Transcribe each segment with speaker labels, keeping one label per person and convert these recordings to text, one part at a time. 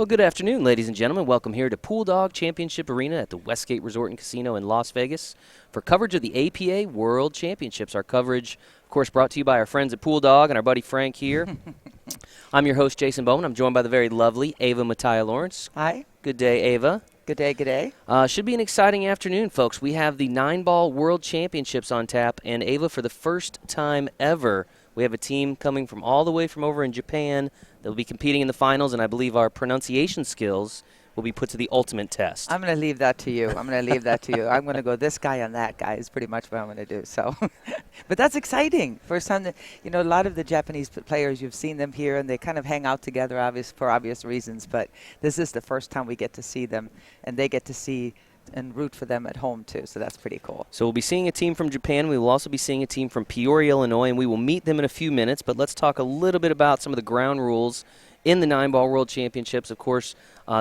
Speaker 1: Well, good afternoon, ladies and gentlemen. Welcome here to Pool Dog Championship Arena at the Westgate Resort and Casino in Las Vegas for coverage of the APA World Championships. Our coverage, of course, brought to you by our friends at Pool Dog and our buddy Frank here. I'm your host, Jason Bowman. I'm joined by the very lovely Ava Mattia-Lawrence.
Speaker 2: Hi.
Speaker 1: Good day, Ava.
Speaker 2: Good day, good day.
Speaker 1: Should be an exciting afternoon, folks. We have the 9-ball World Championships on tap, and Ava, for the first time ever, we have a team coming from all the way from over in Japan. They'll be competing in the finals, and I believe our pronunciation skills will be put to the ultimate test.
Speaker 2: I'm going to leave that to you. I'm going to leave that to you. I'm going to go this guy on that guy is pretty much what I'm going to do. So, but that's exciting. First time that, a lot of the Japanese players, you've seen them here, and they kind of hang out together for obvious reasons. But this is the first time we get to see them, and they get to see and root for them at home, too. So that's pretty cool.
Speaker 1: So we'll be seeing a team from Japan. We will also be seeing a team from Peoria, Illinois, and we will meet them in a few minutes. But let's talk a little bit about some of the ground rules in the 9-ball World Championships. Of course,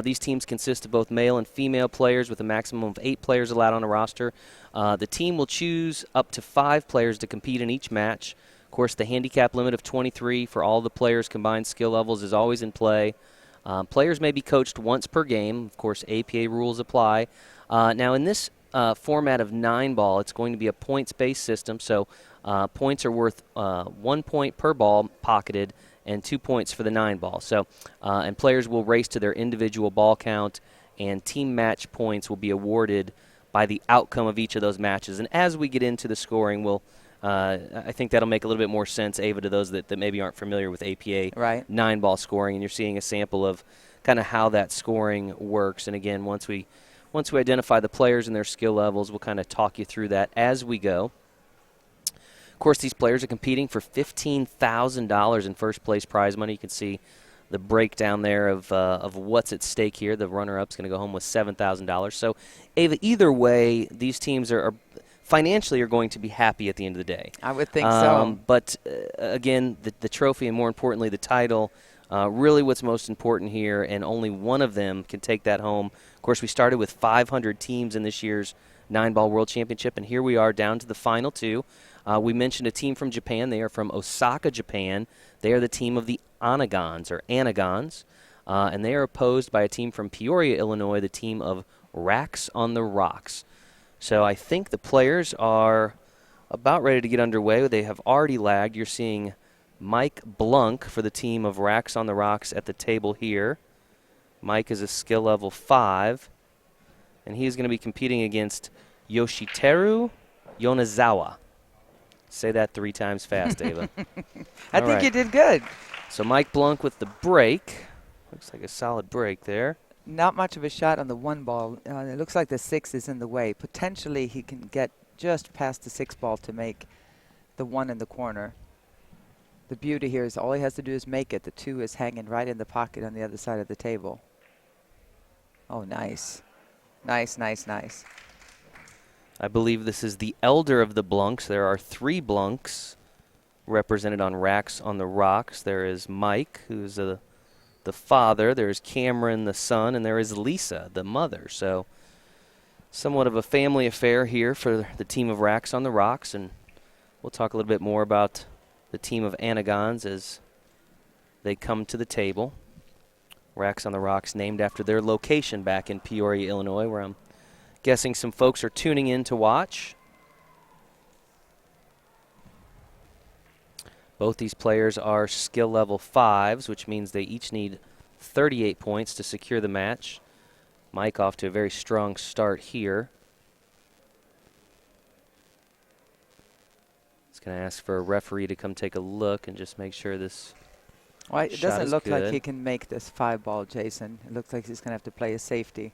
Speaker 1: these teams consist of both male and female players with a maximum of 8 players allowed on a roster. The team will choose up to 5 players to compete in each match. Of course, the handicap limit of 23 for all the players' combined skill levels is always in play. Players may be coached once per game. Of course, APA rules apply. Now, in this format of 9-ball, it's going to be a points-based system, so points are worth 1 point per ball pocketed and 2 points for the 9-ball. So, and players will race to their individual ball count, and team match points will be awarded by the outcome of each of those matches. And as we get into the scoring, I think that'll make a little bit more sense, Ava, to those that maybe aren't familiar with APA 9-ball scoring, and you're seeing a sample of kind of how that scoring works. And again, once we identify the players and their skill levels, we'll kind of talk you through that as we go. Of course, these players are competing for $15,000 in first-place prize money. You can see the breakdown there of what's at stake here. The runner-up's going to go home with $7,000. So, Ava, either way, these teams are financially are going to be happy at the end of the day.
Speaker 2: I would think so.
Speaker 1: But, again, the trophy and, more importantly, the title, really what's most important here, and only one of them can take that home. Of course, we started with 500 teams in this year's 9-ball World Championship, and here we are down to the final 2. We mentioned a team from Japan. They are from Osaka, Japan. They are the team of the Anigons, and they are opposed by a team from Peoria, Illinois, the team of Racks on the Rocks. So I think the players are about ready to get underway. They have already lagged. You're seeing Mike Blunk for the team of Racks on the Rocks at the table here. Mike is a skill level 5, and he is going to be competing against Yoshiteru Yonezawa. Say that 3 times fast, Ava.
Speaker 2: I think you did good.
Speaker 1: So Mike Blunk with the break. Looks like a solid break there.
Speaker 2: Not much of a shot on the 1 ball. It looks like the 6 is in the way. Potentially he can get just past the 6 ball to make the 1 in the corner. The beauty here is all he has to do is make it. The 2 is hanging right in the pocket on the other side of the table. Oh, nice. Nice, nice, nice.
Speaker 1: I believe this is the elder of the Blunks. There are 3 Blunks represented on Racks on the Rocks. There is Mike, who's the father. There is Cameron, the son, and there is Lisa, the mother. So somewhat of a family affair here for the team of Racks on the Rocks, and we'll talk a little bit more about the team of Anigons as they come to the table. Racks on the Rocks named after their location back in Peoria, Illinois, where I'm guessing some folks are tuning in to watch. Both these players are skill level 5s, which means they each need 38 points to secure the match. Mike off to a very strong start here. He's going to ask for a referee to come take a look and just make sure this
Speaker 2: Well, it doesn't look
Speaker 1: good.
Speaker 2: like he can make this 5 ball, Jason. It looks like he's going to have to play a safety.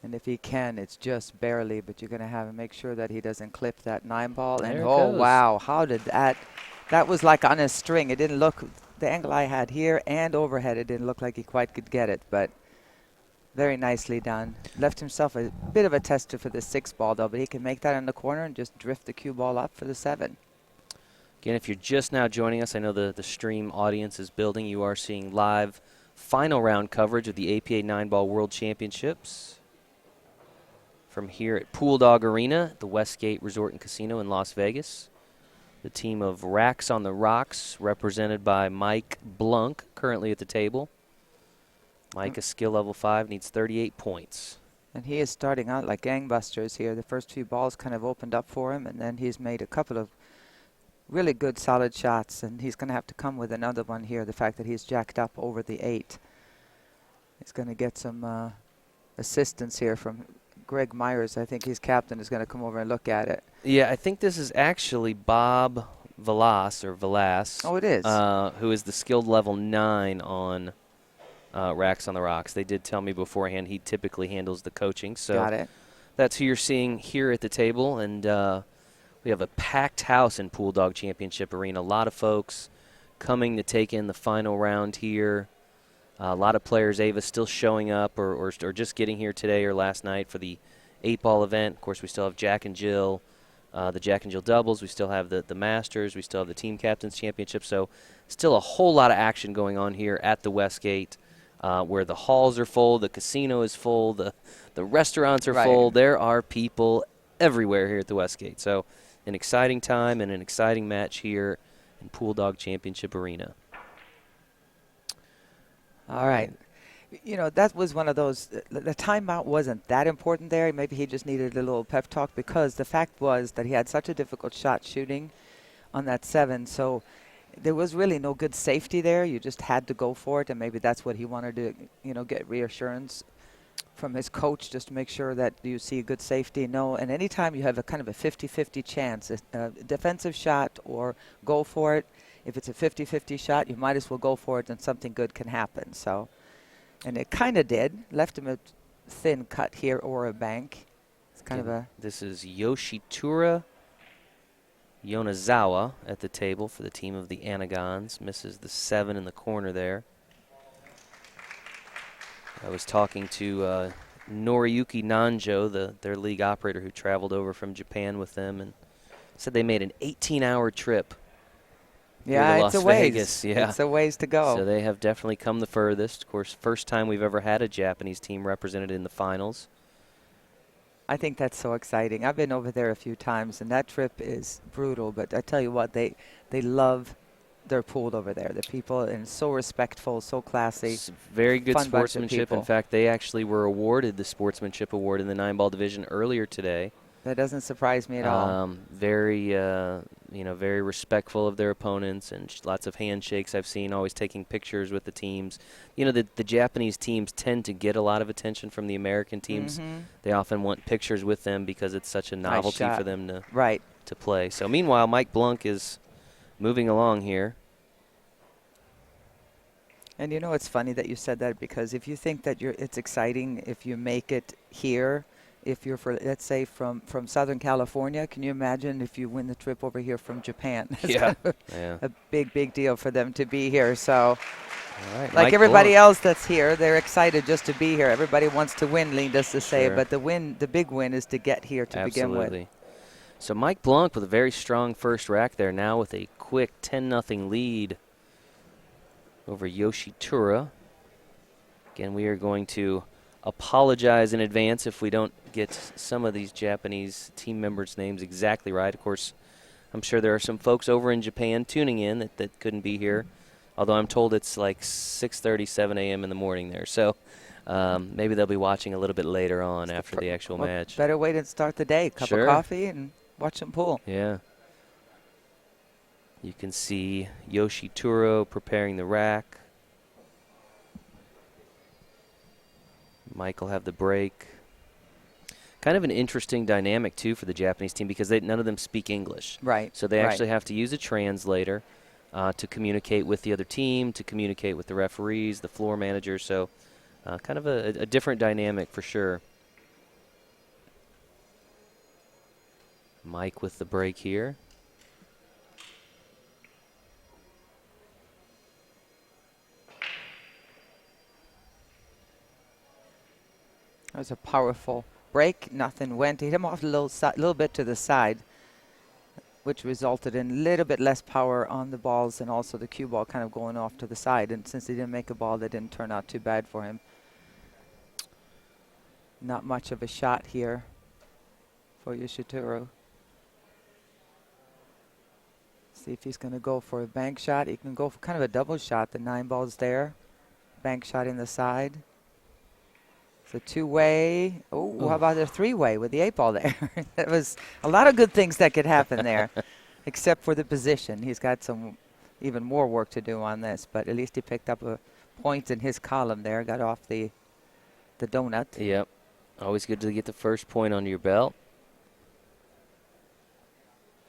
Speaker 2: And if he can, it's just barely, but you're going to have to make sure that he doesn't clip that 9 ball.
Speaker 1: There
Speaker 2: and
Speaker 1: it
Speaker 2: oh,
Speaker 1: goes.
Speaker 2: wow, how did that was like on a string. It didn't look, the angle I had here and overhead, it didn't look like he quite could get it, but very nicely done. Left himself a bit of a tester for the 6 ball, though, but he can make that in the corner and just drift the cue ball up for the 7.
Speaker 1: Again, if you're just now joining us, I know the stream audience is building. You are seeing live final round coverage of the APA 9-ball World Championships from here at Pool Dog Arena, the Westgate Resort and Casino in Las Vegas. The team of Racks on the Rocks, represented by Mike Blunk, currently at the table. Mike, a skill level 5, needs 38 points.
Speaker 2: And he is starting out like gangbusters here. The first few balls kind of opened up for him, and then he's made a couple of really good solid shots, and he's going to have to come with another one here. The fact that he's jacked up over the 8. He's going to get some assistance here from Greg Myers. I think his captain is going to come over and look at it.
Speaker 1: Yeah, I think this is actually Bob Velas.
Speaker 2: Oh, it is.
Speaker 1: Who is the skilled level 9 on Racks on the Rocks. They did tell me beforehand he typically handles the coaching. So
Speaker 2: Got it.
Speaker 1: that's who you're seeing here at the table. And we have a packed house in Pool Dog Championship Arena. A lot of folks coming to take in the final round here. A lot of players, Ava, still showing up or just getting here today or last night for the 8-ball event. Of course, we still have Jack and Jill, the Jack and Jill doubles. We still have the Masters. We still have the Team Captains Championship. So still a whole lot of action going on here at the Westgate, where the halls are full, the casino is full, the restaurants are full. There are people everywhere here at the Westgate. So an exciting time and an exciting match here in Pool Dog Championship Arena.
Speaker 2: All right. You know, that was one of those, the timeout wasn't that important there. Maybe he just needed a little pep talk, because the fact was that he had such a difficult shot shooting on that 7. So there was really no good safety there. You just had to go for it, and maybe that's what he wanted to, you know, get reassurance from his coach, just to make sure that you see good safety. No, and anytime you have a kind of a 50-50 chance, a defensive shot or go for it, if it's a 50-50 shot, you might as well go for it, and something good can happen. So, and it kind of did. Left him a thin cut here or a bank. It's kind of a...
Speaker 1: This is Yoshitura Yonezawa at the table for the team of the Anigons. Misses the 7 in the corner there. I was talking to Noriyuki Nanjo, their league operator who traveled over from Japan with them, and said they made an 18-hour trip.
Speaker 2: Yeah, it's a ways.
Speaker 1: Vegas. Yeah.
Speaker 2: It's a ways to go.
Speaker 1: So they have definitely come the furthest. Of course, first time we've ever had a Japanese team represented in the finals.
Speaker 2: I think that's so exciting. I've been over there a few times, and that trip is brutal. But I tell you what, they love their pool over there. The people, and so respectful, so classy.
Speaker 1: It's very good
Speaker 2: Fun bunch of
Speaker 1: sportsmanship.
Speaker 2: people.
Speaker 1: In fact, they actually were awarded the sportsmanship award in the 9-ball division earlier today.
Speaker 2: That doesn't surprise me at all.
Speaker 1: Very, very respectful of their opponents, and lots of handshakes I've seen, always taking pictures with the teams. You know, the Japanese teams tend to get a lot of attention from the American teams. They often want pictures with them because it's such a novelty for them to play. So meanwhile, Mike Blunk is moving along here.
Speaker 2: And you know, it's funny that you said that, because if you think that it's exciting if you make it here, if you're, let's say, from Southern California, can you imagine if you win the trip over here from Japan?
Speaker 1: Yeah.
Speaker 2: A big deal for them to be here. So,
Speaker 1: like
Speaker 2: Mike everybody Blunk else that's here, they're excited just to be here. Everybody wants to win, needless to say, but the big win is to get here to begin with.
Speaker 1: So Mike Blunk with a very strong first rack there, now with a quick 10-0 lead over Yoshitura. Again, we are going to apologize in advance if we don't get some of these Japanese team members' names exactly right. Of course, I'm sure there are some folks over in Japan tuning in that couldn't be here, although I'm told it's like 6:30, 7 a.m. in the morning there. So maybe they'll be watching a little bit later on after the actual match.
Speaker 2: Better way to start the day. Cup of coffee and watch some pool.
Speaker 1: Yeah. You can see Yoshituro preparing the rack. Mike will have the break. Kind of an interesting dynamic, too, for the Japanese team, because none of them speak English.
Speaker 2: Right.
Speaker 1: So they actually have to use a translator to communicate with the other team, to communicate with the referees, the floor manager. So kind of a different dynamic for sure. Mike with the break here.
Speaker 2: That was a powerful break. Nothing went. Hit him off a little bit to the side, which resulted in a little bit less power on the balls, and also the cue ball kind of going off to the side. And since he didn't make a ball, that didn't turn out too bad for him. Not much of a shot here for Yoshituro. See if he's going to go for a bank shot. He can go for kind of a double shot. The 9 ball's there. bank shot in the side. It's a two-way. Oh, how about a three-way with the 8-ball there? That was a lot of good things that could happen there, except for the position. He's got some even more work to do on this, but at least he picked up a point in his column there, got off the donut.
Speaker 1: Yep. Always good to get the first point under your belt.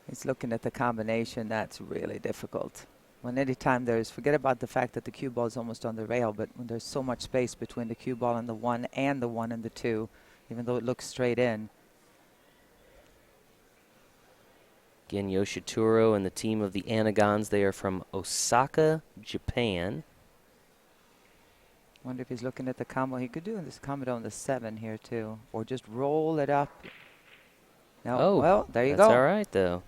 Speaker 2: He's looking at the combination. That's really difficult. When anytime there's, forget about the fact that the cue ball is almost on the rail, but when there's so much space between the cue ball and the 1 and the 1 and the 2, even though it looks straight in.
Speaker 1: Again, Yoshituro and the team of the Anigons. They are from Osaka, Japan.
Speaker 2: Wonder if he's looking at the combo. He could do this combo on the 7 here too, or just roll it up. No,
Speaker 1: Oh,
Speaker 2: well, there you
Speaker 1: that's
Speaker 2: go.
Speaker 1: all right, though.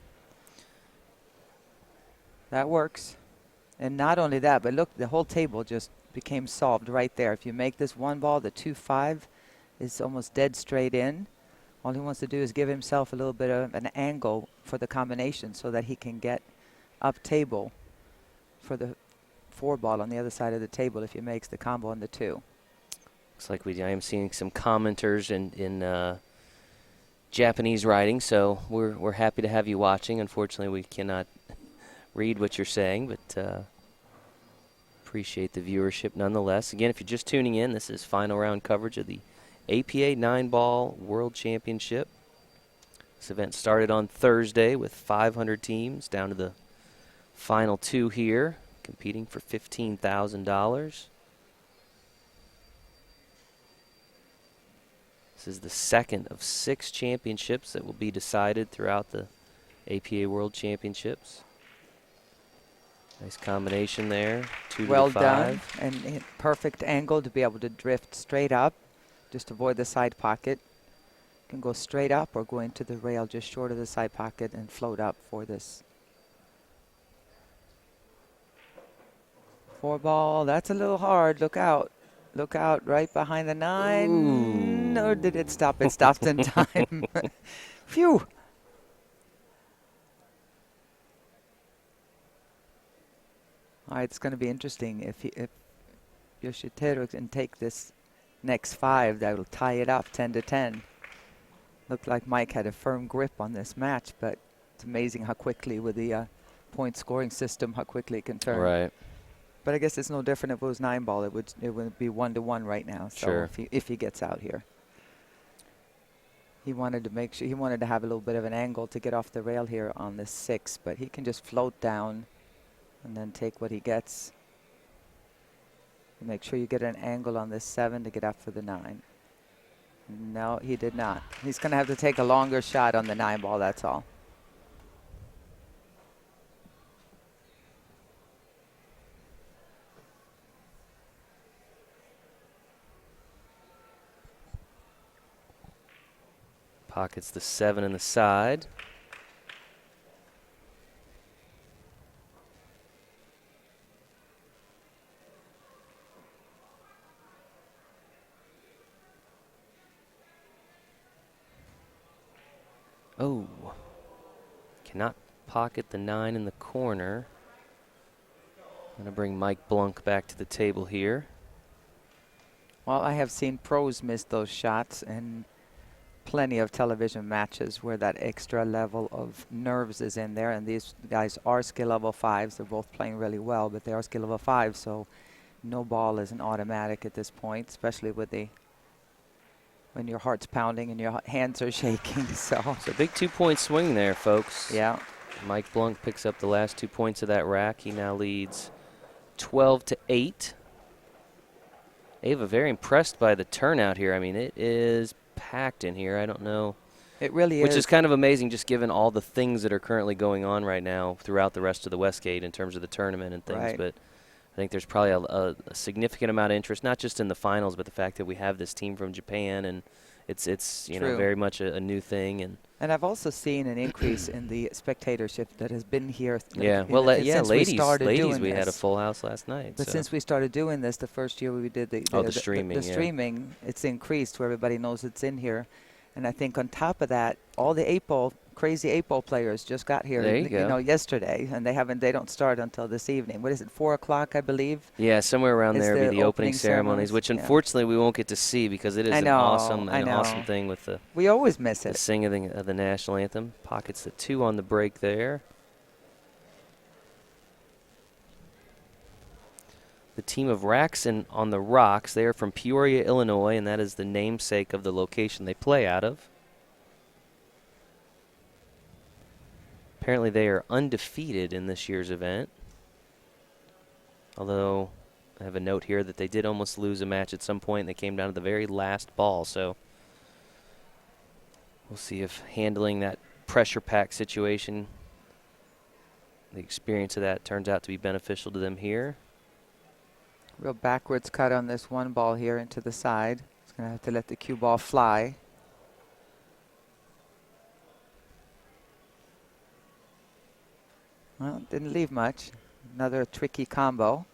Speaker 2: That works. And not only that, but look, the whole table just became solved right there. If you make this 1 ball, the 2-5 is almost dead straight in. All he wants to do is give himself a little bit of an angle for the combination so that he can get up table for the 4 ball on the other side of the table if he makes the combo on the 2.
Speaker 1: Looks like I am seeing some commenters in Japanese writing, so we're happy to have you watching. Unfortunately, we cannot read what you're saying, but appreciate the viewership nonetheless. Again, if you're just tuning in, this is final round coverage of the APA 9-Ball World Championship. This event started on Thursday with 500 teams down to the final 2 here, competing for $15,000. This is the second of 6 championships that will be decided throughout the APA World Championships. Nice combination there, 2 to
Speaker 2: Well
Speaker 1: the 5.
Speaker 2: done, and perfect angle to be able to drift straight up. Just avoid the side pocket. You can go straight up or go into the rail just short of the side pocket and float up for this 4 ball. That's a little hard. Look out. Look out right behind the 9.
Speaker 1: Ooh.
Speaker 2: Or did it stop? It stopped in time. Phew. All right, it's going to be interesting if Yoshiteru can take this next 5, that will tie it up 10-10. Looked like Mike had a firm grip on this match, but it's amazing how quickly with the point scoring system, how quickly it can turn.
Speaker 1: Right.
Speaker 2: But I guess it's no different if it was 9-ball. It would be 1-1 right now. So
Speaker 1: sure.
Speaker 2: if he gets out here, he wanted to make sure, he wanted to have a little bit of an angle to get off the rail here on this 6, but he can just float down and then take what he gets. Make sure you get an angle on this 7 to get up for the 9. No, he did not. He's going to have to take a longer shot on the 9-ball, that's all.
Speaker 1: Pockets the 7 in the side. Oh, cannot pocket the 9 in the corner. I'm going to bring Mike Blunk back to the table here.
Speaker 2: Well, I have seen pros miss those shots and plenty of television matches where that extra level of nerves is in there, and these guys are skill level 5s. They're both playing really well, but they are skill level 5, so no ball is an automatic at this point, especially with when your heart's pounding and your hands are shaking. So
Speaker 1: it's a big 2-point swing there, folks.
Speaker 2: Yeah.
Speaker 1: Mike Blunk picks up the last 2 points of that rack. He now leads 12-8. Ava, very impressed by the turnout here. I mean, it is packed in here. I don't know.
Speaker 2: It really is.
Speaker 1: Which is kind of amazing, just given all the things that are currently going on right now throughout the rest of the Westgate in terms of the tournament and things.
Speaker 2: Right.
Speaker 1: But I think there's probably a significant amount of interest, not just in the finals, but the fact that we have this team from Japan, and it's you know, very much a new thing. And
Speaker 2: I've also seen an increase in the spectatorship that has been here.
Speaker 1: Yeah, well,
Speaker 2: since
Speaker 1: ladies, we had a full house last night.
Speaker 2: But
Speaker 1: so.
Speaker 2: Since we started doing this, the first year we did the
Speaker 1: streaming,
Speaker 2: streaming, it's increased where everybody knows it's in here. And I think on top of that, all the 8-ball crazy 8-ball players just got here,
Speaker 1: There you go.
Speaker 2: yesterday, and they don't start until this evening. What is it, 4 o'clock, I believe?
Speaker 1: Yeah, somewhere around
Speaker 2: Is
Speaker 1: there will be
Speaker 2: the
Speaker 1: the opening
Speaker 2: opening
Speaker 1: ceremonies,
Speaker 2: ceremonies?
Speaker 1: which
Speaker 2: Yeah.
Speaker 1: unfortunately we won't get to see because it is
Speaker 2: I
Speaker 1: an
Speaker 2: know, I
Speaker 1: awesome
Speaker 2: know.
Speaker 1: thing with the
Speaker 2: We always miss it.
Speaker 1: singing of the national anthem. Pockets the 2 on the break there. The team of Raxon on the Rocks, they are from Peoria, Illinois, and that is the namesake of the location they play out of. Apparently they are undefeated in this year's event. Although I have a note here that they did almost lose a match at some point, and they came down to the very last ball. So we'll see if handling that pressure pack situation, the experience of that turns out to be beneficial to them here.
Speaker 2: Real backwards cut on this 1 ball here into the side. It's going to have to let the cue ball fly. Well, didn't leave much. Another tricky combo.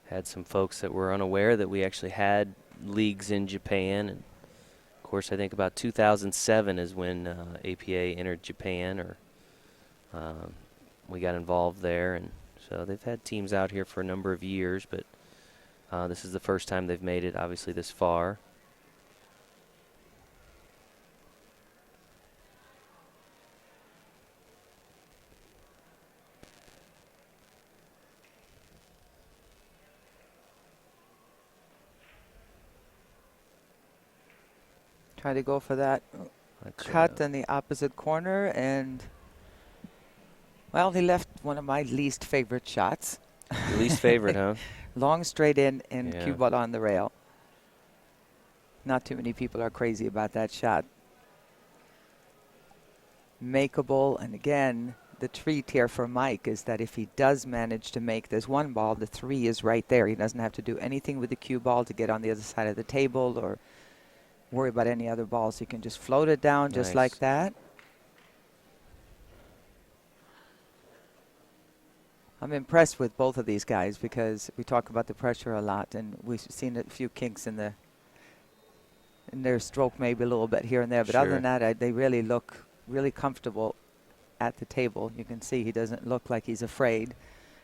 Speaker 1: Had some folks that were unaware that we actually had leagues in Japan. And of course, I think about 2007 is when APA entered Japan, or we got involved there. And so they've had teams out here for a number of years, but this is the first time they've made it, obviously, this far.
Speaker 2: Try to go for that cut in the opposite corner, and well, he left one of my least favorite shots.
Speaker 1: Your least favorite, huh?
Speaker 2: Long straight in and
Speaker 1: Yeah.
Speaker 2: cue ball on the rail. Not too many people are crazy about that shot. Makeable, and again, the treat here for Mike is that if he does manage to make this 1 ball, the 3 is right there. He doesn't have to do anything with the cue ball to get on the other side of the table or worry about any other balls. He can just float it down just like that. I'm impressed with both of these guys because we talk about the pressure a lot, and we've seen a few kinks in their stroke, maybe a little bit here and there. But other than that, they really look really comfortable at the table. You can see he doesn't look like he's afraid.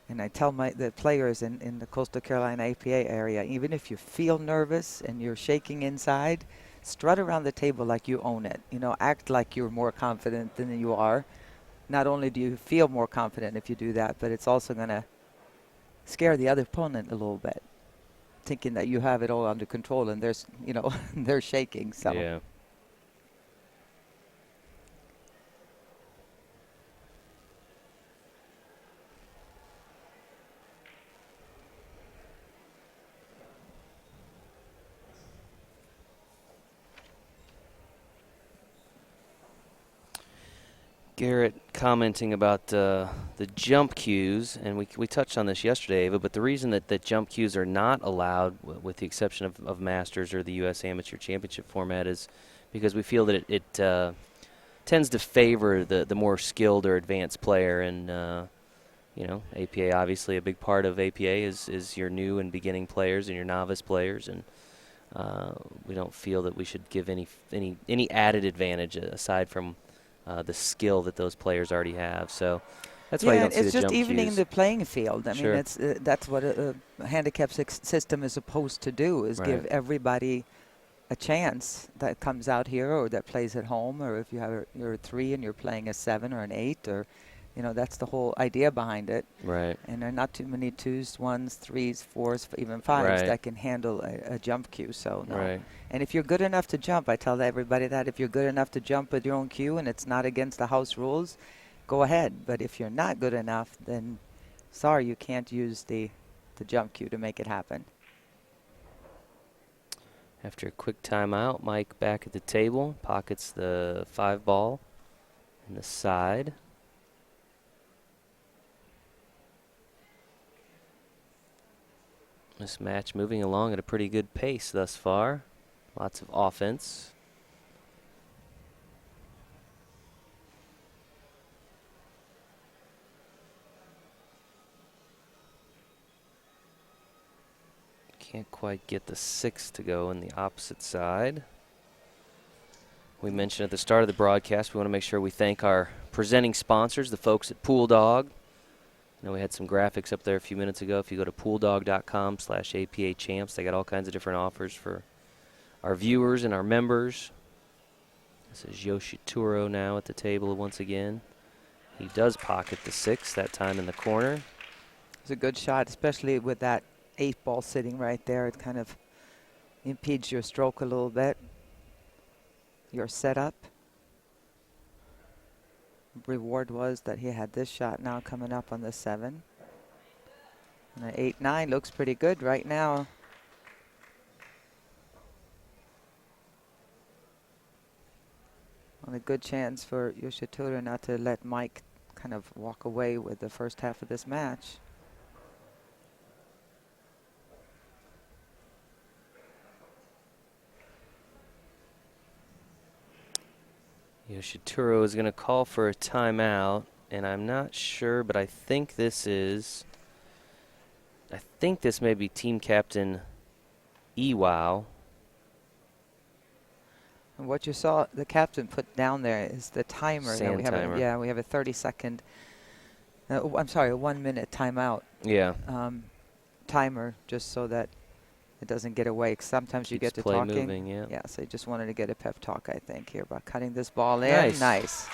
Speaker 2: And I tell the players in the Coastal Carolina APA area, even if you feel nervous and you're shaking inside, strut around the table like you own it. Act like you're more confident than you are. Not only do you feel more confident if you do that, but it's also going to scare the other opponent a little bit, thinking that you have it all under control, and there's, they're shaking. So.
Speaker 1: Yeah. Garrett commenting about the jump cues, and we touched on this yesterday, Ava, but the reason that jump cues are not allowed, with the exception of Masters or the U.S. Amateur Championship format, is because we feel that it tends to favor the more skilled or advanced player. And, APA, obviously a big part of APA is your new and beginning players and your novice players, and we don't feel that we should give any added advantage aside from the skill that those players already have. So that's why you don't see the jump cues.
Speaker 2: It's just evening the playing field. I
Speaker 1: Sure.
Speaker 2: mean, that's what a handicap system is supposed to do, is give everybody a chance that comes out here or that plays at home, or if you're a 3 and you're playing a 7 or an 8, or that's the whole idea behind it.
Speaker 1: Right.
Speaker 2: And there are not too many 2s, 1s, 3s, 4s, even 5s that can handle a jump cue. So no.
Speaker 1: Right.
Speaker 2: And if you're good enough to jump, I tell everybody that if you're good enough to jump with your own cue and it's not against the house rules, go ahead. But if you're not good enough, then sorry, you can't use the jump cue to make it happen.
Speaker 1: After a quick timeout, Mike back at the table, pockets the 5 ball in the side. This match moving along at a pretty good pace thus far. Lots of offense. Can't quite get the 6 to go in the opposite side. We mentioned at the start of the broadcast, we want to make sure we thank our presenting sponsors, the folks at Pool Dog. I know we had some graphics up there a few minutes ago. If you go to pooldog.com/APA champs, they got all kinds of different offers for our viewers and our members. This is Yoshituro now at the table once again. He does pocket the 6, that time in the corner.
Speaker 2: It's a good shot, especially with that 8 ball sitting right there. It kind of impedes your stroke a little bit. Your setup. Reward was that he had this shot now coming up on the 7. And an 8-9 looks pretty good right now. On a good chance for Yoshituro not to let Mike kind of walk away with the first half of this match.
Speaker 1: Yoshituro is going to call for a timeout, and I'm not sure, but I think this may be team captain Iwao.
Speaker 2: And what you saw the captain put down there is the timer.
Speaker 1: Sand timer.
Speaker 2: We have a 30-second, I'm sorry, a 1-minute timeout.
Speaker 1: Yeah.
Speaker 2: Timer, just so that it doesn't get away. 'Cause sometimes you get to
Speaker 1: play
Speaker 2: talking.
Speaker 1: Moving, yeah.
Speaker 2: Yeah, so he just wanted to get a pep talk, I think, here about cutting this ball in.
Speaker 1: Nice.
Speaker 2: Nice.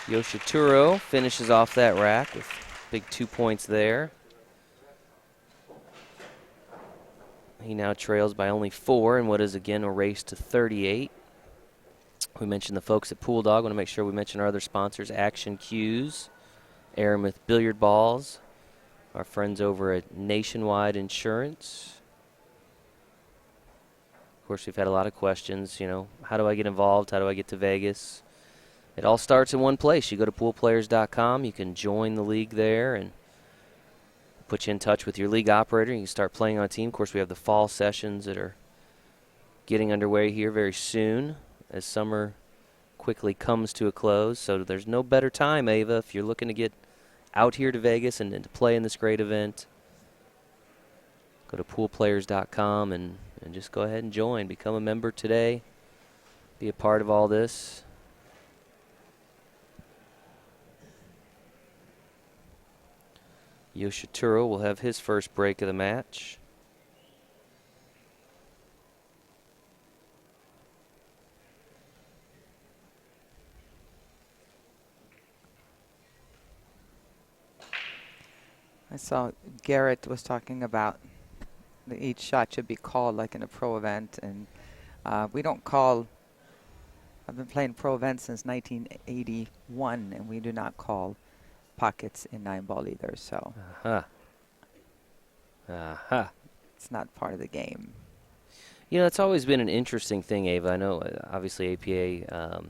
Speaker 1: Yoshituro finishes off that rack with big 2 points there. He now trails by only 4 in what is again a race to 38. We mentioned the folks at Pool Dog. Want to make sure we mention our other sponsors, Action Cues, Aramith Billiard Balls, our friends over at Nationwide Insurance. Of course, we've had a lot of questions, how do I get involved? How do I get to Vegas? It all starts in one place. You go to poolplayers.com. You can join the league there and put you in touch with your league operator. You can start playing on a team. Of course, we have the fall sessions that are getting underway here very soon as summer quickly comes to a close. So there's no better time, Ava, if you're looking to get out here to Vegas and to play in this great event. Go to poolplayers.com and just go ahead and join. Become a member today. Be a part of all this. Yoshituro will have his first break of the match.
Speaker 2: I saw Garrett was talking about each shot should be called like in a pro event, and we don't call. I've been playing pro events since 1981, and we do not call pockets in 9-ball either. So it's not part of the game.
Speaker 1: It's always been an interesting thing, Ava. I know, obviously, APA.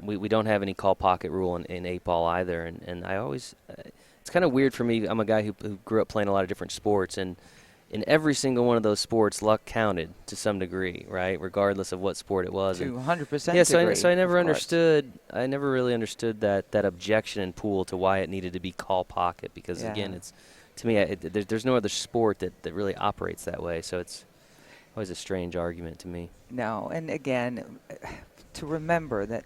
Speaker 1: We don't have any call pocket rule in 8-ball either, and I always. It's kind of weird for me. I'm a guy who grew up playing a lot of different sports, and in every single one of those sports, luck counted to some degree, right? Regardless of what sport it was.
Speaker 2: 200%.
Speaker 1: Yeah, so I never understood. I never really understood that objection in pool to why it needed to be call pocket, because again, it's to me there's no other sport that really operates that way. So it's always a strange argument to me.
Speaker 2: No, and again, to remember that.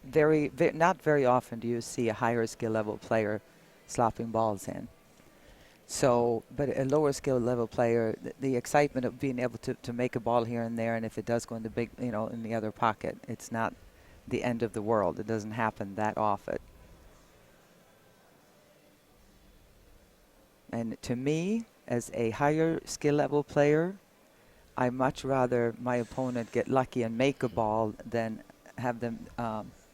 Speaker 2: Not very often do you see a higher skill level player slopping balls in. So, but a lower skill level player, the excitement of being able to make a ball here and there, and if it does go in the big, in the other pocket, it's not the end of the world. It doesn't happen that often. And to me, as a higher skill level player, I much rather my opponent get lucky and make a ball than have them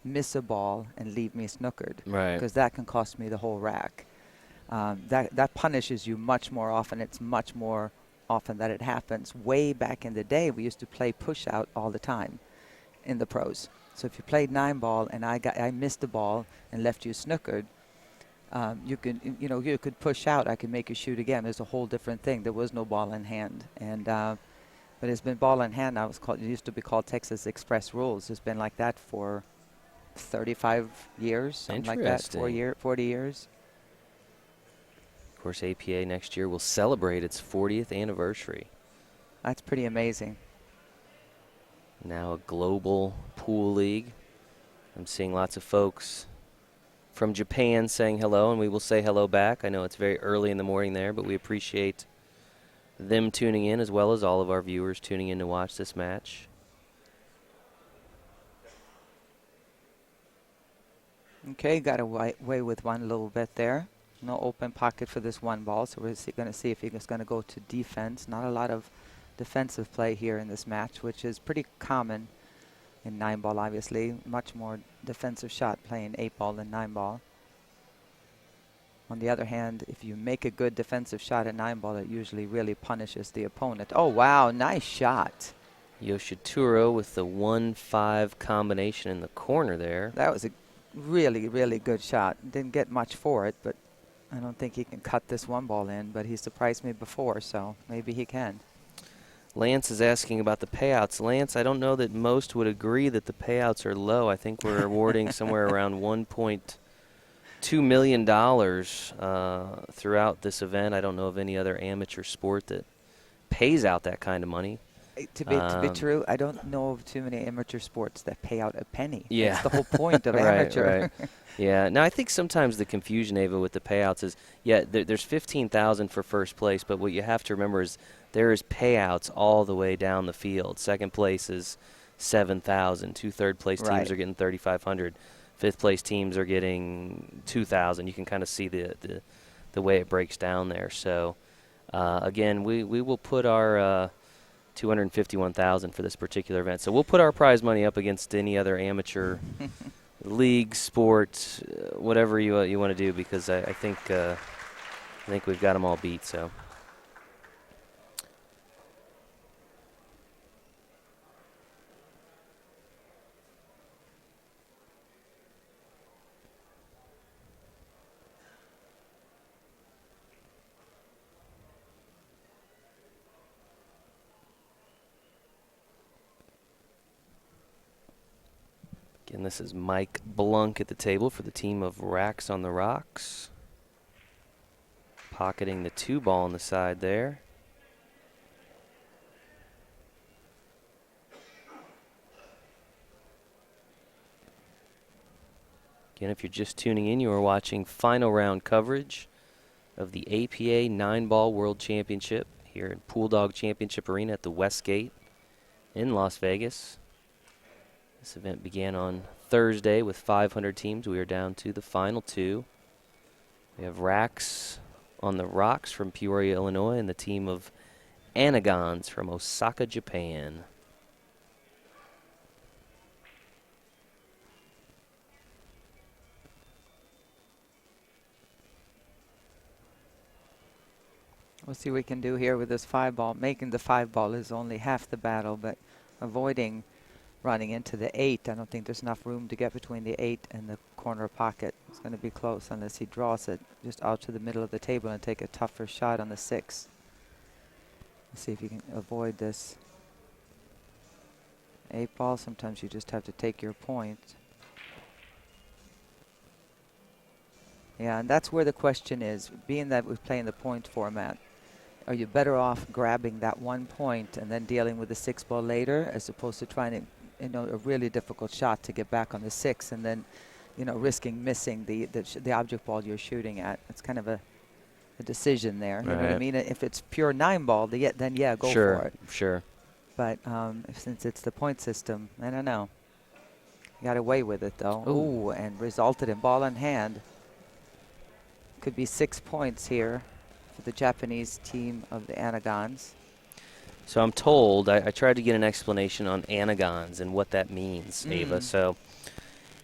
Speaker 2: miss a ball and leave me snookered,
Speaker 1: right?
Speaker 2: Because that can cost me the whole rack. That punishes you much more often. It's much more often that it happens. Way back in the day, we used to play push out all the time in the pros. So if you played 9-ball and I missed the ball and left you snookered, you could push out. I could make you shoot again. There's a whole different thing. There was no ball in hand, and but it's been ball in hand. It used to be called Texas Express rules. It's been like that for 35 years, something like that, 40 years.
Speaker 1: Of course, APA next year will celebrate its 40th anniversary.
Speaker 2: That's pretty amazing.
Speaker 1: Now a global pool league. I'm seeing lots of folks from Japan saying hello, and we will say hello back. I know it's very early in the morning there, but we appreciate them tuning in as well as all of our viewers tuning in to watch this match.
Speaker 2: Okay, got away with one a little bit there. No open pocket for this one ball, so we're going to see if he's going to go to defense. Not a lot of defensive play here in this match, which is pretty common in 9-ball, obviously. Much more defensive shot playing 8-ball than 9-ball. On the other hand, if you make a good defensive shot at 9-ball, it usually really punishes the opponent. Oh, wow, nice shot.
Speaker 1: Yoshituro with the 1-5 combination in the corner there.
Speaker 2: That was a really, really good shot. Didn't get much for it, but I don't think he can cut this one ball in, but he surprised me before, so maybe he can.
Speaker 1: Lance is asking about the payouts. Lance, I don't know that most would agree that the payouts are low. I think we're awarding somewhere around $1.2 million throughout this event. I don't know of any other amateur sport that pays out that kind of money.
Speaker 2: To be true, I don't know of too many amateur sports that pay out a penny.
Speaker 1: Yeah.
Speaker 2: That's the whole point of amateur.
Speaker 1: Right. Yeah. Now, I think sometimes the confusion, Ava, with the payouts is, there's $15,000 for first place, but what you have to remember is there is payouts all the way down the field. Second place is $7,000. 2 third-place teams are getting $3,500. Fifth-place teams are getting $2,000. You can kind of see the way it breaks down there. So, again, we will put our $251,000 for this particular event. So we'll put our prize money up against any other amateur league, sport, whatever you want to do, because I think we've got them all beat. So. Again, this is Mike Blunk at the table for the team of Racks on the Rocks. Pocketing the 2-ball on the side there. Again, if you're just tuning in, you are watching final round coverage of the APA 9-ball World Championship here at Pool Dog Championship Arena at the Westgate in Las Vegas. This event began on Thursday with 500 teams. We are down to the final 2. We have Racks on the Rocks from Peoria, Illinois, and the team of Anigons from Osaka, Japan.
Speaker 2: We'll see what we can do here with this 5-ball. Making the 5-ball is only half the battle, but avoiding running into the 8. I don't think there's enough room to get between the 8 and the corner pocket. It's going to be close unless he draws it just out to the middle of the table and take a tougher shot on the 6. Let's see if you can avoid this 8-ball. Sometimes you just have to take your point. Yeah, and that's where the question is. Being that we're playing the point format, are you better off grabbing that 1 point and then dealing with the 6-ball later, as opposed to trying to, a really difficult shot to get back on the 6 and then, risking missing the object ball you're shooting at? It's kind of a decision there. You know what I mean? If it's pure 9-ball, then go for it.
Speaker 1: Sure.
Speaker 2: But since it's the point system, I don't know. Got away with it though. Ooh, and resulted in ball in hand. Could be 6 points here for the Japanese team of the Anigons.
Speaker 1: So I'm told, I tried to get an explanation on Anigons and what that means, Ava. So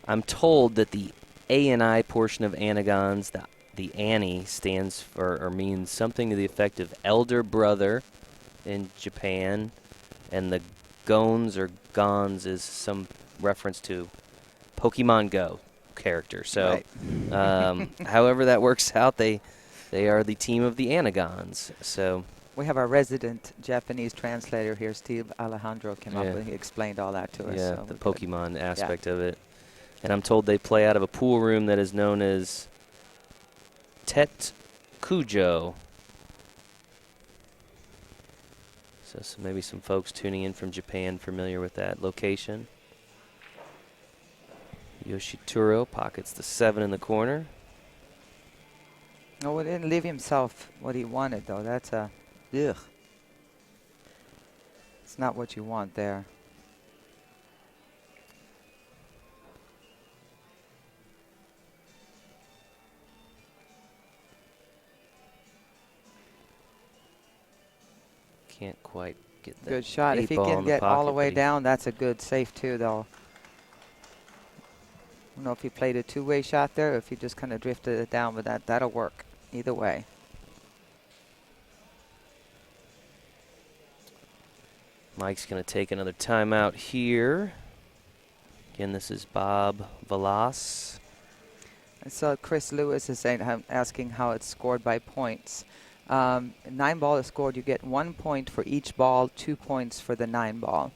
Speaker 1: I'm told that the A&I portion of Anigons, the Ani, stands for or means something to the effect of elder brother in Japan, and the Gons or Gons is some reference to Pokemon Go character. So however that works out, they are the team of the Anigons. So
Speaker 2: we have our resident Japanese translator here, Steve Alejandro, came up and he explained all that to us.
Speaker 1: Yeah,
Speaker 2: so
Speaker 1: the Pokemon aspect of it. And I'm told they play out of a pool room that is known as Tetkudo Pujo. So maybe some folks tuning in from Japan familiar with that location. Yoshituro pockets the 7 in the corner.
Speaker 2: No, he didn't leave himself what he wanted, though. That's a, ugh. It's not what you want there.
Speaker 1: Can't quite get that.
Speaker 2: Good shot. If he
Speaker 1: ball
Speaker 2: can
Speaker 1: in the
Speaker 2: get all the
Speaker 1: pocket,
Speaker 2: way
Speaker 1: but
Speaker 2: down, that's a good save, too, though. I don't know if he played a two-way shot there or if he just kind of drifted it down, but that'll work either way.
Speaker 1: Mike's going to take another timeout here. Again, this is Bob Velas.
Speaker 2: I saw Chris Lewis is saying, asking how it's scored by points. 9 ball is scored. You get 1 point for each ball, 2 points for the 9 ball.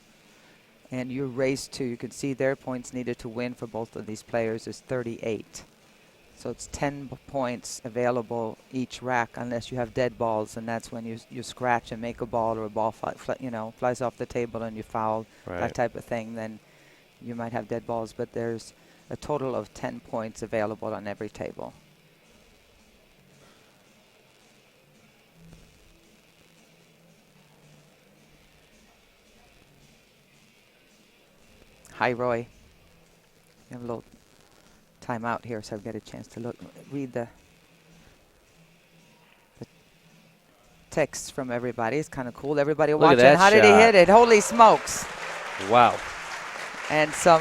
Speaker 2: And you race to, you can see their points needed to win for both of these players is 38. So it's 10 points available each rack unless you have dead balls, and that's when you scratch and make a ball or a ball flies off the table and you foul, that type of thing. Then you might have dead balls, but there's a total of 10 points available on every table. Hi, Roy. You have a little time out here, so I've got a chance to read the texts from everybody. It's kind of cool. Everybody
Speaker 1: Look at
Speaker 2: watching.
Speaker 1: that
Speaker 2: How did he
Speaker 1: shot.
Speaker 2: hit it? Holy smokes.
Speaker 1: Wow.
Speaker 2: And some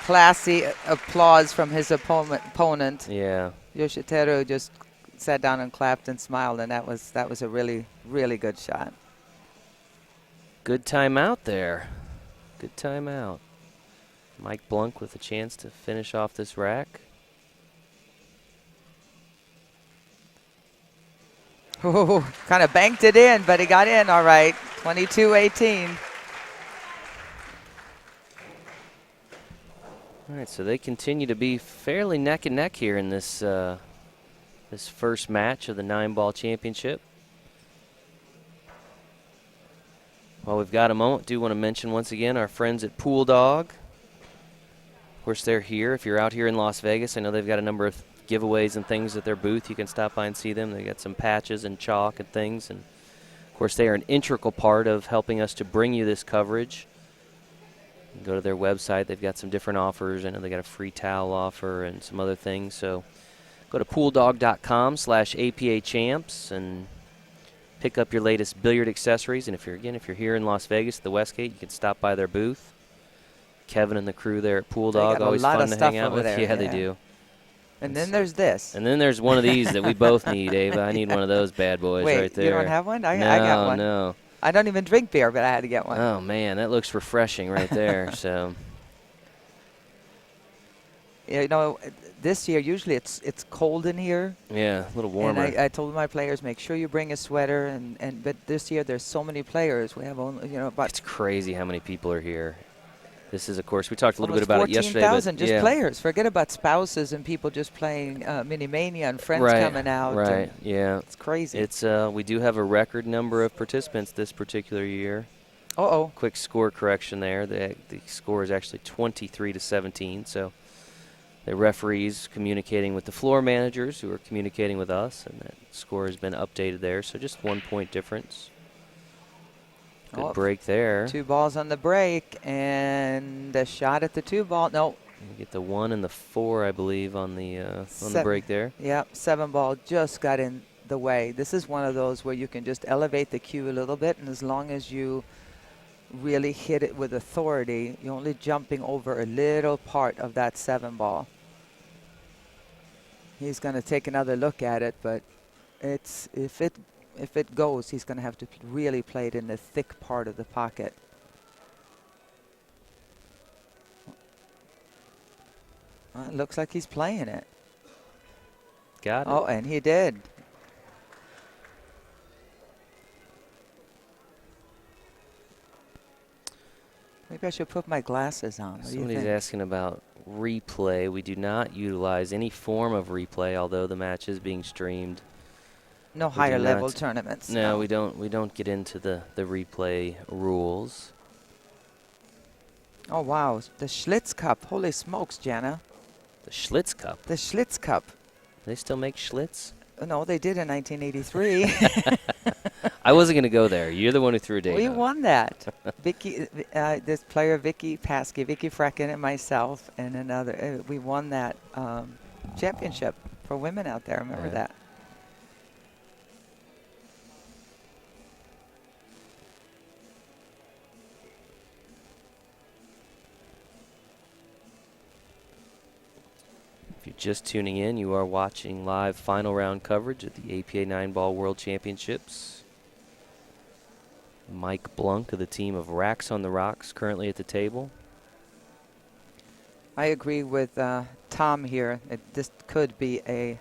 Speaker 2: classy applause from his opponent.
Speaker 1: Yeah.
Speaker 2: Yoshiteru just sat down and clapped and smiled, and that was a really, really good shot.
Speaker 1: Good timeout there. Good timeout. Mike Blunk with a chance to finish off this rack.
Speaker 2: Ooh, kind of banked it in, but he got in all right. 22-18.
Speaker 1: All right, so they continue to be fairly neck and neck here in this this first match of the 9-ball championship. While we've got a moment, do want to mention once again our friends at Pool Dog. Of course, they're here. If you're out here in Las Vegas, I know they've got a number of giveaways and things at their booth. You can stop by and see them. They got some patches and chalk and things. And, of course, they are an integral part of helping us to bring you this coverage. You can go to their website. They've got some different offers. I know they got a free towel offer and some other things. So go to pooldog.com/APA champs and pick up your latest billiard accessories. And if you're here in Las Vegas at the Westgate, you can stop by their booth. Kevin and the crew there at Pool Dog, always fun to hang out with. Yeah, they do.
Speaker 2: And then there's this.
Speaker 1: And then there's one of these that we both need, Ava. I need one of those bad boys right there.
Speaker 2: You don't have one? I got one.
Speaker 1: No.
Speaker 2: I don't even drink beer, but I had to get one.
Speaker 1: Oh, man, that looks refreshing right there. So,
Speaker 2: you know, this year usually it's cold in here.
Speaker 1: Yeah, a little warmer.
Speaker 2: And I told my players, make sure you bring a sweater. But this year there's so many players. We have only, about.
Speaker 1: It's crazy how many people are here. This is, of course, we talked a little bit about it yesterday.
Speaker 2: 14,000 just players. Forget about spouses and people just playing Mini Mania and friends coming out.
Speaker 1: Right, yeah.
Speaker 2: It's crazy.
Speaker 1: It's we do have a record number of participants this particular year.
Speaker 2: Uh-oh.
Speaker 1: Quick score correction there. The score is actually 23-17. So the referees communicating with the floor managers who are communicating with us, and that score has been updated there. So just 1 point difference. Good break there.
Speaker 2: 2 balls on the break, and a shot at the 2 ball. No.
Speaker 1: You get the 1 and the 4, I believe, on the break there.
Speaker 2: Yep, 7 ball just got in the way. This is one of those where you can just elevate the cue a little bit, and as long as you really hit it with authority, you're only jumping over a little part of that 7 ball. He's going to take another look at it, but it's if it goes, he's going to have to really play it in the thick part of the pocket. Well, it looks like he's playing it.
Speaker 1: Got it.
Speaker 2: Oh, and he did. Maybe I should put my glasses on.
Speaker 1: Somebody's asking about replay. We do not utilize any form of replay, although the match is being streamed.
Speaker 2: No higher level tournaments.
Speaker 1: No, we don't get into the replay rules.
Speaker 2: Oh wow, the Schlitz Cup. Holy smokes, Jana.
Speaker 1: The Schlitz Cup.
Speaker 2: The Schlitz Cup.
Speaker 1: They still make Schlitz?
Speaker 2: No, they did in 1983.
Speaker 1: I wasn't going to go there. You're the one who threw a date.
Speaker 2: We won that. Vicky, this player, Vicky Paskey, Vicky Frecken, and myself, and another. We won that championship for women out there. Remember that?
Speaker 1: If you're just tuning in, you are watching live final round coverage at the APA 9-Ball World Championships. Mike Blunk of the team of Racks on the Rocks currently at the table.
Speaker 2: I agree with Tom here. This could be a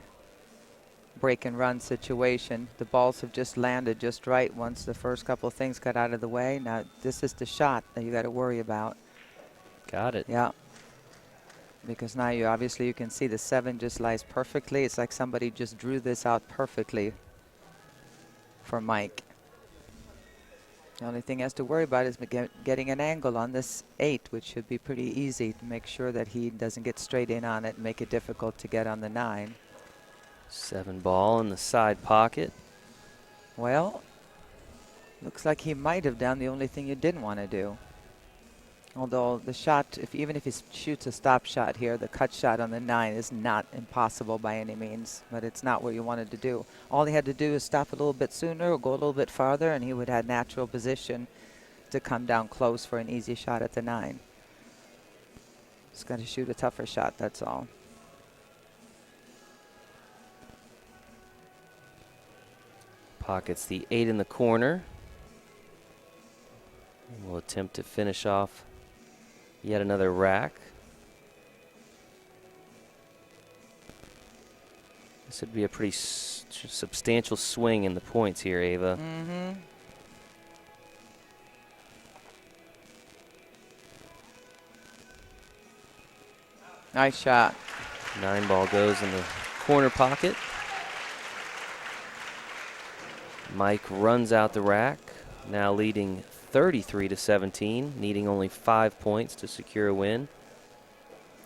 Speaker 2: break and run situation. The balls have just landed just right once the first couple of things got out of the way. Now this is the shot that you got to worry about.
Speaker 1: Got it.
Speaker 2: Yeah. Because now you can see the 7 just lies perfectly. It's like somebody just drew this out perfectly for Mike. The only thing he has to worry about is getting an angle on this 8, which should be pretty easy to make sure that he doesn't get straight in on it and make it difficult to get on the 9.
Speaker 1: 7 ball in the side pocket.
Speaker 2: Well, looks like he might have done the only thing you didn't want to do. Although the shot, even if he shoots a stop shot here, the cut shot on the 9 is not impossible by any means, but it's not what you wanted to do. All he had to do is stop a little bit sooner or go a little bit farther, and he would have natural position to come down close for an easy shot at the 9. Just got to shoot a tougher shot, that's all.
Speaker 1: Pockets the 8 in the corner. We'll attempt to finish off yet another rack. This would be a pretty substantial swing in the points here, Ava.
Speaker 2: Mm-hmm. Nice shot.
Speaker 1: 9 ball goes in the corner pocket. Mike runs out the rack, now leading 33-17, needing only 5 points to secure a win.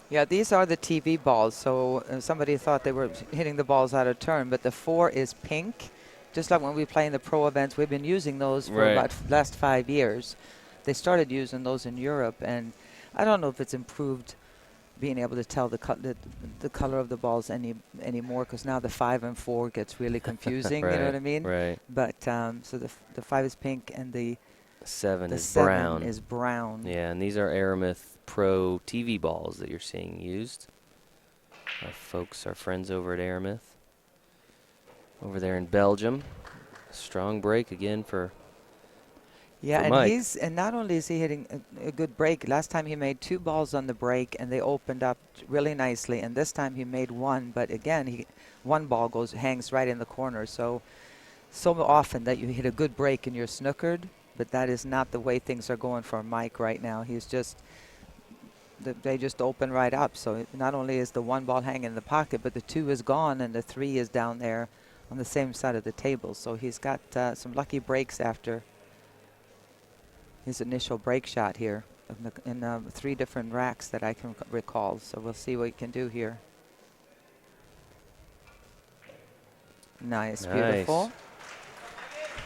Speaker 2: Yeah, these are the TV balls, so somebody thought they were hitting the balls out of turn, but the 4 is pink. Just like when we play in the pro events, we've been using those for about the last 5 years. They started using those in Europe, and I don't know if it's improved being able to tell the color of the balls anymore, because now the 5 and 4 gets really confusing.
Speaker 1: Right,
Speaker 2: you know what I mean?
Speaker 1: Right.
Speaker 2: But so the 5 is pink and the
Speaker 1: 7 is
Speaker 2: 7
Speaker 1: brown.
Speaker 2: is brown.
Speaker 1: Yeah, and these are Aramith Pro TV balls that you're seeing used. Our friends over at Aramith, over there in Belgium. Strong break again for.
Speaker 2: Yeah, and
Speaker 1: Mike.
Speaker 2: and not only is he hitting a good break. Last time he made 2 balls on the break, and they opened up really nicely. And this time he made 1, but again, 1 ball hangs right in the corner. So often that you hit a good break and you're snookered, but that is not the way things are going for Mike right now. He's just, they just open right up. So not only is the 1 ball hanging in the pocket, but the 2 is gone and the 3 is down there on the same side of the table. So he's got some lucky breaks after his initial break shot here in 3 different racks that I can recall. So we'll see what he can do here. Nice. Beautiful.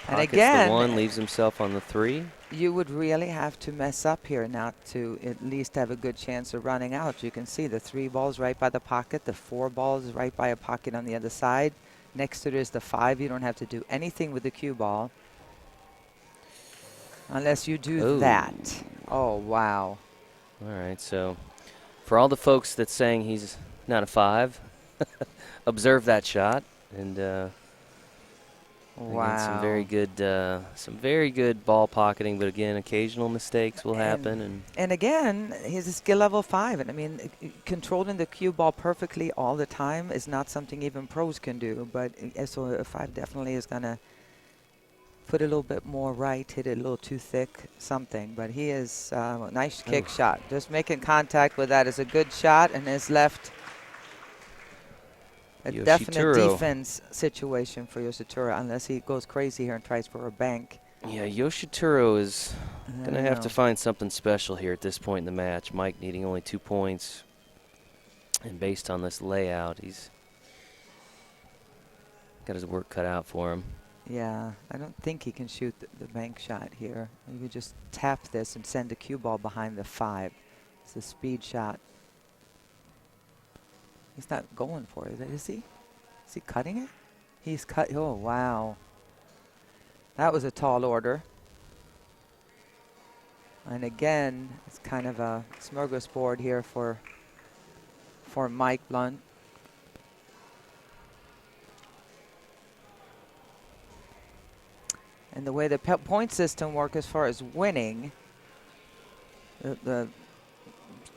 Speaker 2: And
Speaker 1: Pockets
Speaker 2: again,
Speaker 1: the 1, leaves himself on the 3.
Speaker 2: You would really have to mess up here not to at least have a good chance of running out. You can see the 3 balls right by the pocket, the 4 balls right by a pocket on the other side. Next to it is the 5. You don't have to do anything with the cue ball unless you do that. Oh, wow.
Speaker 1: All right, so for all the folks that's saying he's not a 5, observe that shot, and
Speaker 2: wow,
Speaker 1: again, some very good ball pocketing, but again, occasional mistakes will happen.
Speaker 2: And again, he's a skill level 5, and I mean, controlling the cue ball perfectly all the time is not something even pros can do. But so a 5 definitely is gonna put a little bit more right, hit it a little too thick, something. But he is nice kick shot. Just making contact with that is a good shot, and his left A
Speaker 1: Yoshituro.
Speaker 2: definite defense situation for Yoshituro, unless he goes crazy here and tries for a bank.
Speaker 1: Yeah, Yoshituro is going to have to find something special here at this point in the match. Mike needing only 2 points. And based on this layout, he's got his work cut out for him.
Speaker 2: Yeah, I don't think he can shoot the bank shot here. You could just tap this and send a cue ball behind the 5. It's a speed shot. He's not going for it, is he? Is he cutting it? He's cut. Oh, wow. That was a tall order. And again, it's kind of a smorgasbord here for Mike Blunt. And the way the point system works as far as winning,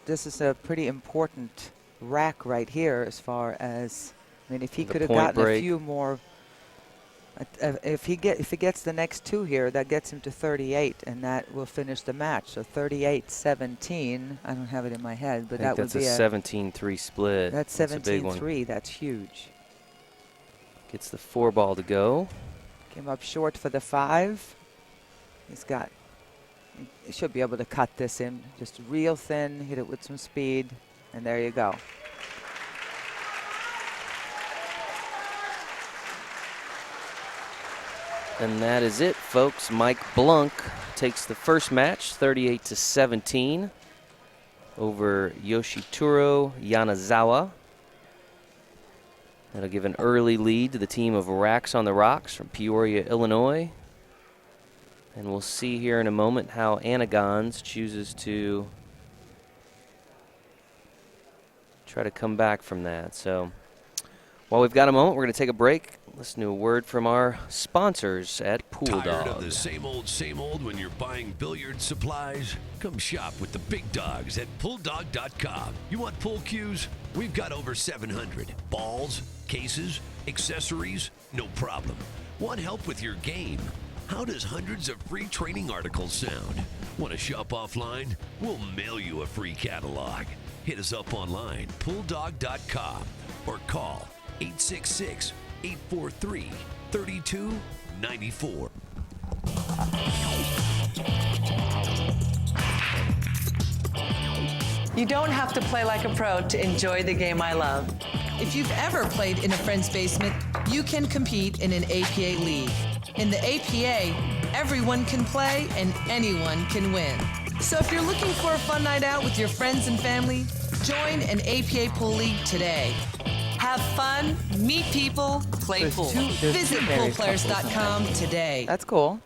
Speaker 2: this is a pretty important rack right here as far as, I mean, if he could have gotten a few more, if he gets the next 2 here, that gets him to 38, and that will finish the match. So 38-17. I don't have it in my head, but that would be
Speaker 1: a 17-3 split.
Speaker 2: That's 17-3. That's huge.
Speaker 1: Gets the 4 ball to go.
Speaker 2: Came up short for the 5. He should be able to cut this in just real thin, hit it with some speed, and there you go.
Speaker 1: And that is it, folks. Mike Blanc takes the first match, 38-17, over Yoshituro Yanazawa. That'll give an early lead to the team of Racks on the Rocks from Peoria, Illinois. And we'll see here in a moment how Anigons chooses to try to come back from that. So while we've got a moment, we're going to take a break. Listen to a word from our sponsors at Pool Dog.
Speaker 3: Tired of the same old when you're buying billiard supplies? Come shop with the big dogs at PoolDog.com. You want pool cues? We've got over 700. Balls, cases, accessories, no problem. Want help with your game? How does hundreds of free training articles sound? Want to shop offline? We'll mail you a free catalog. Hit us up online, PoolDog.com, or call 866-843-3294.
Speaker 4: You don't have to play like a pro to enjoy the game I love.
Speaker 5: If you've ever played in a friend's basement, you can compete in an APA league. In the APA, everyone can play and anyone can win. So if you're looking for a fun night out with your friends and family, join an APA pool league today. Have fun, meet people, play pool. Visit poolplayers.com today.
Speaker 2: That's cool.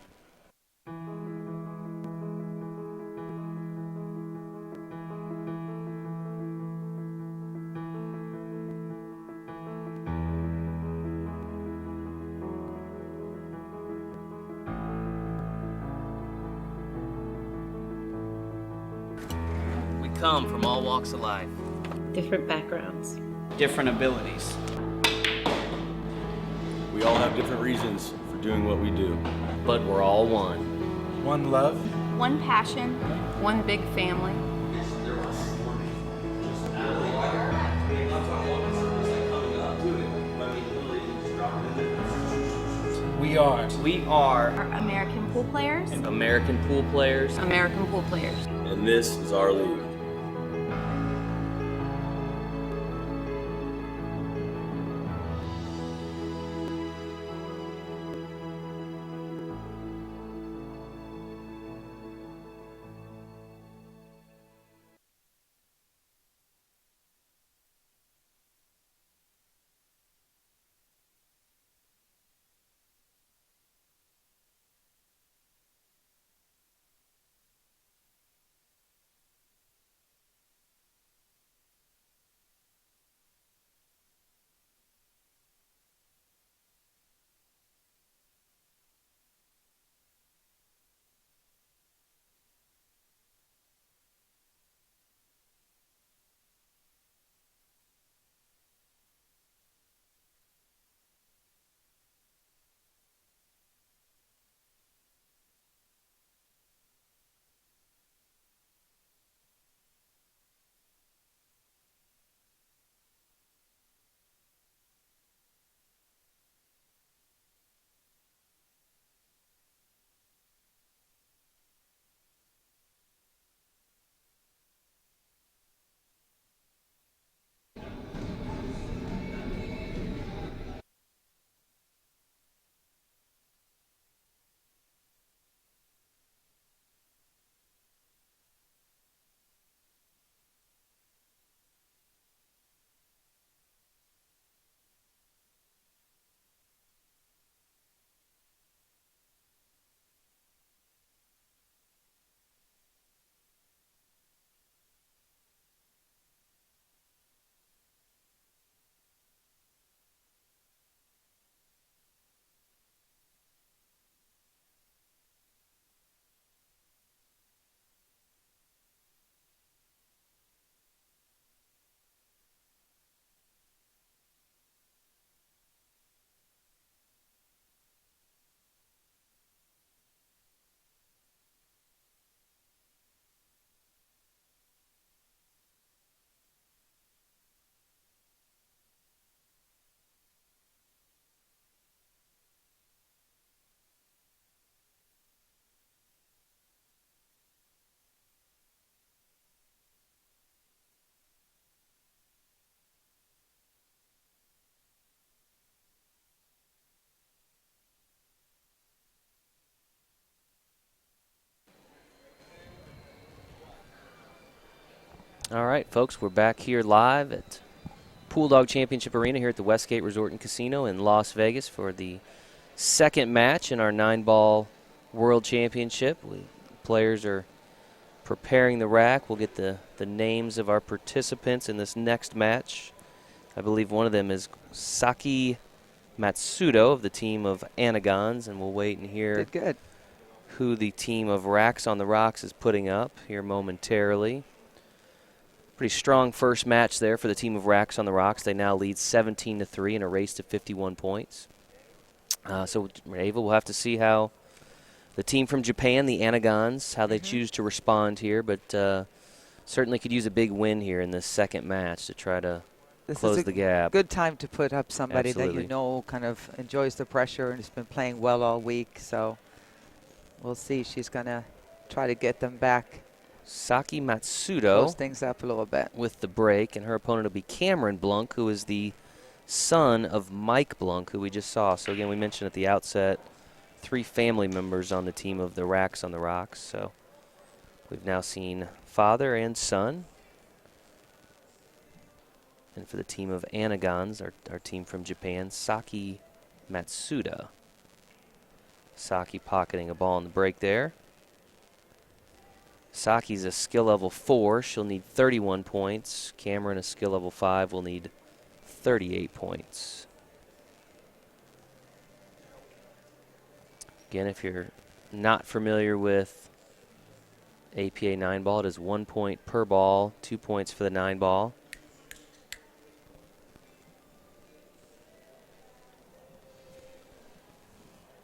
Speaker 1: We come from all walks of life.
Speaker 6: Different backgrounds.
Speaker 7: Different abilities.
Speaker 8: We all have different reasons for doing what we do.
Speaker 1: But we're all one.
Speaker 9: One love.
Speaker 6: One passion. One big family.
Speaker 9: We are
Speaker 6: American pool players.
Speaker 1: American pool players.
Speaker 6: American pool players.
Speaker 8: And this is our league.
Speaker 1: All right, folks, we're back here live at Pool Dog Championship Arena here at the Westgate Resort and Casino in Las Vegas for the second match in our 9-ball World Championship. Players are preparing the rack. We'll get the names of our participants in this next match. I believe one of them is Saki Matsudo of the team of Anigons, and we'll wait and hear
Speaker 2: Did good.
Speaker 1: who the team of Racks on the Rocks is putting up here momentarily. Pretty strong first match there for the team of Racks on the Rocks. They now lead 17-3 in a race to 51 points. So, Ava, we'll have to see how the team from Japan, the Anigons, how they choose to respond here. But certainly could use a big win here in this second match to try to close the gap.
Speaker 2: Good time to put up somebody that
Speaker 1: Absolutely.
Speaker 2: you know kind of enjoys the pressure and has been playing well all week. So we'll see. She's going to try to get them back.
Speaker 1: Saki
Speaker 2: Close
Speaker 1: Matsudo
Speaker 2: things up a little bit.
Speaker 1: with the break, and her opponent will be Cameron Blunk, who is the son of Mike Blunk, who we just saw. So again, we mentioned at the outset, 3 family members on the team of the Racks on the Rocks. So we've now seen father and son. And for the team of Anigons, our team from Japan, Saki Matsuda. Saki pocketing a ball in the break there. Saki's a skill level 4. She'll need 31 points. Cameron, a skill level 5, will need 38 points. Again, if you're not familiar with APA 9-ball, it is 1 point per ball, 2 points for the 9-ball.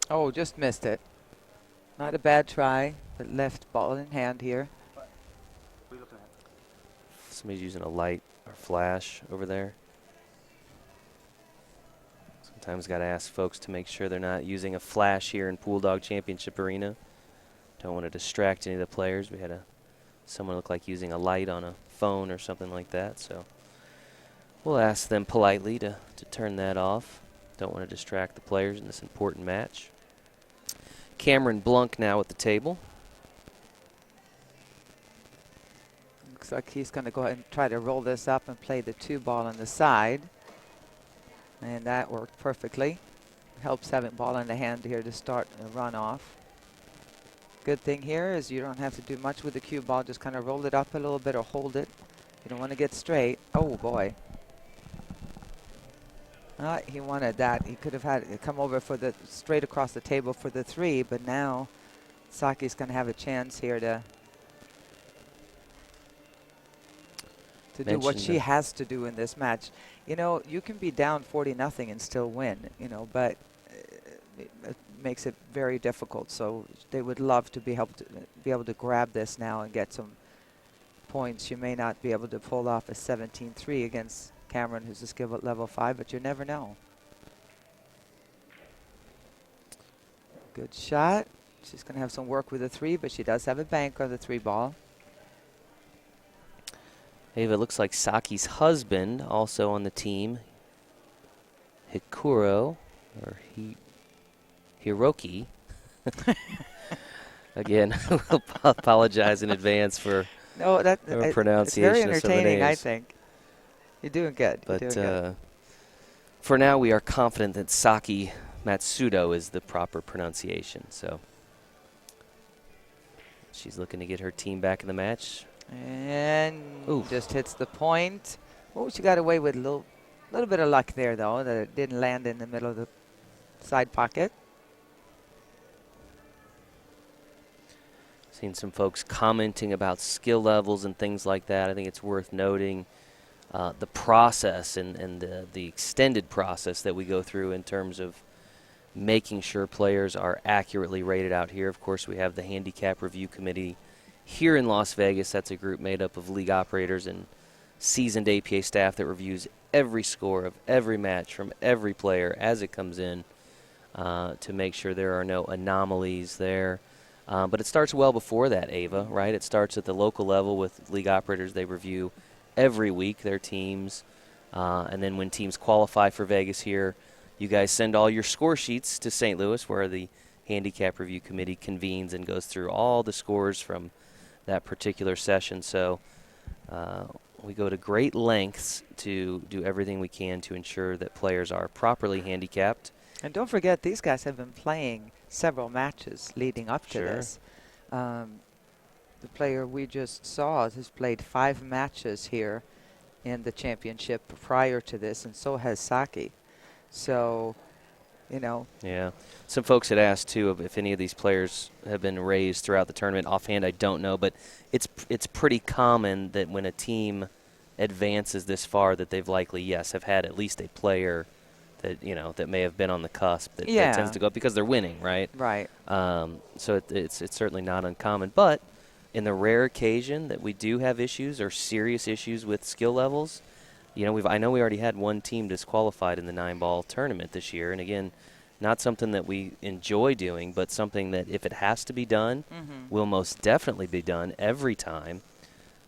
Speaker 2: Oh, just missed it. Not a bad try, but left ball in hand here.
Speaker 1: Somebody's using a light or flash over there. Sometimes got to ask folks to make sure they're not using a flash here in Pool Dog Championship Arena. Don't want to distract any of the players. We had someone look like using a light on a phone or something like that. So we'll ask them politely to turn that off. Don't want to distract the players in this important match. Cameron Blunk now at the table.
Speaker 2: Looks like he's going to go ahead and try to roll this up and play the 2-ball on the side. And that worked perfectly. Helps having ball in the hand here to start a run off. Good thing here is you don't have to do much with the cue ball. Just kind of roll it up a little bit or hold it. You don't want to get straight. Oh, boy. He wanted that. He could have had it come over for the straight across the table for the 3, but now Saki's going to have a chance here to do what she has to do in this match. You know, you can be down 40-0 and still win, you know, but it makes it very difficult. So they would love to be able to grab this now and get some points. You may not be able to pull off a 17-3 against Cameron, who's a skill at level 5, but you never know. Good shot. She's going to have some work with the 3, but she does have a bank on the 3-ball.
Speaker 1: Ava, it looks like Saki's husband also on the team, Hikuro, or Hiroki. Again, we'll apologize in advance for pronunciation
Speaker 2: it's very
Speaker 1: of some
Speaker 2: entertaining,
Speaker 1: names.
Speaker 2: I think. You're doing good.
Speaker 1: But
Speaker 2: You're doing good.
Speaker 1: for now, we are confident that Saki Matsudo is the proper pronunciation. So she's looking to get her team back in the match.
Speaker 2: And just hits the point. Oh, she got away with a little bit of luck there, though, that it didn't land in the middle of the side pocket.
Speaker 1: Seen some folks commenting about skill levels and things like that. I think it's worth noting the process and the extended process that we go through in terms of making sure players are accurately rated out here. Of course, we have the Handicap Review Committee here in Las Vegas. That's a group made up of league operators and seasoned APA staff that reviews every score of every match from every player as it comes in to make sure there are no anomalies there. But it starts well before that, Ava, right? It starts at the local level with league operators. They review every week their teams. And then when teams qualify for Vegas here, you guys send all your score sheets to St. Louis, where the Handicap Review Committee convenes and goes through all the scores from that particular session. So We go to great lengths to do everything we can to ensure that players are properly handicapped.
Speaker 2: And don't forget, these guys have been playing several matches leading up to
Speaker 1: Sure.
Speaker 2: this. The player we just saw has played 5 matches here in the championship prior to this, and so has Saki. So, you know.
Speaker 1: Yeah. Some folks had asked, too, if any of these players have been raised throughout the tournament. Offhand, I don't know, but it's pretty common that when a team advances this far that they've likely, yes, have had at least a player that, you know, that may have been on the cusp that tends to go up because they're winning, right?
Speaker 2: Right.
Speaker 1: So it's certainly not uncommon. But in the rare occasion that we do have issues or serious issues with skill levels, you know, I know we already had one team disqualified in the 9-ball tournament this year. And, again, not something that we enjoy doing, but something that if it has to be done, will most definitely be done every time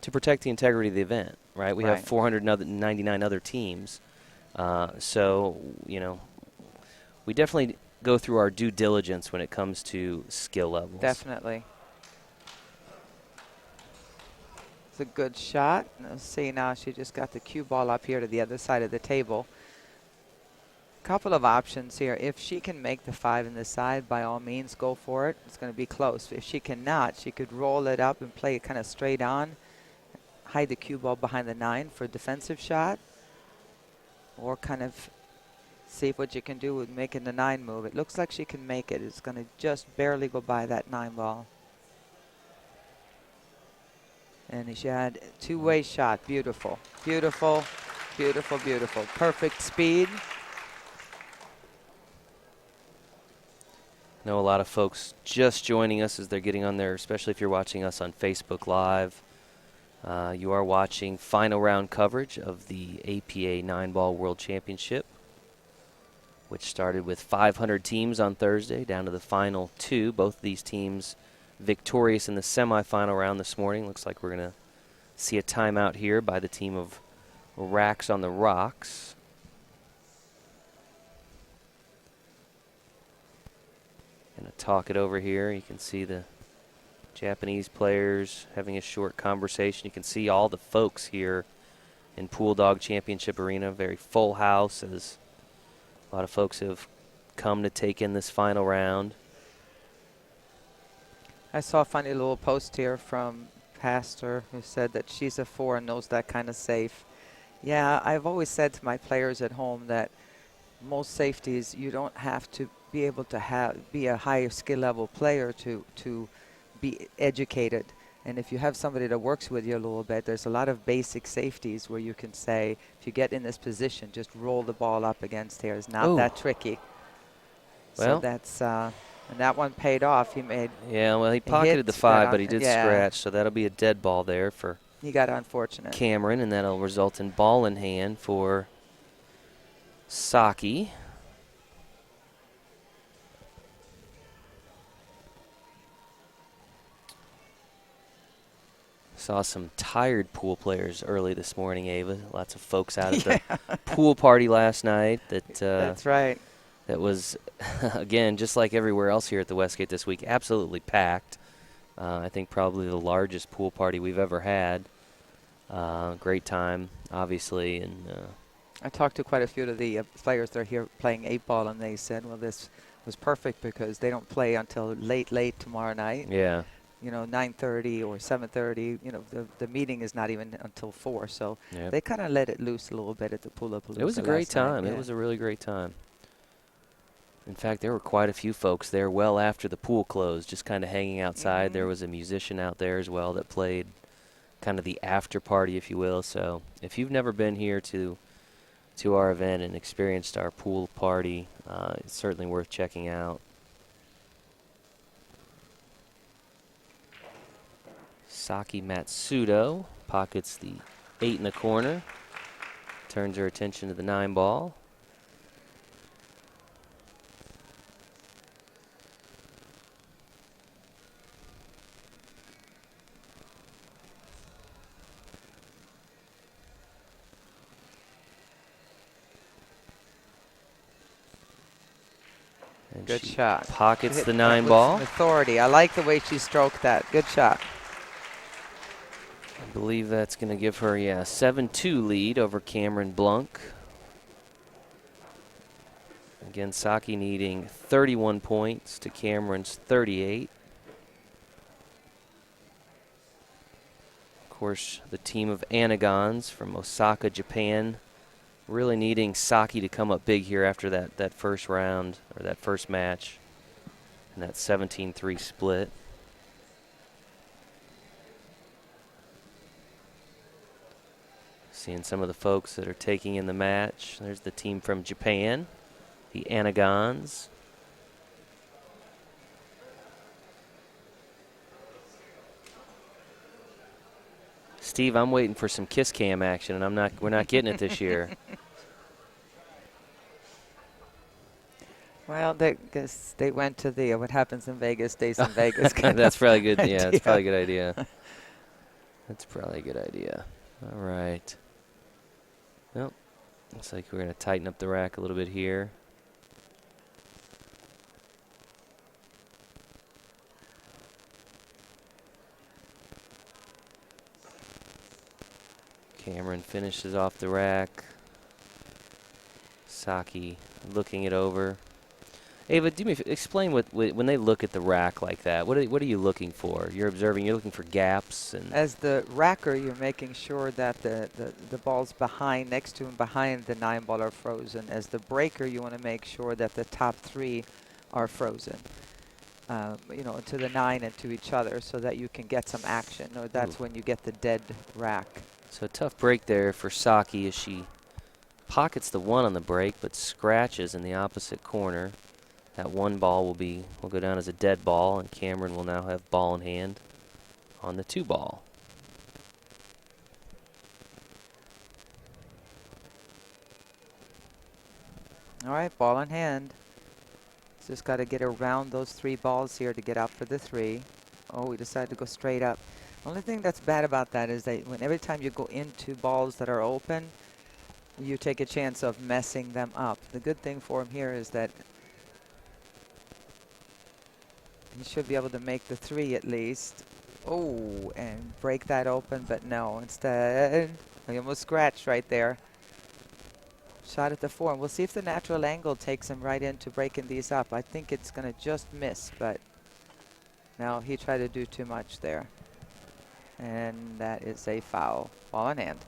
Speaker 1: to protect the integrity of the event, right? We have 499 other teams. So, you know, we definitely go through our due diligence when it comes to skill levels.
Speaker 2: Definitely. It's a good shot. Let's see now, she just got the cue ball up here to the other side of the table. Couple of options here. If she can make the 5 in the side, by all means, go for it. It's going to be close. If she cannot, she could roll it up and play it kind of straight on, hide the cue ball behind the 9 for a defensive shot, or kind of see what you can do with making the 9 move. It looks like she can make it. It's going to just barely go by that 9 ball. And she had a two-way shot. Beautiful, beautiful, beautiful, beautiful. Perfect speed.
Speaker 1: I know a lot of folks just joining us as they're getting on there, especially if you're watching us on Facebook Live. You are watching final round coverage of the APA 9-ball World Championship, which started with 500 teams on Thursday, down to the final 2. Both of these teams victorious in the semifinal round this morning. Looks like we're going to see a timeout here by the team of Racks on the Rocks. Going to talk it over here. You can see the Japanese players having a short conversation. You can see all the folks here in Pool Dog Championship Arena. Very full house, as a lot of folks have come to take in this final round.
Speaker 2: I saw a funny little post here from Pastor who said that she's a 4 and knows that kind of safe. Yeah, I've always said to my players at home that most safeties, you don't have to be able to be a higher skill level player to be educated. And if you have somebody that works with you a little bit, there's a lot of basic safeties where you can say, if you get in this position, just roll the ball up against here. It's not that tricky.
Speaker 1: Well,
Speaker 2: so that's and that one paid off. He made.
Speaker 1: Yeah, well, he pocketed the 5, but he did scratch, so that'll be a dead ball there for.
Speaker 2: He got unfortunate.
Speaker 1: Cameron, and that'll result in ball in hand for Saki. Saw some tired pool players early this morning, Ava. Lots of folks out at the pool party last night.
Speaker 2: That's right.
Speaker 1: That was, again, just like everywhere else here at the Westgate this week, absolutely packed. I think probably the largest pool party we've ever had. Great time, obviously. And
Speaker 2: I talked to quite a few of the players that are here playing 8-ball, and they said, well, this was perfect because they don't play until late tomorrow night.
Speaker 1: Yeah.
Speaker 2: You know, 9:30 or 7:30. You know, the meeting is not even until 4, so they kind of let it loose a little bit at the Poolapalooza.
Speaker 1: It was a great time.
Speaker 2: Yeah.
Speaker 1: It was a really great time. In fact, there were quite a few folks there well after the pool closed, just kind of hanging outside. There was a musician out there as well that played kind of the after party, if you will. So if you've never been here to our event and experienced our pool party, it's certainly worth checking out. Saki Matsudo pockets the 8 in the corner, turns her attention to the 9-ball.
Speaker 2: Good shot.
Speaker 1: Pockets the 9-ball.
Speaker 2: Authority. I like the way she stroked that. Good shot.
Speaker 1: I believe that's going to give her, 7-2 lead over Cameron Blunk. Again, Saki needing 31 points to Cameron's 38. Of course, the team of Anigons from Osaka, Japan, really needing Saki to come up big here after that first round, or that first match, and that 17-3 split. Seeing some of the folks that are taking in the match. There's the team from Japan, the Anigons. Steve, I'm waiting for some kiss cam action, and we're not getting it this year.
Speaker 2: Well, guess they went to the what happens in Vegas stays in Vegas.
Speaker 1: That's probably good.
Speaker 2: Idea.
Speaker 1: Yeah, that's probably a good idea. That's probably a good idea. All right. Well, looks like we're going to tighten up the rack a little bit here. Cameron finishes off the rack. Saki looking it over. Ava, explain when they look at the rack like that. What are you looking for? You're observing. You're looking for gaps and.
Speaker 2: As the racker, you're making sure that the balls behind, next to and behind the 9-ball are frozen. As the breaker, you want to make sure that the top 3 are frozen. You know, to the 9 and to each other, so that you can get some action. Or that's when you get the dead rack.
Speaker 1: So a tough break there for Saki as she pockets the 1 on the break, but scratches in the opposite corner. That 1 ball will go down as a dead ball, and Cameron will now have ball in hand on the 2 ball.
Speaker 2: All right, ball in hand. Just got to get around those 3 balls here to get out for the 3. Oh, we decided to go straight up. Only thing that's bad about that is that every time you go into balls that are open, you take a chance of messing them up. The good thing for him here is that he should be able to make the 3 at least. Oh, and break that open, but no. Instead, he almost scratched right there. Shot at the 4, and we'll see if the natural angle takes him right into breaking these up. I think it's going to just miss, but now he tried to do too much there. And that is a foul. Ball in hand.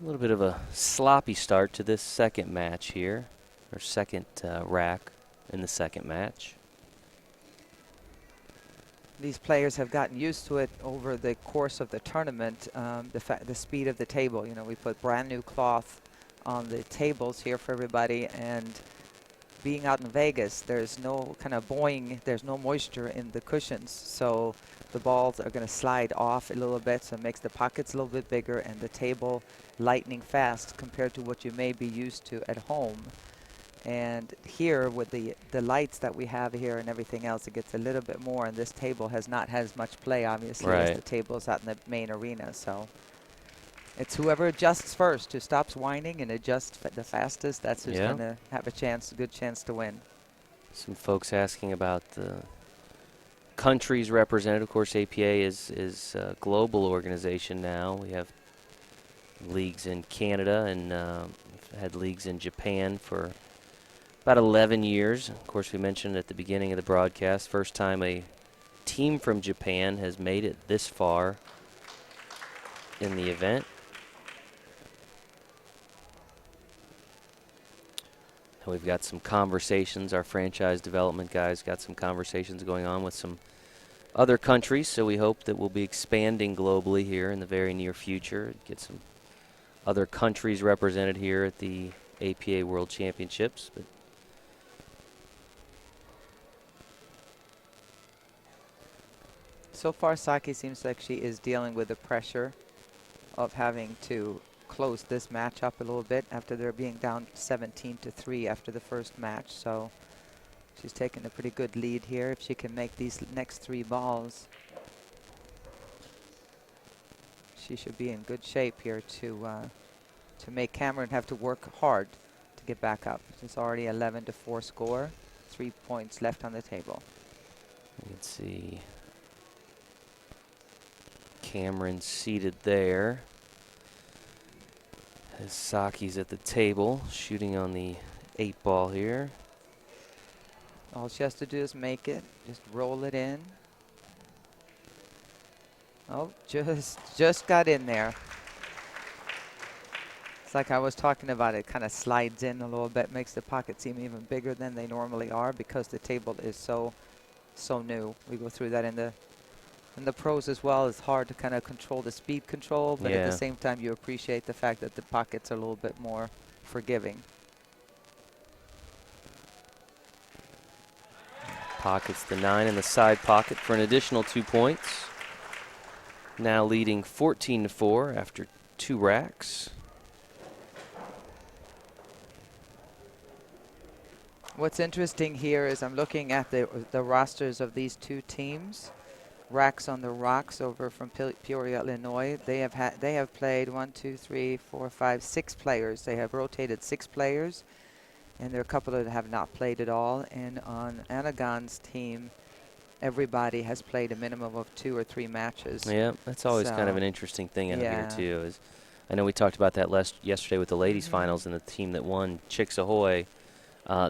Speaker 1: A little bit of a sloppy start to this second match here, or second rack in the second match.
Speaker 2: These players have gotten used to it over the course of the tournament. The speed of the table. You know, we put brand new cloth on the tables here for everybody, and being out in Vegas, there's no kind of buoying, there's no moisture in the cushions, so the balls are going to slide off a little bit, so it makes the pockets a little bit bigger and the table lightning fast compared to what you may be used to at home. And here with the lights that we have here and everything else, it gets a little bit more, and this table has not had as much play, obviously, as the tables out in the main arena. So it's whoever adjusts first, who stops whining and adjusts the fastest, that's who's going to have a good chance to win.
Speaker 1: Some folks asking about the countries represented. Of course, APA is a global organization now. We have leagues in Canada and had leagues in Japan for about 11 years. Of course, we mentioned at the beginning of the broadcast, first time a team from Japan has made it this far in the event. And we've got some conversations. Our franchise development guys got some conversations going on with some other countries, so we hope that we'll be expanding globally here in the very near future. Get some other countries represented here at the APA World Championships. But
Speaker 2: so far, Saki seems like she is dealing with the pressure of having to close this match up a little bit after they're being down 17-3 after the first match. So she's taking a pretty good lead here. If she can make these next 3 balls, she should be in good shape here to make Cameron have to work hard to get back up. It's already 11-4 score, 3 points left on the table.
Speaker 1: you can see Cameron seated there. As Saki's at the table, shooting on the 8-ball here.
Speaker 2: All she has to do is make it, just roll it in. Oh, just got in there. It's like I was talking about, it kind of slides in a little bit, makes the pocket seem even bigger than they normally are because the table is so new. We go through that in the pros as well. It's hard to kind of control the speed control, but at the same time you appreciate the fact that the pockets are a little bit more forgiving.
Speaker 1: Pockets the 9 in the side pocket for an additional 2 points. Now leading 14-4 after 2 racks.
Speaker 2: What's interesting here is I'm looking at the rosters of these two teams. Racks on the Rocks over from Peoria, Illinois. They have played 1, 2, 3, 4, 5, 6 players. They have rotated 6 players, and there are a couple that have not played at all. And on Anigons' team, everybody has played a minimum of 2 or 3 matches.
Speaker 1: Yeah, that's always kind of an interesting thing out here too. Is I know we talked about that yesterday with the ladies' finals, and the team that won, Chicks Ahoy,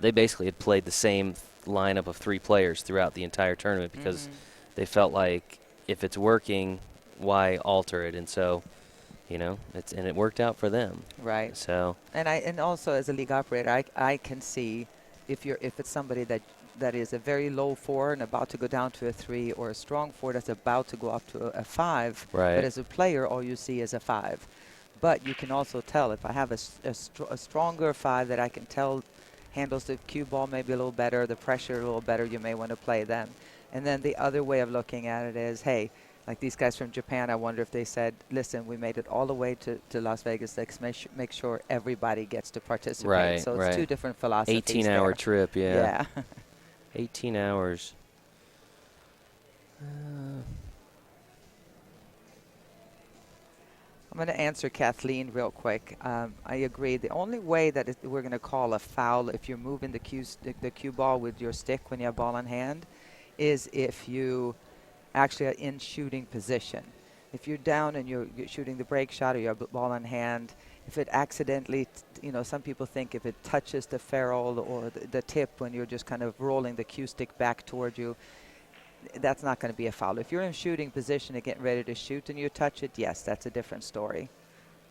Speaker 1: they basically had played the same lineup of 3 players throughout the entire tournament because they felt like if it's working, why alter it? And so, you know, it worked out for them.
Speaker 2: Right.
Speaker 1: So.
Speaker 2: And also as a league operator, I can see if it's somebody that is a very low 4 and about to go down to a 3, or a strong 4 that's about to go up to a 5.
Speaker 1: Right.
Speaker 2: But as a player, all you see is a 5. But you can also tell if I have a stronger 5 that I can tell handles the cue ball maybe a little better, the pressure a little better, you may want to play them. And then the other way of looking at it is, hey, like these guys from Japan, I wonder if they said, listen, we made it all the way to Las Vegas. Let's make sure everybody gets to participate.
Speaker 1: Right,
Speaker 2: so it's 2 different philosophies.
Speaker 1: 18-hour trip,
Speaker 2: Yeah.
Speaker 1: 18 hours.
Speaker 2: I'm going to answer Kathleen real quick. I agree. The only way that we're going to call a foul if you're moving the cue ball with your stick when you have ball in hand is if you actually are in shooting position. If you're down and you're shooting the break shot or you have ball in hand, if it accidentally, some people think if it touches the ferrule or the tip when you're just kind of rolling the cue stick back toward you, that's not going to be a foul. If you're in shooting position and getting ready to shoot and you touch it, yes, that's a different story.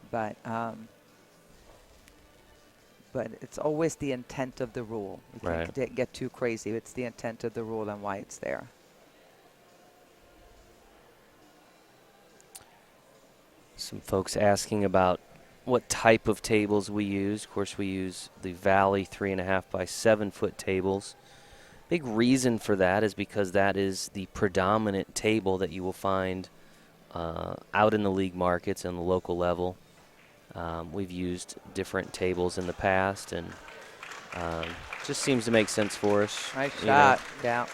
Speaker 2: But it's always the intent of the rule. You can't get too crazy. It's the intent of the rule and why it's there.
Speaker 1: Some folks asking about what type of tables we use. Of course, we use the Valley 3.5 by 7 foot tables. Big reason for that is because that is the predominant table that you will find out in the league markets and the local level. We've used different tables in the past, and just seems to make sense for us.
Speaker 2: Nice shot. Yeah.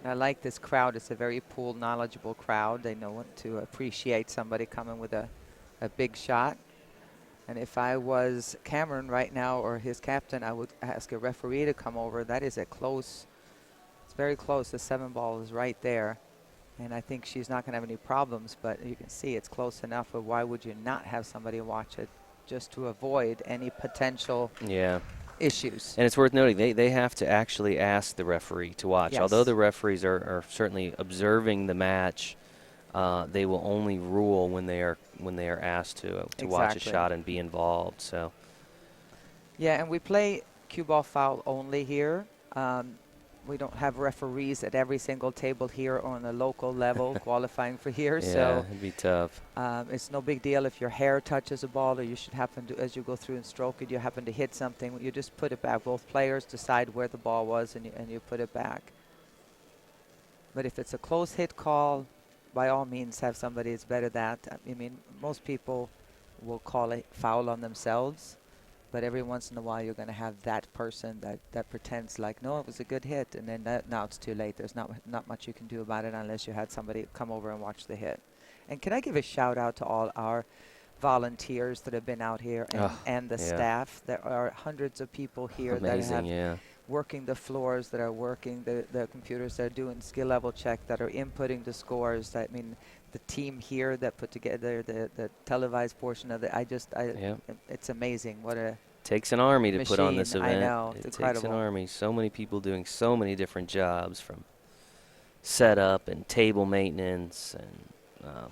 Speaker 2: I like this crowd. It's a very pool knowledgeable crowd. They know what to appreciate somebody coming with a big shot. And if I was Cameron right now or his captain, I would ask a referee to come over. That is it's very close. The 7 ball is right there. And I think she's not going to have any problems, but you can see it's close enough. But why would you not have somebody watch it just to avoid any potential issues?
Speaker 1: And it's worth noting, they have to actually ask the referee to watch.
Speaker 2: Yes.
Speaker 1: Although the referees are certainly observing the match, they will only rule when they are asked to watch a shot and be involved. So.
Speaker 2: Yeah, and we play cue ball foul only here. We don't have referees at every single table here or on a local level qualifying for here.
Speaker 1: Yeah,
Speaker 2: so
Speaker 1: it'd be tough.
Speaker 2: It's no big deal if your hair touches a ball or you should happen to, as you go through and stroke it, you happen to hit something. You just put it back. Both players decide where the ball was and you put it back. But if it's a close hit call, by all means have somebody that's better at that. I mean, most people will call a foul on themselves. But every once in a while, you're going to have that person that pretends like, no, it was a good hit. And then now it's too late. There's not much you can do about it unless you had somebody come over and watch the hit. And can I give a shout out to all our volunteers that have been out here and the staff? There are hundreds of people here that have working the floors, that are working the computers, that are doing skill level check, that are inputting the scores. I mean, the team here that put together the televised portion of it. It's amazing. What a
Speaker 1: Takes an army to put on this
Speaker 2: machine.
Speaker 1: event.
Speaker 2: I know. It's
Speaker 1: It takes
Speaker 2: incredible.
Speaker 1: an army. So many people doing so many different jobs, from setup and table maintenance, and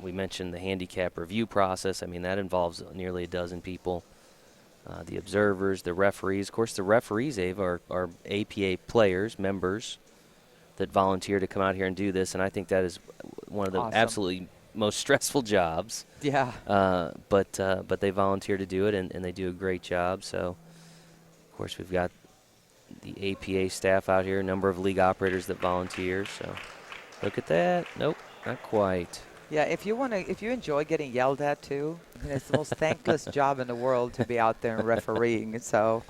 Speaker 1: we mentioned the handicap review process. I mean, that involves nearly a dozen people. The observers, the referees. Of course, the referees, Ave, are APA players, members that volunteer to come out here and do this, and I think that is one of the
Speaker 2: Awesome.
Speaker 1: absolutely most stressful jobs.
Speaker 2: Yeah.
Speaker 1: But they volunteer to do it, and they do a great job. So, of course, we've got the APA staff out here, a number of league operators that volunteer. So, look at that. Nope, not quite.
Speaker 2: Yeah, if you enjoy getting yelled at too, it's the most thankless job in the world to be out there and refereeing. So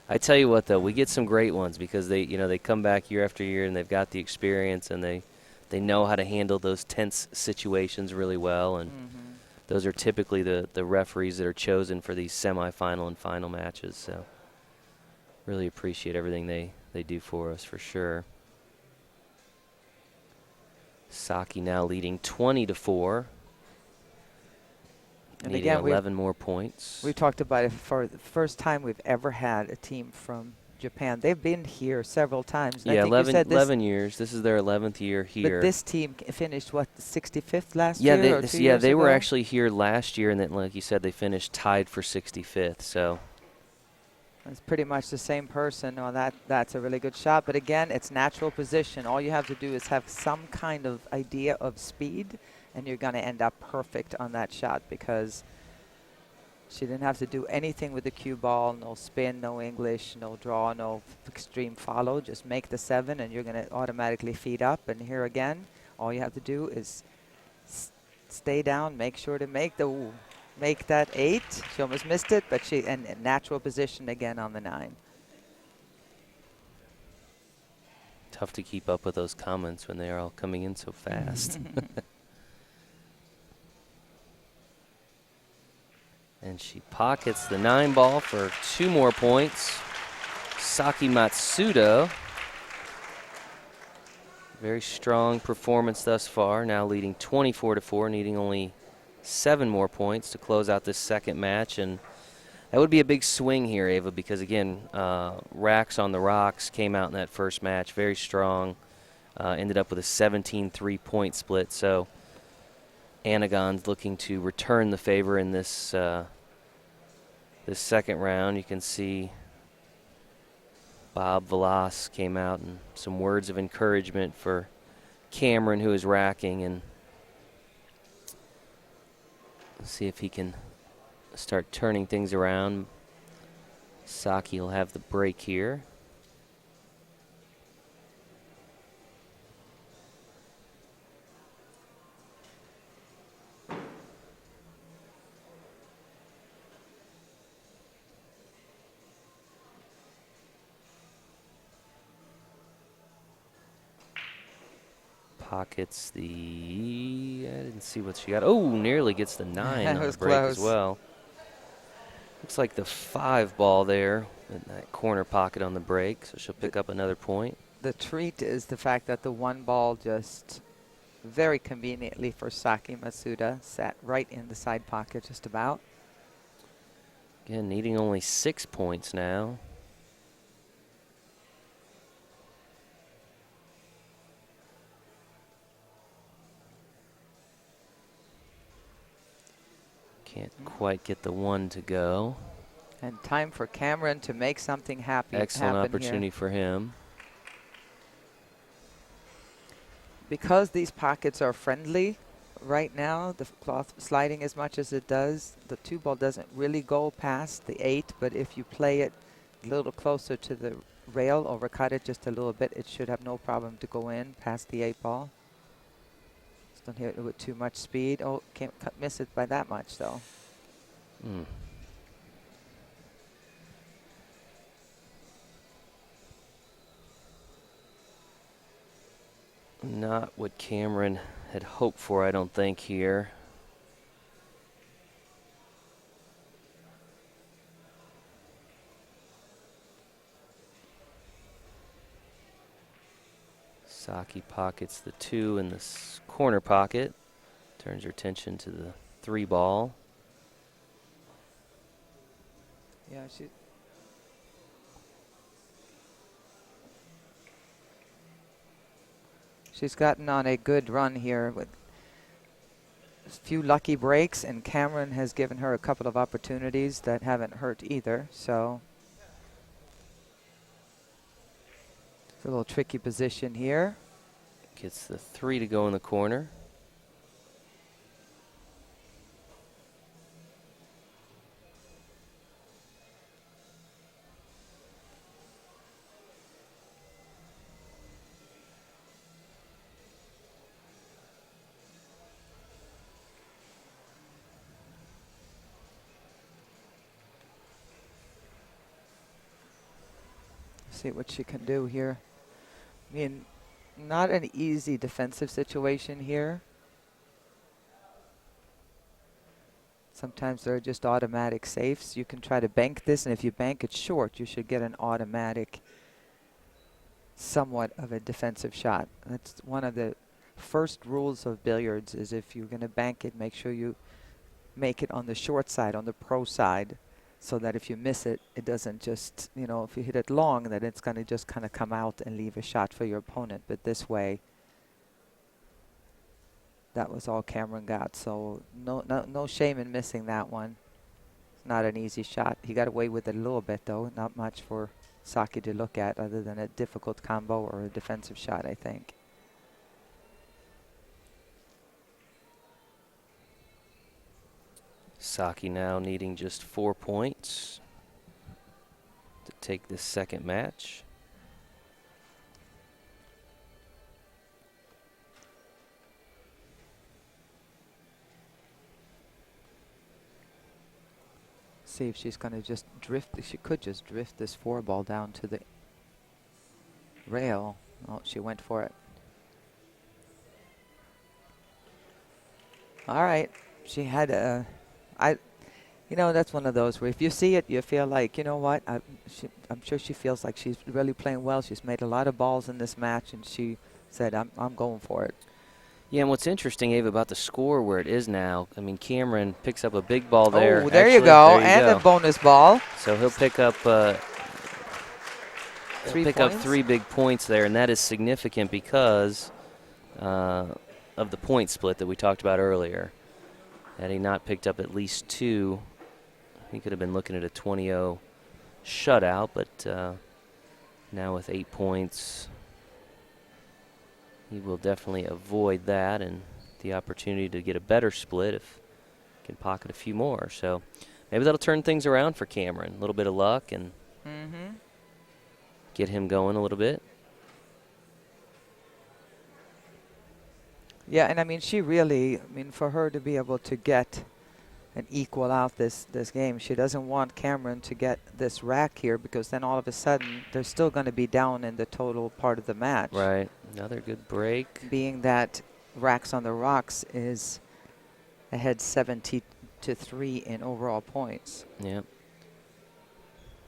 Speaker 1: I tell you what, though, we get some great ones because they come back year after year and they've got the experience and they know how to handle those tense situations really well. And those are typically the referees that are chosen for these semifinal and final matches. So really appreciate everything they do for us, for sure. Saki now leading 20-4.
Speaker 2: And
Speaker 1: Needing
Speaker 2: again,
Speaker 1: 11 more points.
Speaker 2: we talked about it for the first time we've ever had a team from Japan. They've been here several times. And I
Speaker 1: Yeah,
Speaker 2: think you said
Speaker 1: 11 years. This is their 11th year here.
Speaker 2: But this team finished, what, the 65th last year? Or 2 years
Speaker 1: they were
Speaker 2: ago?
Speaker 1: actually here last year, and then, like you said, they finished tied for 65th. So
Speaker 2: It's pretty much the same person. Oh, that's a really good shot. But again, it's natural position. All you have to do is have some kind of idea of speed, and you're going to end up perfect on that shot, because she didn't have to do anything with the cue ball. No spin, no English, no draw, no extreme follow. Just make the 7, and you're going to automatically feed up. And here again, all you have to do is stay down, make sure to make that 8. She almost missed it, but she in natural position again on the 9.
Speaker 1: tough to keep up with those comments when they are all coming in so fast. And she pockets the 9 ball for 2 more points. Saki Matsuda. Very strong performance thus far, now leading 24-4, needing only 7 more points to close out this second match. And that would be a big swing here, Ava, because, again, Racks on the Rocks came out in that first match very strong, ended up with a 17 3-point split. So Anigons looking to return the favor in this this second round. You can see Bob Velas came out and some words of encouragement for Cameron, who is racking, and see if he can start turning things around. Saki will have the break here. Pockets the, I didn't see what she got. Oh, nearly gets the 9 on the
Speaker 2: was
Speaker 1: break as
Speaker 2: close.
Speaker 1: well. Looks like the 5 ball there in that corner pocket on the break, so she'll pick up another point.
Speaker 2: The treat is the fact that the 1 ball just very conveniently for Saki Matsuda sat right in the side pocket just about.
Speaker 1: Again, needing only 6 points now. Can't quite get the 1 to go.
Speaker 2: And time for Cameron to make something
Speaker 1: Excellent
Speaker 2: happen
Speaker 1: opportunity
Speaker 2: here.
Speaker 1: for him.
Speaker 2: Because these pockets are friendly right now, the cloth sliding as much as it does, the 2 ball doesn't really go past the 8, but if you play it a little closer to the rail, overcut it just a little bit, it should have no problem to go in past the 8 ball. Just don't hit it with too much speed. Oh, can't miss it by that much though.
Speaker 1: Not what Cameron had hoped for, I don't think, here. Saki pockets the 2 in the corner pocket. Turns her attention to the 3 ball.
Speaker 2: Yeah, she's gotten on a good run here with a few lucky breaks, and Cameron has given her a couple of opportunities that haven't hurt either. So it's a little tricky position here.
Speaker 1: Gets the 3 to go in the corner.
Speaker 2: See what she can do here. I mean, not an easy defensive situation here. Sometimes there are just automatic safes. You can try to bank this, and if you bank it short, you should get an automatic, somewhat of a defensive shot. That's one of the first rules of billiards, is if you're going to bank it, make sure you make it on the short side, on the pro side, so that if you miss it, it doesn't just, you know, if you hit it long, that it's going to just kind of come out and leave a shot for your opponent. But this way, that was all Cameron got. So no shame in missing that one. It's not an easy shot. He got away with it a little bit, though. Not much for Saki to look at other than a difficult combo or a defensive shot, I think.
Speaker 1: Saki now needing just 4 points to take this second match.
Speaker 2: See if she's going to just drift. She could just drift this 4 ball down to the rail. Oh, she went for it. All right. She had a... you know, that's one of those where if you see it, you feel like, you know what, I'm sure she feels like she's really playing well. She's made a lot of balls in this match, and she said, I'm going for it.
Speaker 1: Yeah, and what's interesting, Ava, about the score where it is now, I mean, Cameron picks up a big ball there.
Speaker 2: Oh, there
Speaker 1: Actually,
Speaker 2: you go,
Speaker 1: there you
Speaker 2: and
Speaker 1: go.
Speaker 2: a bonus ball.
Speaker 1: So he'll pick up
Speaker 2: 3 points.
Speaker 1: 3 big points there, and that is significant because of the point split that we talked about earlier. Had he not picked up at least 2, he could have been looking at a 20-0 shutout, but now with 8 points, he will definitely avoid that and the opportunity to get a better split if he can pocket a few more. So maybe that'll turn things around for Cameron. A little bit of luck and get him going a little bit.
Speaker 2: Yeah, and I mean, she really, I mean, for her to be able to get and equal out this game, she doesn't want Cameron to get this rack here, because then all of a sudden they're still going to be down in the total part of the match.
Speaker 1: Right. Another good break.
Speaker 2: Being that Racks on the Rocks is ahead 70-3 in overall points.
Speaker 1: Yep.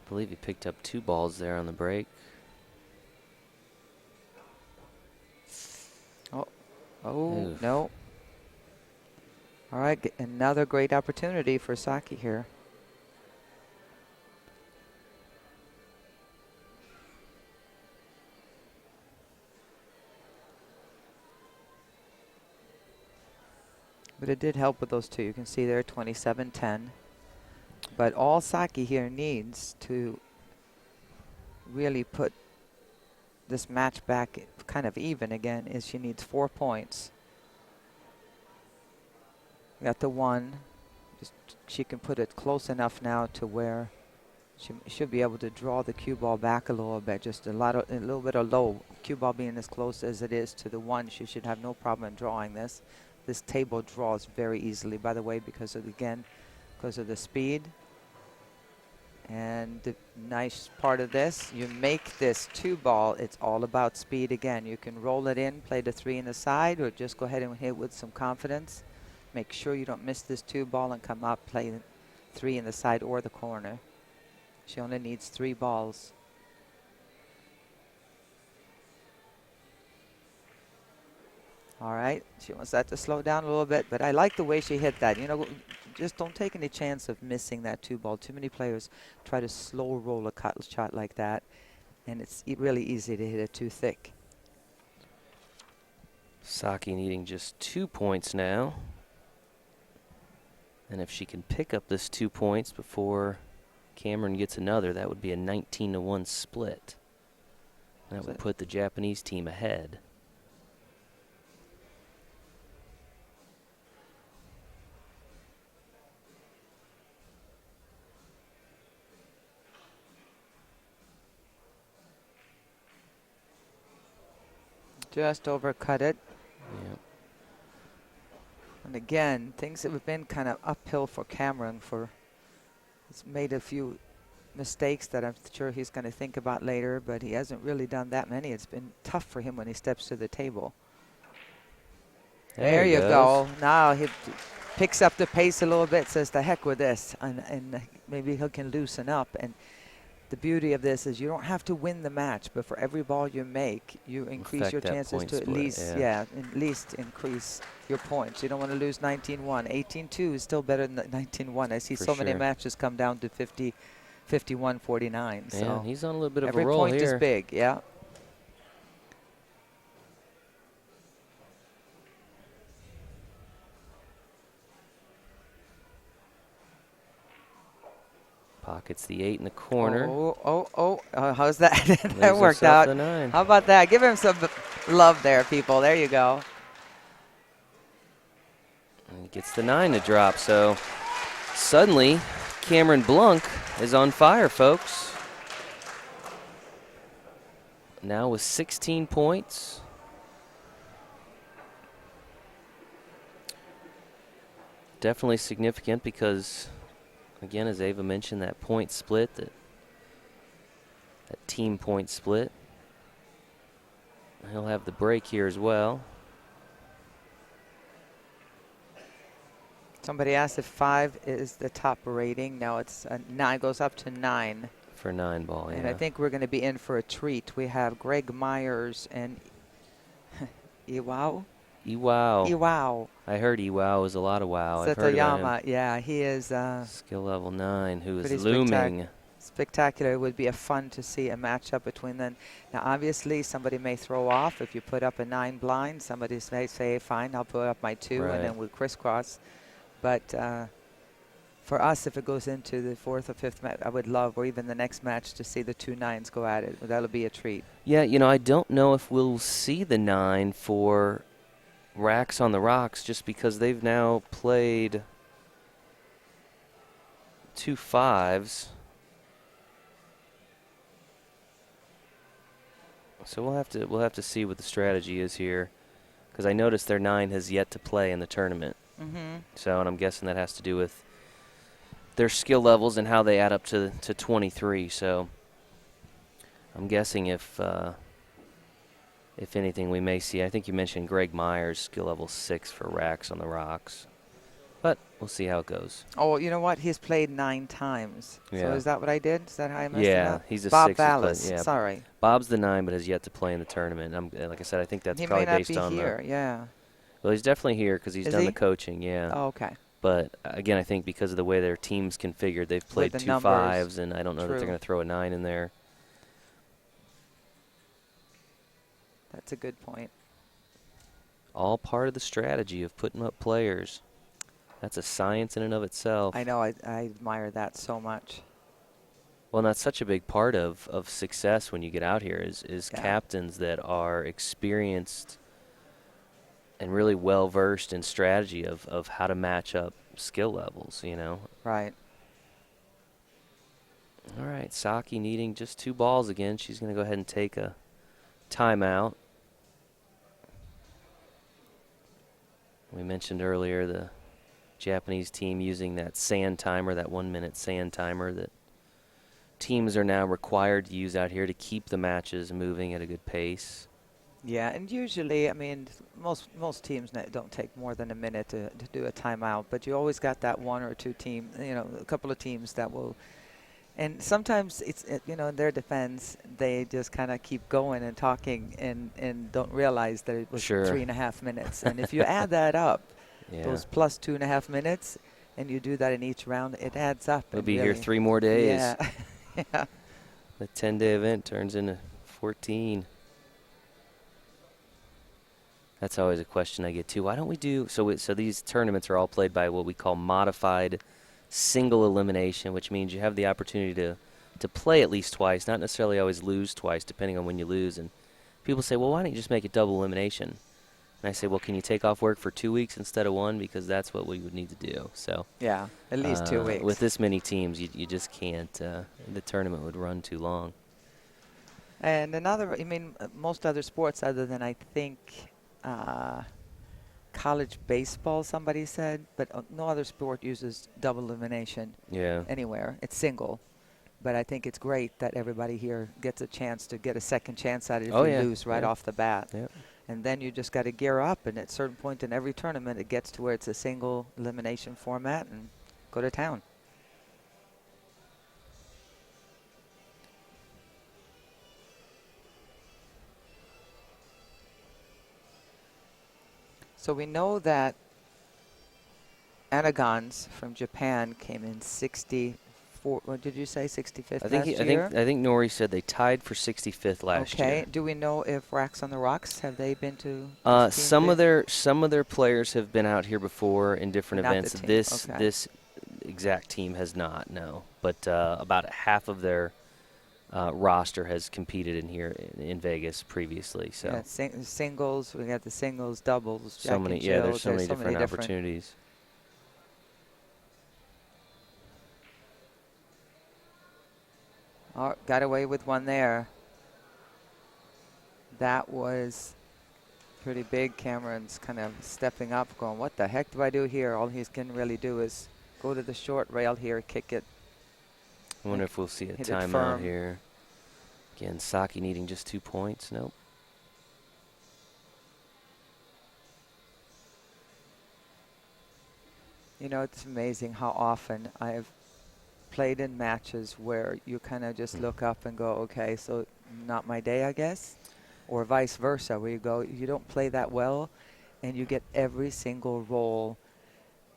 Speaker 1: I believe he picked up 2 balls there on the break.
Speaker 2: Oh,
Speaker 1: Oof.
Speaker 2: no. All right, another great opportunity for Saki here. But it did help with those 2. You can see there 27-10. But all Saki here needs to really put this match back kind of even again is she needs 4 points. Got the 1. Just she can put it close enough now to where she should be able to draw the cue ball back a little bit. Just a little bit of low. Cue ball being as close as it is to the 1, she should have no problem in drawing this. This table draws very easily, by the way, because of the speed. And the nice part of this, you make this 2 ball, it's all about speed again. You can roll it in, play the 3 in the side, or just go ahead and hit with some confidence. Make sure you don't miss this 2 ball and come up, play the 3 in the side or the corner. She only needs 3 balls. All right, she wants that to slow down a little bit, but I like the way she hit that. You know, just don't take any chance of missing that 2-ball. Too many players try to slow roll a cut shot like that, and it's really easy to hit it too thick.
Speaker 1: Saki needing just 2 points now. And if she can pick up this 2 points before Cameron gets another, that would be a 19-1 split. That would put the Japanese team ahead.
Speaker 2: Just overcut it.
Speaker 1: Yep.
Speaker 2: And again, things have been kind of uphill for Cameron. He's made a few mistakes that I'm sure he's going to think about later, but he hasn't really done that many. It's been tough for him when he steps to the table. There you go. Now he picks up the pace a little bit, says the heck with this, and maybe he can loosen up. And the beauty of this is you don't have to win the match, but for every ball you make, you increase your chances to at least increase your points. You don't want to lose 19-1. 18-2 is still better than 19-1. I see so many matches come down to 50, 51, 49. So
Speaker 1: yeah, he's on a little bit of
Speaker 2: every
Speaker 1: a roll
Speaker 2: point
Speaker 1: here.
Speaker 2: is big, yeah.
Speaker 1: Pockets the 8 in the corner.
Speaker 2: How's that? That worked out. How about that? Give him some love there, people. There you go.
Speaker 1: And he gets the 9 to drop. So suddenly, Cameron Blunk is on fire, folks. Now with 16 points. Definitely significant because, again, as Ava mentioned, that point split, that team point split. He'll have the break here as well.
Speaker 2: Somebody asked if 5 is the top rating. Now it's 9, goes up to 9.
Speaker 1: For 9-ball, yeah.
Speaker 2: And I think we're going to be in for a treat. We have Greg Myers and Iwao.
Speaker 1: Iwao. I heard Iwao is a lot of wow. I've heard about him.
Speaker 2: Yeah, he is
Speaker 1: skill level 9, who is
Speaker 2: pretty
Speaker 1: looming.
Speaker 2: Spectacular. It would be a fun to see a matchup between them. Now, obviously, somebody may throw off if you put up a 9 blind. Somebody may say, fine, I'll put up my 2, and then we'll crisscross. But for us, if it goes into the 4th or 5th match, I would love, or even the next match, to see the 2 9s go at it. That'll be a treat.
Speaker 1: Yeah, you know, I don't know if we'll see the 9 for Racks on the Rocks, just because they've now played 2 5s. So we'll have to see what the strategy is here, because I noticed their 9 has yet to play in the tournament. So, and I'm guessing that has to do with their skill levels and how they add up to 23. So I'm guessing if anything, we may see, I think you mentioned Greg Myers, skill level 6 for Racks on the Rocks. But we'll see how it goes.
Speaker 2: Oh, you know what? He's played 9 times.
Speaker 1: Yeah.
Speaker 2: So is that what I did? Is that how I messed it up?
Speaker 1: He's a
Speaker 2: Bob
Speaker 1: 6.
Speaker 2: Vallis.
Speaker 1: Yeah.
Speaker 2: Sorry.
Speaker 1: Bob's the 9, but has yet to play in the tournament. Like I said, I think that's probably based on
Speaker 2: He may not be here, yeah.
Speaker 1: Well, he's definitely here because he's done the coaching, yeah.
Speaker 2: Oh, okay.
Speaker 1: But, again, I think because of the way their team's configured, they've played 2 5s, and I don't know that they're going to throw a 9 in there.
Speaker 2: That's a good point.
Speaker 1: All part of the strategy of putting up players. That's a science in and of itself.
Speaker 2: I know. I admire that so much.
Speaker 1: Well, and that's such a big part of success when you get out here is captains that are experienced and really well-versed in strategy of how to match up skill levels, you know.
Speaker 2: Right.
Speaker 1: All right, Saki needing just 2 balls again. She's going to go ahead and take a timeout. We mentioned earlier the Japanese team using that sand timer, that 1-minute sand timer that teams are now required to use out here to keep the matches moving at a good pace.
Speaker 2: Yeah, and usually, I mean, most teams don't take more than a minute to do a timeout, but you always got that 1 or 2 team, you know, a couple of teams that will And sometimes it's, in their defense, they just kind of keep going and talking and don't realize that it was
Speaker 1: Sure.
Speaker 2: 3.5 minutes. And if you add that up,
Speaker 1: Yeah.
Speaker 2: those plus 2.5 minutes, and you do that in each round, it adds up.
Speaker 1: We'll
Speaker 2: and
Speaker 1: be here
Speaker 2: really-
Speaker 1: 3 more days.
Speaker 2: Yeah. Yeah.
Speaker 1: The 10-day event turns into 14. That's always a question I get too. Why don't we do so these tournaments are all played by what we call modified single elimination, which means you have the opportunity to play at least twice, not necessarily always lose twice, depending on when you lose. And people say, well, why don't you just make it double elimination? And I say, well, can you take off work for 2 weeks instead of 1? Because that's what we would need to do. So
Speaker 2: Yeah, at least 2 weeks.
Speaker 1: With this many teams, you just can't. The tournament would run too long.
Speaker 2: And most other sports other than, I think, college baseball, somebody said, but no other sport uses double elimination
Speaker 1: Yeah.
Speaker 2: anywhere. It's single. But I think it's great that everybody here gets a chance to get a second chance at it if you lose right off the bat.
Speaker 1: Yep.
Speaker 2: And then you just got to gear up, and at a certain point in every tournament, it gets to where it's a single elimination format and go to town. So we know that Anigons from Japan came in 64. What did you say? 65th
Speaker 1: I think
Speaker 2: last year?
Speaker 1: I think Nori said they tied for 65th last year.
Speaker 2: Okay. Do we know if Racks on the Rocks, have they been to?
Speaker 1: Some of their players have been out here before in different
Speaker 2: Not the
Speaker 1: events.
Speaker 2: team,
Speaker 1: This
Speaker 2: okay.
Speaker 1: this exact team has not, no. But about half of their roster has competed in here in Vegas previously. So
Speaker 2: Yeah, singles, we got the singles, doubles,
Speaker 1: so
Speaker 2: Jack
Speaker 1: many,
Speaker 2: and
Speaker 1: yeah. There's
Speaker 2: Jill,
Speaker 1: so many different
Speaker 2: different.
Speaker 1: opportunities.
Speaker 2: Oh, got away with one there. That was pretty big. Cameron's kind of stepping up, going, what the heck do I do here? All he can really do is go to the short rail here, kick it.
Speaker 1: I wonder if we'll see a
Speaker 2: Hit it
Speaker 1: timeout
Speaker 2: firm.
Speaker 1: here. Again, Saki needing just 2 points. Nope.
Speaker 2: You know, it's amazing how often I've played in matches where you kind of just look up and go, okay, so not my day, I guess. Or vice versa, where you go, you don't play that well, and you get every single roll.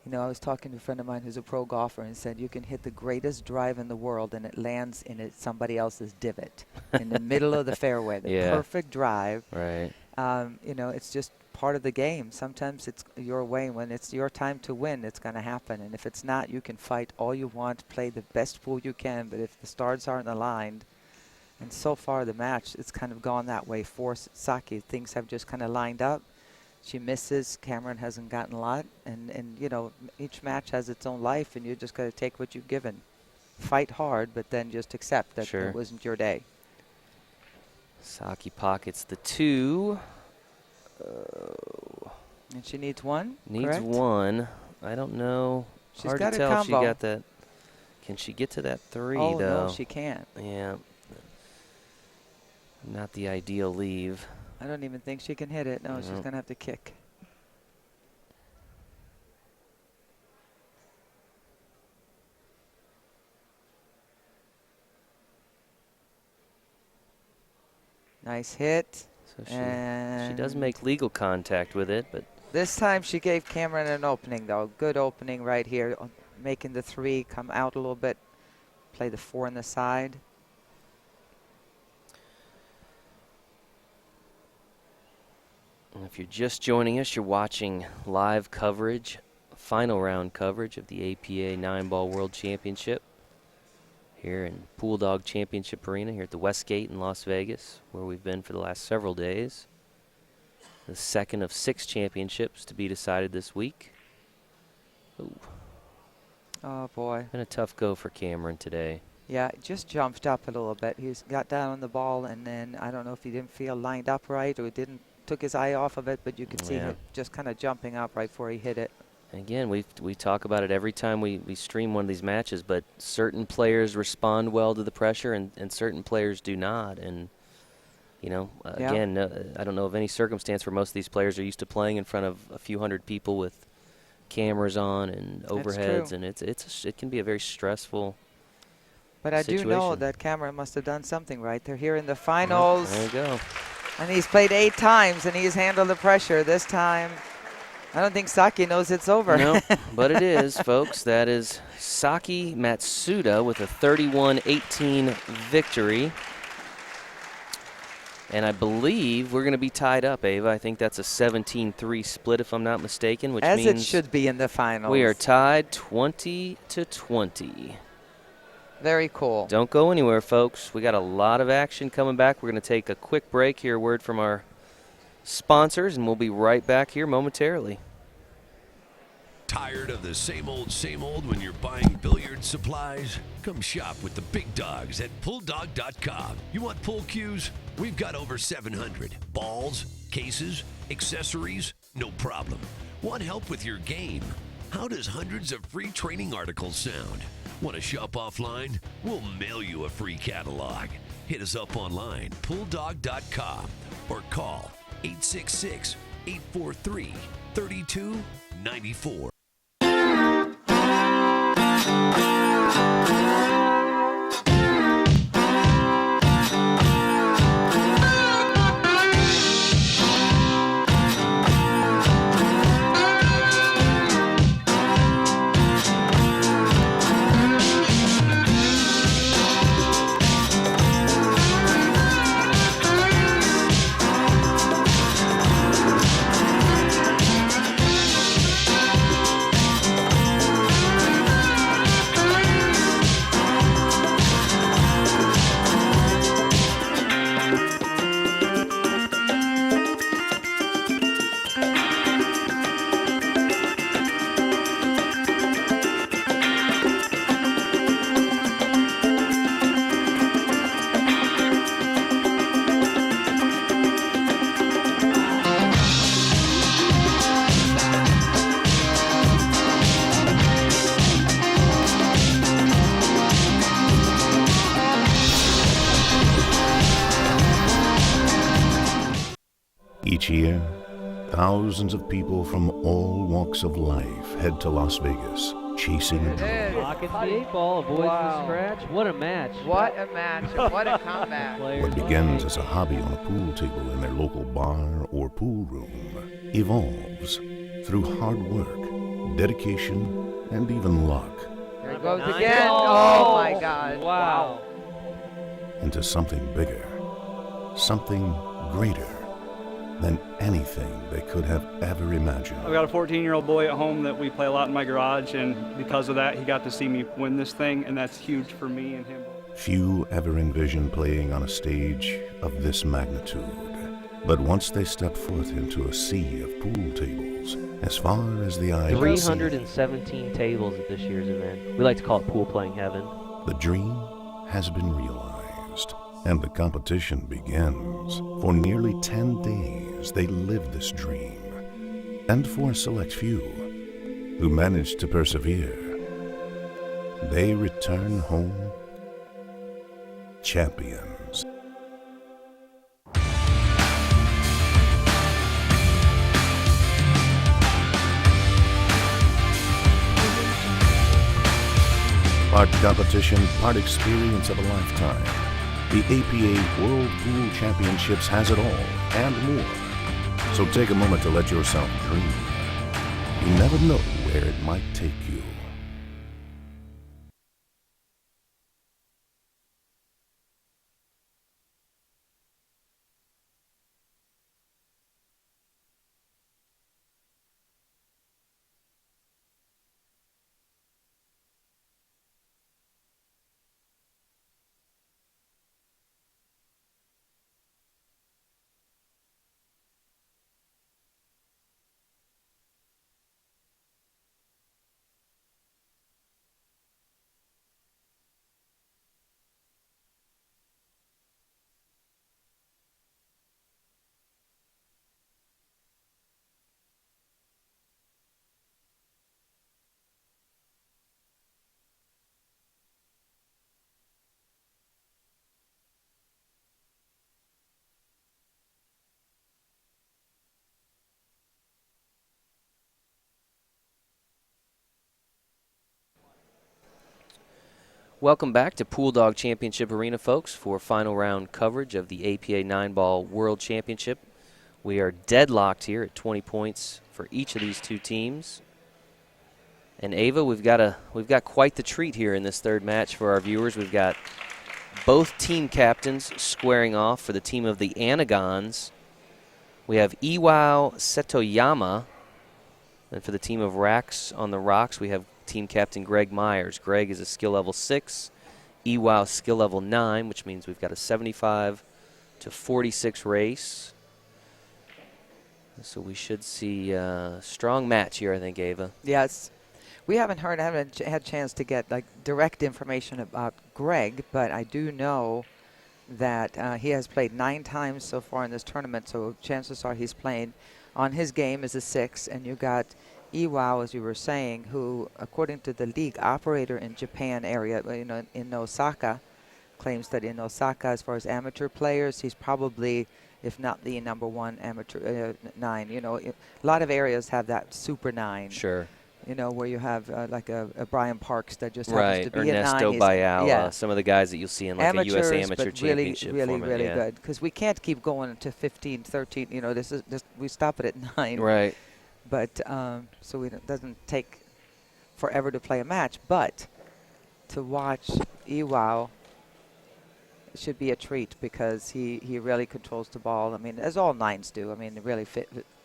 Speaker 2: You know, I was talking to a friend of mine who's a pro golfer and said you can hit the greatest drive in the world and it lands in somebody else's divot in the middle of the fairway. The
Speaker 1: Yeah.
Speaker 2: perfect drive.
Speaker 1: Right.
Speaker 2: You know, it's just part of the game. Sometimes it's your way. When it's your time to win, it's going to happen. And if it's not, you can fight all you want, play the best pool you can. But if the stars aren't aligned, and so far the match, it's kind of gone that way for Saki. Things have just kind of lined up. She misses. Cameron hasn't gotten a lot. And you know, each match has its own life, and you just got to take what you've given. Fight hard, but then just accept that
Speaker 1: Sure.
Speaker 2: it wasn't your day.
Speaker 1: Saki pockets the 2.
Speaker 2: And she needs one,
Speaker 1: Needs
Speaker 2: correct?
Speaker 1: 1. I don't know.
Speaker 2: She's
Speaker 1: Hard
Speaker 2: got
Speaker 1: to
Speaker 2: a
Speaker 1: tell if she
Speaker 2: combo.
Speaker 1: got that. Can she get to that 3,
Speaker 2: Oh,
Speaker 1: though?
Speaker 2: no, she can't.
Speaker 1: Yeah. Not the ideal leave.
Speaker 2: I don't even think she can hit it. No, she's
Speaker 1: Nope.
Speaker 2: going to have to kick. Nice hit.
Speaker 1: So she
Speaker 2: And
Speaker 1: does make legal contact with it, but
Speaker 2: this time she gave Cameron an opening, though. Good opening right here. Making the 3 come out a little bit. Play the 4 on the side.
Speaker 1: if you're just joining us, you're watching live coverage, final round coverage of the APA 9-Ball World Championship here in Pool Dog Championship Arena here at the Westgate in Las Vegas, where we've been for the last several days. The second of 6 championships to be decided this week. Ooh,
Speaker 2: Oh, boy.
Speaker 1: been a tough go for Cameron today.
Speaker 2: Yeah, it just jumped up a little bit. He's got down on the ball, and then I don't know if he didn't feel lined up right or took his eye off of it, but you could see
Speaker 1: Yeah.
Speaker 2: him just kind of jumping up right before he hit it.
Speaker 1: Again, we talk about it every time we stream one of these matches, but certain players respond well to the pressure and certain players do not. And, you know,
Speaker 2: Yeah.
Speaker 1: again, I don't know of any circumstance where most of these players are used to playing in front of a few hundred people with cameras on and overheads,
Speaker 2: true.
Speaker 1: and it can be a very stressful
Speaker 2: But I do know
Speaker 1: situation.
Speaker 2: that Cameron must have done something right. They're here in the finals.
Speaker 1: There you go.
Speaker 2: And he's played 8 times, and he's handled the pressure. This time, I don't think Saki knows it's over.
Speaker 1: No, but it is, folks. That is Saki Matsuda with a 31-18 victory. And I believe we're going to be tied up, Ava. I think that's a 17-3 split, if I'm not mistaken, which
Speaker 2: As
Speaker 1: means
Speaker 2: it should be in the finals.
Speaker 1: we are tied 20-20.
Speaker 2: Very cool.
Speaker 1: Don't go anywhere, folks. We got a lot of action coming back. We're going to take a quick break, hear a word from our sponsors, and we'll be right back here momentarily.
Speaker 3: Tired of the same old when you're buying billiard supplies? Come shop with the big dogs at PullDog.com. You want pool cues? We've got over 700. Balls, cases, accessories, no problem. Want help with your game? How does hundreds of free training articles sound? Want to shop offline? We'll mail you a free catalog. Hit us up online, PullDog.com, or call 866-843-3294.
Speaker 7: Each year, thousands of people from all walks of life head to Las Vegas, chasing a dream.
Speaker 10: Pockets the 8 ball, avoids the scratch. What a match.
Speaker 2: What a match, and what a comeback.
Speaker 7: What begins as a hobby on a pool table in their local bar or pool room evolves through hard work, dedication, and even luck
Speaker 2: There it goes again. Oh, my God.
Speaker 10: Wow.
Speaker 7: into something bigger, something greater than anything they could have ever imagined.
Speaker 11: I've got a 14-year-old boy at home that we play a lot in my garage, and because of that, he got to see me win this thing, and that's huge for me and him.
Speaker 7: Few ever envisioned playing on a stage of this magnitude. But once they step foot into a sea of pool tables, as far as the eye can see,
Speaker 10: 317 tables at this year's event. We like to call it pool playing heaven.
Speaker 7: the dream has been realized, and the competition begins. For nearly 10 days, they live this dream. And for a select few who manage to persevere, they return home champions. Part competition, part experience of a lifetime. The APA World Pool Championships has it all and more. So take a moment to let yourself dream. You never know where it might take you.
Speaker 1: Welcome back to Pool Dog Championship Arena, folks, for final round coverage of the APA 9-Ball World Championship. We are deadlocked here at 20 points for each of these two teams. And Ava, we've got quite the treat here in this third match for our viewers. We've got both team captains squaring off for the team of the Anigons. We have Iwao Setoyama. And for the team of Racks on the Rocks, we have team captain Greg Myers. Greg is a skill level 6, Iwao skill level 9, which means we've got a 75 to 46 race. So we should see a strong match here, I think, Ava.
Speaker 2: Yes. We haven't had a chance to get like direct information about Greg, but I do know that he has played 9 times so far in this tournament, so chances are he's playing on his game is a 6, and you got Iwao, as you were saying, who, according to the league operator in Japan area, in Osaka, claims that in Osaka, as far as amateur players, he's probably, if not the #1 amateur 9. A lot of areas have that super 9.
Speaker 1: Sure.
Speaker 2: Where you have like a Brian Parks that just
Speaker 1: right,
Speaker 2: happens to be
Speaker 1: Ernesto
Speaker 2: a 9.
Speaker 1: Bayala,
Speaker 2: Yeah.
Speaker 1: some of the guys that you'll see in like
Speaker 2: Amateurs,
Speaker 1: a U.S. Amateur
Speaker 2: but
Speaker 1: Championship
Speaker 2: really
Speaker 1: format.
Speaker 2: really
Speaker 1: yeah.
Speaker 2: good, because we can't keep going to 15, 13. We stop it at 9.
Speaker 1: Right.
Speaker 2: But so it doesn't take forever to play a match. But to watch Iwao should be a treat, because he really controls the ball. I mean, as all 9s do. I mean, they really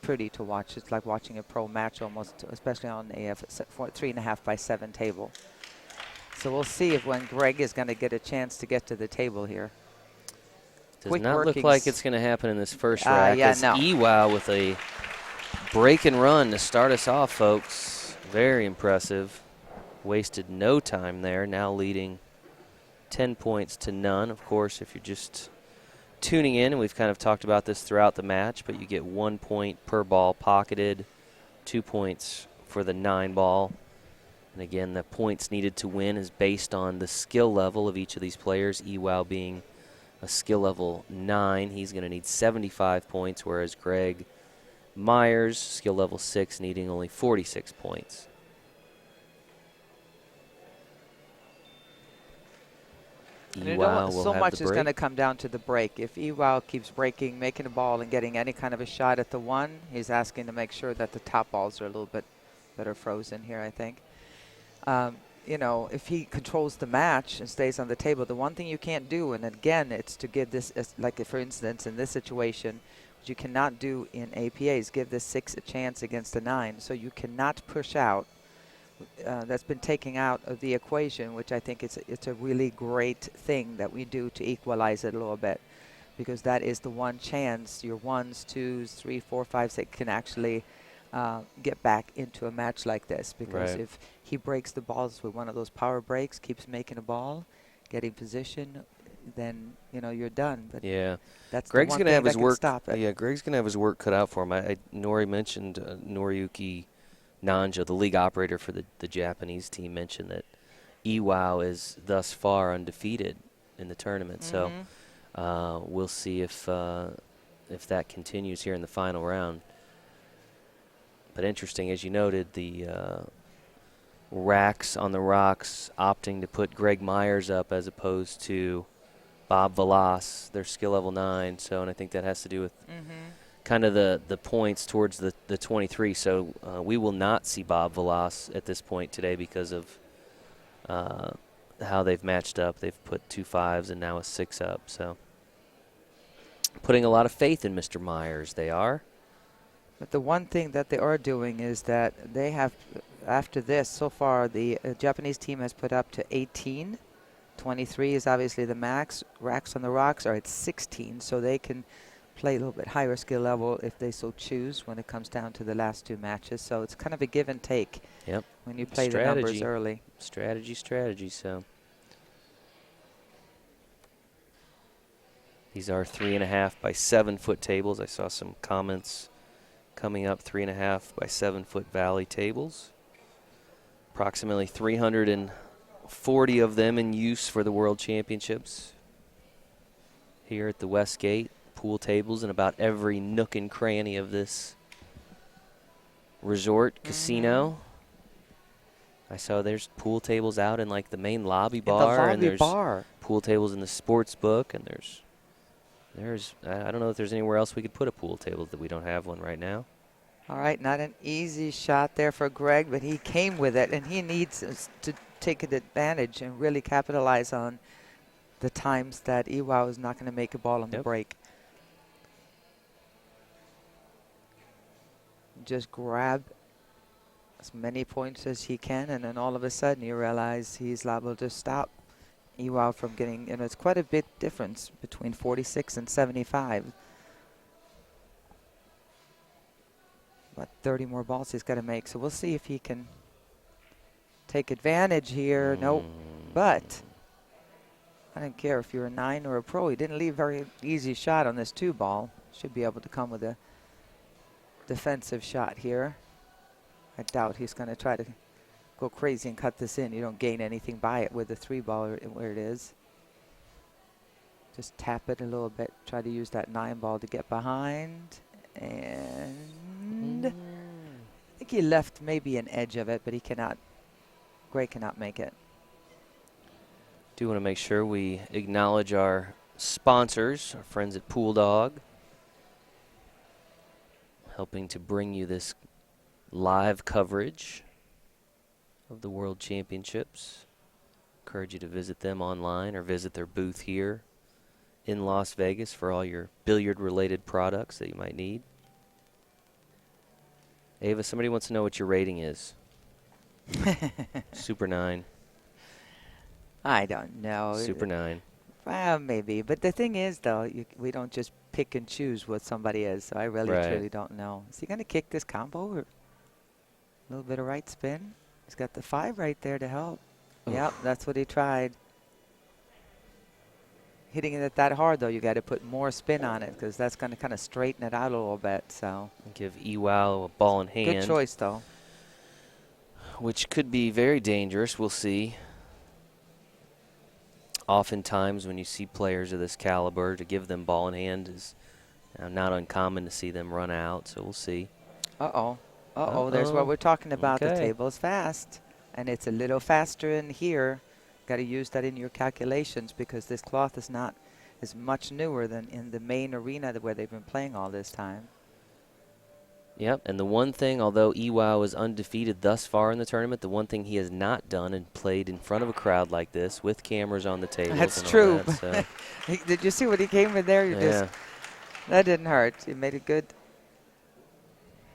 Speaker 2: pretty to watch. It's like watching a pro match almost, especially on a 3.5 by 7 table. So we'll see if when Greg is going to get a chance to get to the table here.
Speaker 1: Does not look like it's going to happen in this first rack.
Speaker 2: Yeah,
Speaker 1: it's
Speaker 2: no.
Speaker 1: Iwao with a break and run to start us off, folks. Very impressive. Wasted no time there. Now leading 10 points to none. Of course, if you're just tuning in, and we've kind of talked about this throughout the match, but you get 1 point per ball pocketed, 2 points for the 9-ball. And again, the points needed to win is based on the skill level of each of these players. Iwao being a skill level 9, he's going to need 75 points, whereas Greg Myers, skill level 6, needing only 46 points.
Speaker 2: So much is going to come down to the break. If Iwao keeps breaking, making a ball, and getting any kind of a shot at the 1, he's asking to make sure that the top balls are a little bit better frozen here, I think. If he controls the match and stays on the table, the one thing you can't do, and again, it's to give this, like for instance, in this situation, which you cannot do in APAs, give this 6 a chance against a 9. So you cannot push out. That's been taken out of the equation, which I think it's a really great thing that we do to equalize it a little bit, because that is the one chance your 1s, 2s, 3, 4, 5, 6 can actually get back into a match like this. Because
Speaker 1: right.
Speaker 2: if he breaks the balls with one of those power breaks, keeps making a ball, getting position, then you're done. But
Speaker 1: yeah,
Speaker 2: that's
Speaker 1: Greg's
Speaker 2: going
Speaker 1: to have his work.
Speaker 2: Stop it.
Speaker 1: Yeah, Greg's going to have his work cut out for him. Nori mentioned Noriyuki Nanjo, the league operator for the Japanese team, mentioned that Iwao is thus far undefeated in the tournament.
Speaker 2: Mm-hmm.
Speaker 1: So we'll see if that continues here in the final round. But interesting, as you noted, the Racks on the Rocks opting to put Greg Myers up as opposed to Bob Velas, their skill level 9. So, and I think that has to do with kind of the points towards the 23. So we will not see Bob Velas at this point today because of how they've matched up. They've put 2 5s and now a 6 up. So putting a lot of faith in Mr. Myers, they are.
Speaker 2: But the one thing that they are doing is that they have, after this, so far, the Japanese team has put up to 18. 23 is obviously the max. Racks on the Rocks are at 16, so they can play a little bit higher skill level if they so choose when it comes down to the last 2 matches. So it's kind of a give and take.
Speaker 1: Yep.
Speaker 2: When you play the numbers early.
Speaker 1: Strategy. So these are 3.5 by 7 foot tables. I saw some comments coming up, 3.5 by 7 foot valley tables. Approximately 340 of them in use for the World Championships here at the Westgate. Pool tables in about every nook and cranny of this resort casino. I saw there's pool tables out in like the main lobby
Speaker 2: In
Speaker 1: bar,
Speaker 2: the lobby
Speaker 1: and there's
Speaker 2: bar.
Speaker 1: pool tables in the sports book, and there's I don't know if there's anywhere else we could put a pool table that we don't have one right now.
Speaker 2: All right, not an easy shot there for Greg, but he came with it, and he needs to take advantage and really capitalize on the times that Iwao is not going to make a ball on the break. Just grab as many points as he can, and then all of a sudden you realize he's liable to stop Iwao from getting, it's quite a bit difference between 46 and 75. About 30 more balls he's got to make, so we'll see if he can take advantage here. Nope, but I don't care if you're a 9 or a pro. He didn't leave a very easy shot on this 2 ball. Should be able to come with a defensive shot here. I doubt he's going to try to go crazy and cut this in. You don't gain anything by it with the 3 ball where it is. Just tap it a little bit. Try to use that 9 ball to get behind. And I think he left maybe an edge of it, but he cannot. Gray cannot make it.
Speaker 1: Do want to make sure we acknowledge our sponsors, our friends at Pool Dog, helping to bring you this live coverage of the World Championships. Encourage you to visit them online or visit their booth here in Las Vegas for all your billiard-related products that you might need. Ava, somebody wants to know what your rating is. Super 9.
Speaker 2: I don't know.
Speaker 1: Super 9.
Speaker 2: Well, maybe. But the thing is, though, we don't just pick and choose what somebody is. So I really, truly don't know. Is he going to kick this combo? Or a little bit of right spin. He's got the 5 right there to help. Oof. Yep, that's what he tried. Hitting it that hard, though, you got to put more spin on it because that's going to kind of straighten it out a little bit. So
Speaker 1: give Iwao a ball in hand.
Speaker 2: Good choice, though.
Speaker 1: Which could be very dangerous. We'll see. Oftentimes when you see players of this caliber, to give them ball in hand is not uncommon to see them run out. So we'll see.
Speaker 2: Uh-oh. Uh-oh. There's what we're talking about.
Speaker 1: Okay.
Speaker 2: The table is fast. And it's a little faster in here. Got to use that in your calculations because this cloth is not as much newer than in the main arena where they've been playing all this time.
Speaker 1: Yep, and the one thing, although Iwao is undefeated thus far in the tournament, the one thing he has not done and played in front of a crowd like this with cameras on the tables.
Speaker 2: That's
Speaker 1: and
Speaker 2: true.
Speaker 1: All that, so.
Speaker 2: Did you see what he came with there? That didn't hurt. He made a good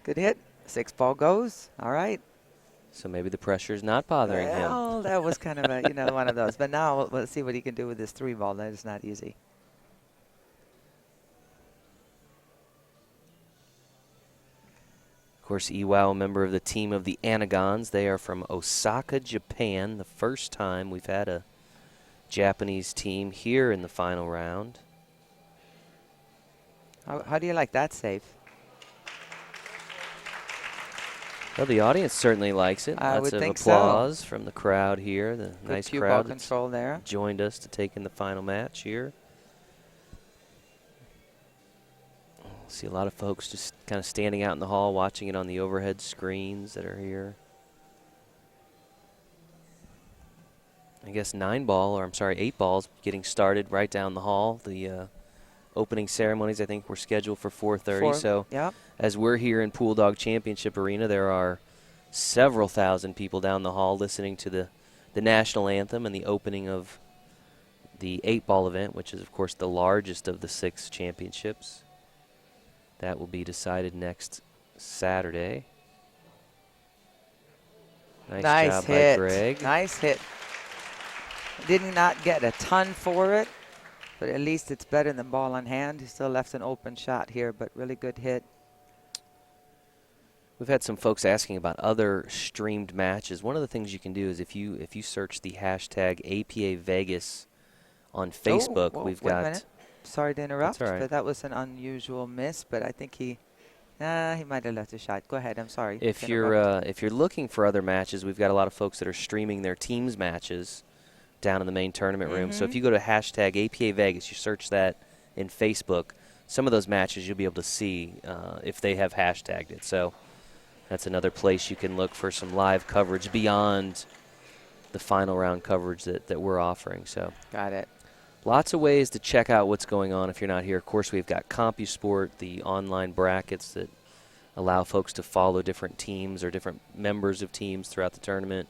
Speaker 2: hit. 6 ball goes. All right.
Speaker 1: So maybe the pressure's not bothering him.
Speaker 2: Well, that was kind of a, one of those. But now let's see what he can do with this 3 ball. That is not easy.
Speaker 1: Of course, Iwao, a member of the team of the Anigons. They are from Osaka, Japan. The first time we've had a Japanese team here in the final round.
Speaker 2: How do you like that save?
Speaker 1: Well, the audience certainly likes it.
Speaker 2: I
Speaker 1: Lots
Speaker 2: would
Speaker 1: of
Speaker 2: think
Speaker 1: applause from the crowd here. The
Speaker 2: Good
Speaker 1: nice
Speaker 2: cue
Speaker 1: crowd
Speaker 2: ball control there.
Speaker 1: Joined us to take in the final match here. See a lot of folks just kind of standing out in the hall watching it on the overhead screens that are here. I guess 8 balls getting started right down the hall. The opening ceremonies, I think, were scheduled for 4:30. So
Speaker 2: yep.
Speaker 1: As we're here in Pool Dog Championship Arena, there are several thousand people down the hall listening to the national anthem and the opening of the 8-ball event, which is, of course, the largest of the 6 championships. That will be decided next Saturday. Nice job
Speaker 2: hit.
Speaker 1: by Greg.
Speaker 2: Nice hit. Did not get a ton for it, but at least it's better than ball on hand. He still left an open shot here, but really good hit.
Speaker 1: We've had some folks asking about other streamed matches. One of the things you can do is if you search the hashtag APA Vegas on Facebook,
Speaker 2: wait a minute. Sorry to interrupt,
Speaker 1: That's all right.
Speaker 2: but that was an unusual miss. But I think he might have left a shot. Go ahead. I'm sorry.
Speaker 1: If you're looking for other matches, we've got a lot of folks that are streaming their teams matches down in the main tournament room. So if you go to hashtag APA Vegas, you search that in Facebook, some of those matches you'll be able to see if they have hashtagged it. So That's another place you can look for some live coverage beyond the final round coverage that we're offering. So
Speaker 2: Got it.
Speaker 1: lots of ways to check out what's going on if you're not here. Of course, we've got CompuSport, the online brackets that allow folks to follow different teams or different members of teams throughout the tournament,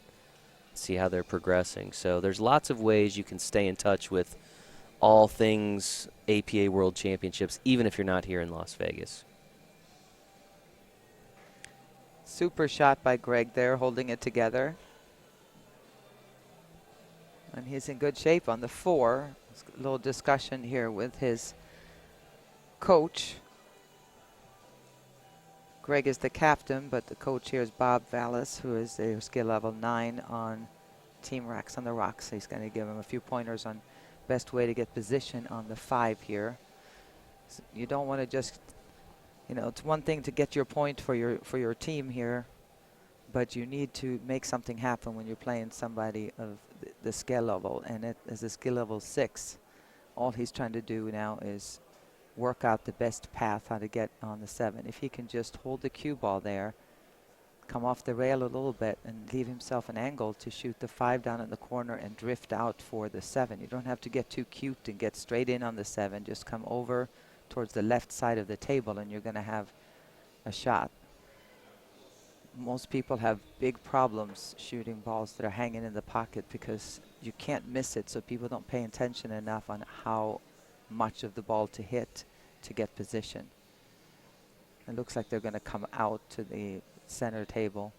Speaker 1: see how they're progressing. So there's lots of ways you can stay in touch with all things APA World Championships, even if you're not here in Las Vegas.
Speaker 2: Super shot by Greg there, holding it together. And he's in good shape on the 4. A little discussion here with his coach. Greg is the captain, but the coach here is Bob Vallis, who is a skill level 9 on Team Racks on the Rocks. So he's going to give him a few pointers on best way to get position on the 5 here. So you don't want to just, you know, it's one thing to get your point for your team here, but you need to make something happen when you're playing somebody of the skill level, and it is a skill level 6. All he's trying to do now is work out the best path how to get on the 7. If he can just hold the cue ball there, come off the rail a little bit and leave himself an angle to shoot the 5 down in the corner and drift out for the 7. You don't have to get too cute and get straight in on the 7. Just come over towards the left side of the table and you're going to have a shot. Most people have big problems shooting balls that are hanging in the pocket because you can't miss it, so people don't pay attention enough on how much of the ball to hit to get position. It looks like they're going to come out to the center table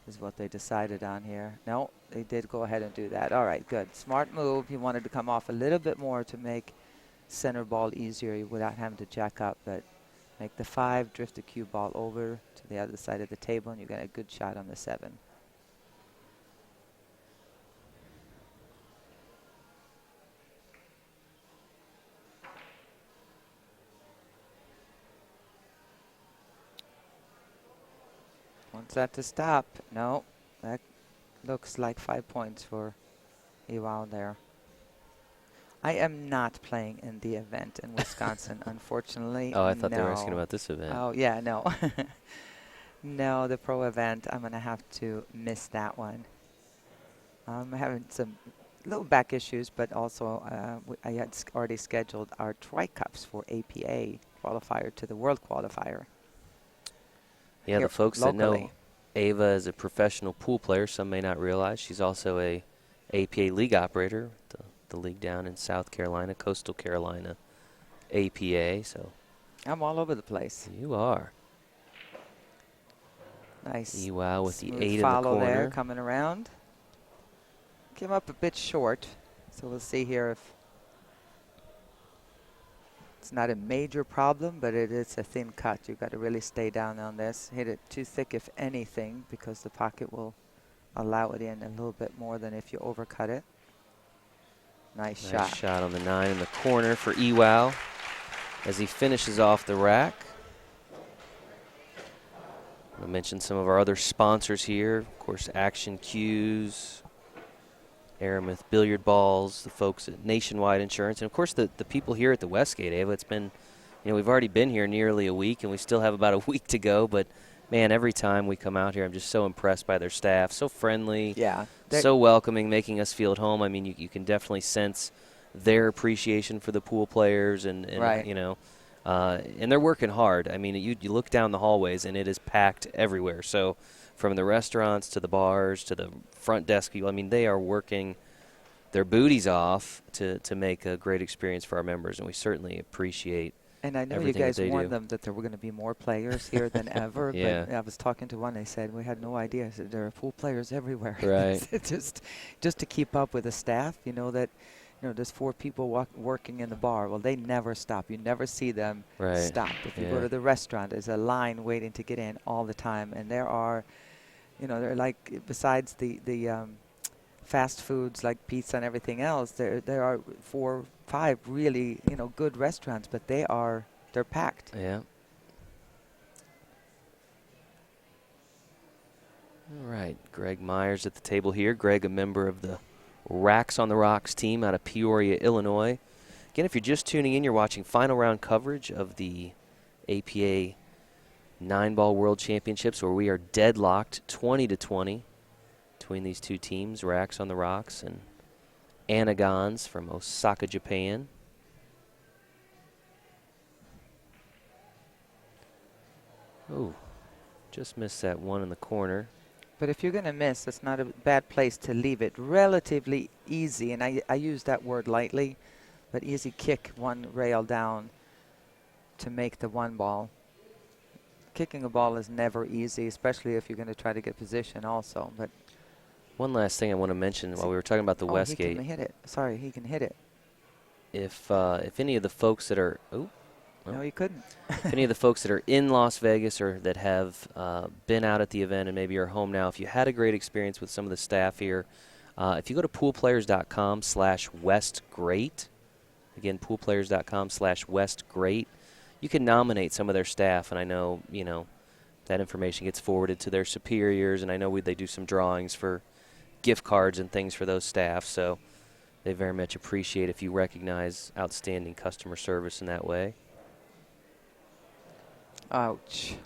Speaker 2: is what they decided on here. No, they did go ahead and do that. All right, good. Smart move. He wanted to come off a little bit more to make center ball easier without having to jack up, but make the 5, drift the cue ball over to the other side of the table, and you get a good shot on the 7. Wants that to stop. No, that looks like 5 points for Iwao there. I am not playing in the event in Wisconsin, unfortunately.
Speaker 1: Oh, I thought they were asking about this event.
Speaker 2: Oh, yeah, no. No, the pro event, I'm going to have to miss that one. I'm having some little back issues, but also I had already scheduled our Tri-Cups for APA qualifier to the World qualifier.
Speaker 1: Yeah, the folks that know Ava is a professional pool player, some may not realize she's also a APA league operator, the league down in South Carolina, Coastal Carolina APA. So
Speaker 2: I'm all over the place.
Speaker 1: You are.
Speaker 2: Nice.
Speaker 1: Wow, with the 8 in the
Speaker 2: follow
Speaker 1: corner.
Speaker 2: there, coming around. Came up a bit short, so we'll see here if it's not a major problem, but it is a thin cut. You've got to really stay down on this. Hit it too thick, if anything, because the pocket will allow it in a little bit more than if you overcut it. Nice shot.
Speaker 1: Nice shot on the 9 in the corner for Iwao as he finishes off the rack. I mentioned some of our other sponsors here. Of course, Action Cues, Aramith Billiard Balls, the folks at Nationwide Insurance, and of course the people here at the Westgate, Ava. It's been, you know, we've already been here nearly a week, and we still have about a week to go, but man, every time we come out here, I'm just so impressed by their staff. So friendly,
Speaker 2: yeah,
Speaker 1: so welcoming, making us feel at home. I mean, you can definitely sense their appreciation for the pool players, and
Speaker 2: right.
Speaker 1: You know, and they're working hard. I mean, you look down the hallways, and it is packed everywhere. So from the restaurants to the bars to the front desk people, I mean, they are working their booties off to make a great experience for our members, and we certainly appreciate.
Speaker 2: And I know you guys warned them that there were going to be more players here than ever.
Speaker 1: Yeah.
Speaker 2: But I was talking to one. They said we had no idea. I said there are pool players everywhere.
Speaker 1: Right.
Speaker 2: just to keep up with the staff. You know that, you know, there's 4 people working in the bar. Well, they never stop. You never see them stop. If you go to the restaurant, there's a line waiting to get in all the time. And there are, you know, they're like, besides the fast foods like pizza and everything else, there are 4, 5 really, you know, good restaurants, but they're packed.
Speaker 1: Yeah. All right, Greg Myers at the table here. Greg, a member of the Racks on the Rocks team out of Peoria, Illinois. Again, if you're just tuning in, you're watching final round coverage of the APA 9-ball World Championships, where we are deadlocked 20-20 between these two teams, Racks on the Rocks and Anigons from Osaka, Japan. Oh, just missed that one in the corner.
Speaker 2: But if you're going to miss, it's not a bad place to leave it. Relatively easy, and I use that word lightly, but easy kick one rail down to make the 1 ball. Kicking a ball is never easy, especially if you're going to try to get position also. But
Speaker 1: one last thing I want to mention while we were talking about the Westgate.
Speaker 2: He can hit it. Sorry, he can hit it.
Speaker 1: If any of the folks that are
Speaker 2: no, he couldn't.
Speaker 1: if any of the folks that are in Las Vegas or that have been out at the event and maybe are home now, if you had a great experience with some of the staff here, if you go to poolplayers.com/westgreat, again, poolplayers.com/westgreat, you can nominate some of their staff, and I know, that information gets forwarded to their superiors, and I know they do some drawings for gift cards and things for those staff, so they very much appreciate if you recognize outstanding customer service in that way.
Speaker 2: Ouch.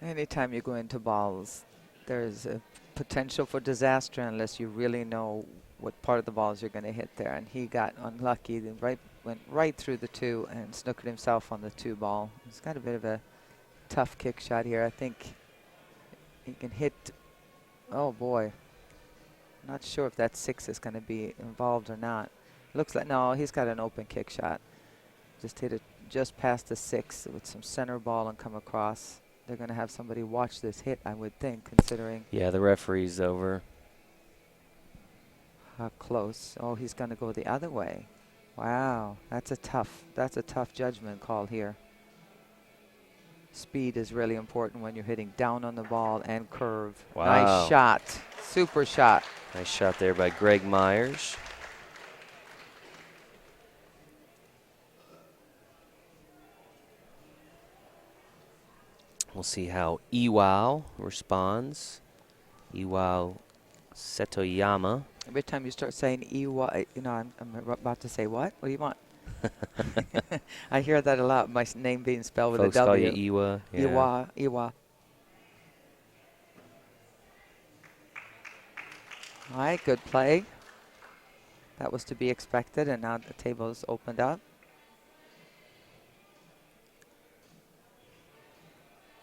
Speaker 2: Anytime you go into balls, there's a potential for disaster unless you really know what part of the balls you're going to hit there. And he got unlucky, then went right through the 2 and snookered himself on the 2 ball. He's got a bit of a tough kick shot here. I think he can hit, oh boy. Not sure if that 6 is going to be involved or not. Looks like, no, he's got an open kick shot. Just hit it just past the 6 with some center ball and come across. They're going to have somebody watch this hit, I would think, considering.
Speaker 1: Yeah, the referee's over.
Speaker 2: How close. Oh, he's going to go the other way. Wow, that's a tough judgment call here. Speed is really important when you're hitting down on the ball and curve.
Speaker 1: Wow.
Speaker 2: Nice shot. Super shot.
Speaker 1: Nice shot there by Greg Myers. We'll see how Iwao responds. Iwao Setoyama.
Speaker 2: Every time you start saying Iwa, I'm about to say what? What do you want? I hear that a lot. My name being spelled with
Speaker 1: Folks
Speaker 2: a W.
Speaker 1: call you Iwa. Yeah.
Speaker 2: Iwa. All right, good play. That was to be expected, and now the table is opened up.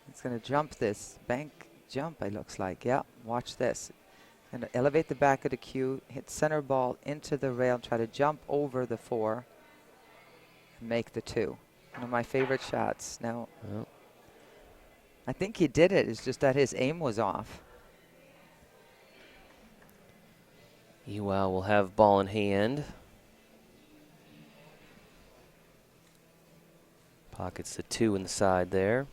Speaker 2: It's going to jump this. Bank jump, it looks like. Yeah, watch this. And elevate the back of the cue, hit center ball into the rail, try to jump over the 4, and make the 2. One of my favorite shots. Now, I think he did it. It's just that his aim was off.
Speaker 1: Iwao will have ball in hand. Pockets the 2 in the side there.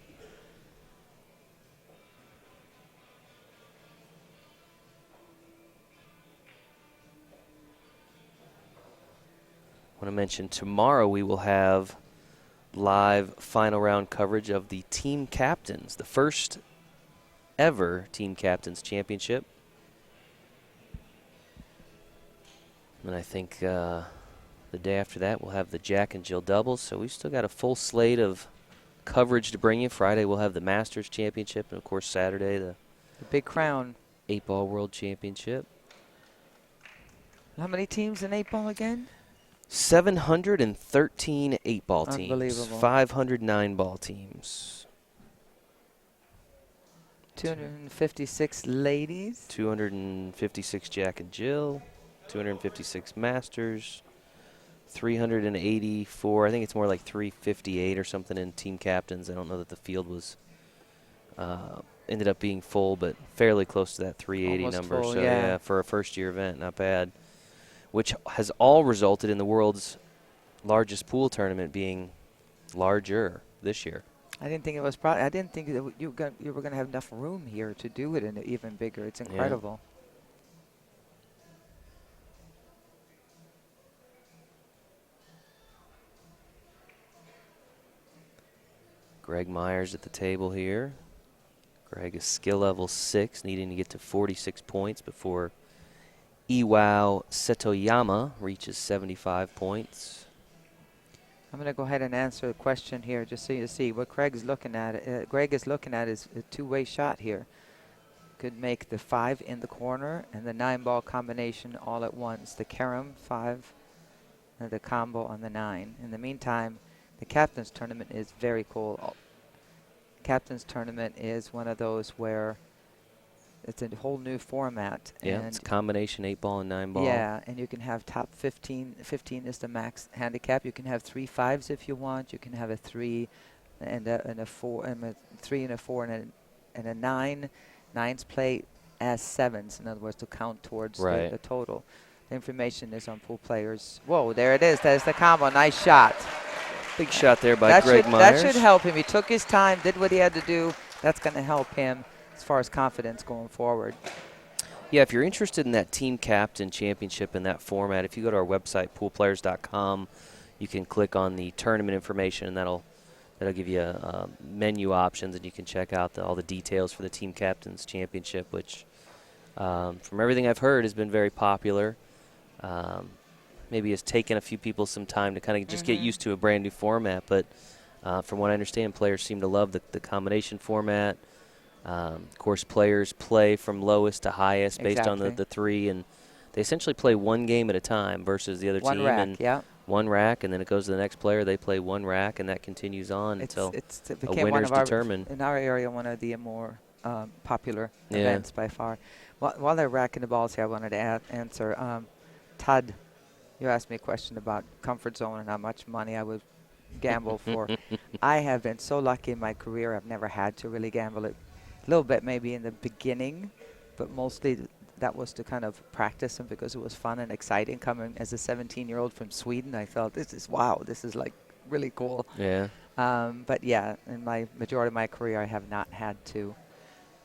Speaker 1: I want to mention tomorrow we will have live final round coverage of the team captains, the first ever team captains championship. And I think the day after that we'll have the Jack and Jill doubles, so we've still got a full slate of coverage to bring you. Friday we'll have the Masters Championship, and of course Saturday the
Speaker 2: big crown
Speaker 1: 8-ball World Championship.
Speaker 2: How many teams in 8-ball again?
Speaker 1: 713 8-ball teams.
Speaker 2: Unbelievable.
Speaker 1: 509 ball teams.
Speaker 2: 256 ladies.
Speaker 1: 256 Jack and Jill. 256 Masters. 384. I think it's more like 358 or something in team captains. I don't know that the field was ended up being full, but fairly close to that 380
Speaker 2: almost
Speaker 1: number.
Speaker 2: Full,
Speaker 1: so
Speaker 2: yeah,
Speaker 1: for a first-year event, not bad. Which has all resulted in the world's largest pool tournament being larger this year.
Speaker 2: I didn't think it was. I didn't think that you were going to have enough room here to do it in even bigger. It's incredible.
Speaker 1: Greg Myers at the table here. Greg is skill level 6, needing to get to 46 points before Iwao Setoyama reaches 75 points.
Speaker 2: I'm going to go ahead and answer the question here just so you see what Craig's looking at. Greg is looking at is a two-way shot here. Could make the 5 in the corner and the 9-ball combination all at once. The carom 5 and the combo on the 9. In the meantime, the Captain's Tournament is very cool. Captain's Tournament is one of those where it's a whole new format.
Speaker 1: Yeah,
Speaker 2: and
Speaker 1: it's a combination 8-ball and 9-ball.
Speaker 2: Yeah, and you can have top 15. 15 is the max handicap. You can have 3 5s if you want. You can have a 3 and a 4, and a 3 and a 4 and a 9. 9s play as 7s, in other words, to count towards the total. The information is on Pool Players. Whoa, there it is. There's the combo. Nice shot.
Speaker 1: Big shot there by Greg
Speaker 2: That
Speaker 1: Myers.
Speaker 2: should help him. He took his time, did what he had to do. That's going to help him as far as confidence going forward.
Speaker 1: Yeah, if you're interested in that Team Captain Championship in that format, if you go to our website, poolplayers.com, you can click on the tournament information, and that'll give you menu options, and you can check out all the details for the Team Captains Championship, which, from everything I've heard, has been very popular. Maybe has taken a few people some time to kind of just get used to a brand new format, but from what I understand, players seem to love the combination format. Of course, players play from lowest to highest based on the 3, and they essentially play one game at a time versus the other
Speaker 2: one
Speaker 1: team.
Speaker 2: Rack,
Speaker 1: and
Speaker 2: yeah.
Speaker 1: One rack, and then it goes to the next player. They play one rack, and that continues on until
Speaker 2: it
Speaker 1: a
Speaker 2: became
Speaker 1: winner's determined.
Speaker 2: In our area, one of the more popular events by far. While they're racking the balls here, I wanted to answer. Todd, you asked me a question about comfort zone and how much money I would gamble for. I have been so lucky in my career. I've never had to really gamble it. A little bit maybe in the beginning, but mostly that was to kind of practice and because it was fun and exciting. Coming as a 17-year-old from Sweden, I felt this is like really cool.
Speaker 1: Yeah.
Speaker 2: But yeah, in my majority of my career, I have not had to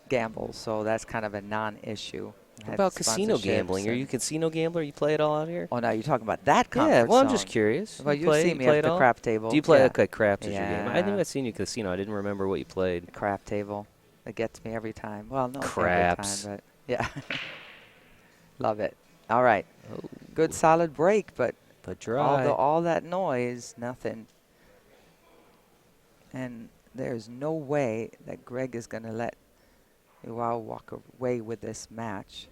Speaker 2: gamble, so that's kind of a non-issue.
Speaker 1: What about casino gambling? Are you a casino gambler? You play it all out here?
Speaker 2: Oh, no, you're talking about that comfort
Speaker 1: Yeah, well, I'm
Speaker 2: zone.
Speaker 1: just curious.
Speaker 2: Well, you see me at the crap table.
Speaker 1: Do you play?
Speaker 2: Yeah.
Speaker 1: Okay, craps is your game. I think
Speaker 2: Yeah.
Speaker 1: I've seen you at casino. I didn't remember what you played.
Speaker 2: The crap table. It gets me every time. Well, no,
Speaker 1: Craps.
Speaker 2: every time, but yeah. Love it. All right.
Speaker 1: Oh.
Speaker 2: Good solid break, but
Speaker 1: dry.
Speaker 2: all that noise, nothing. And there's no way that Greg is going to let Iwao walk away with this match.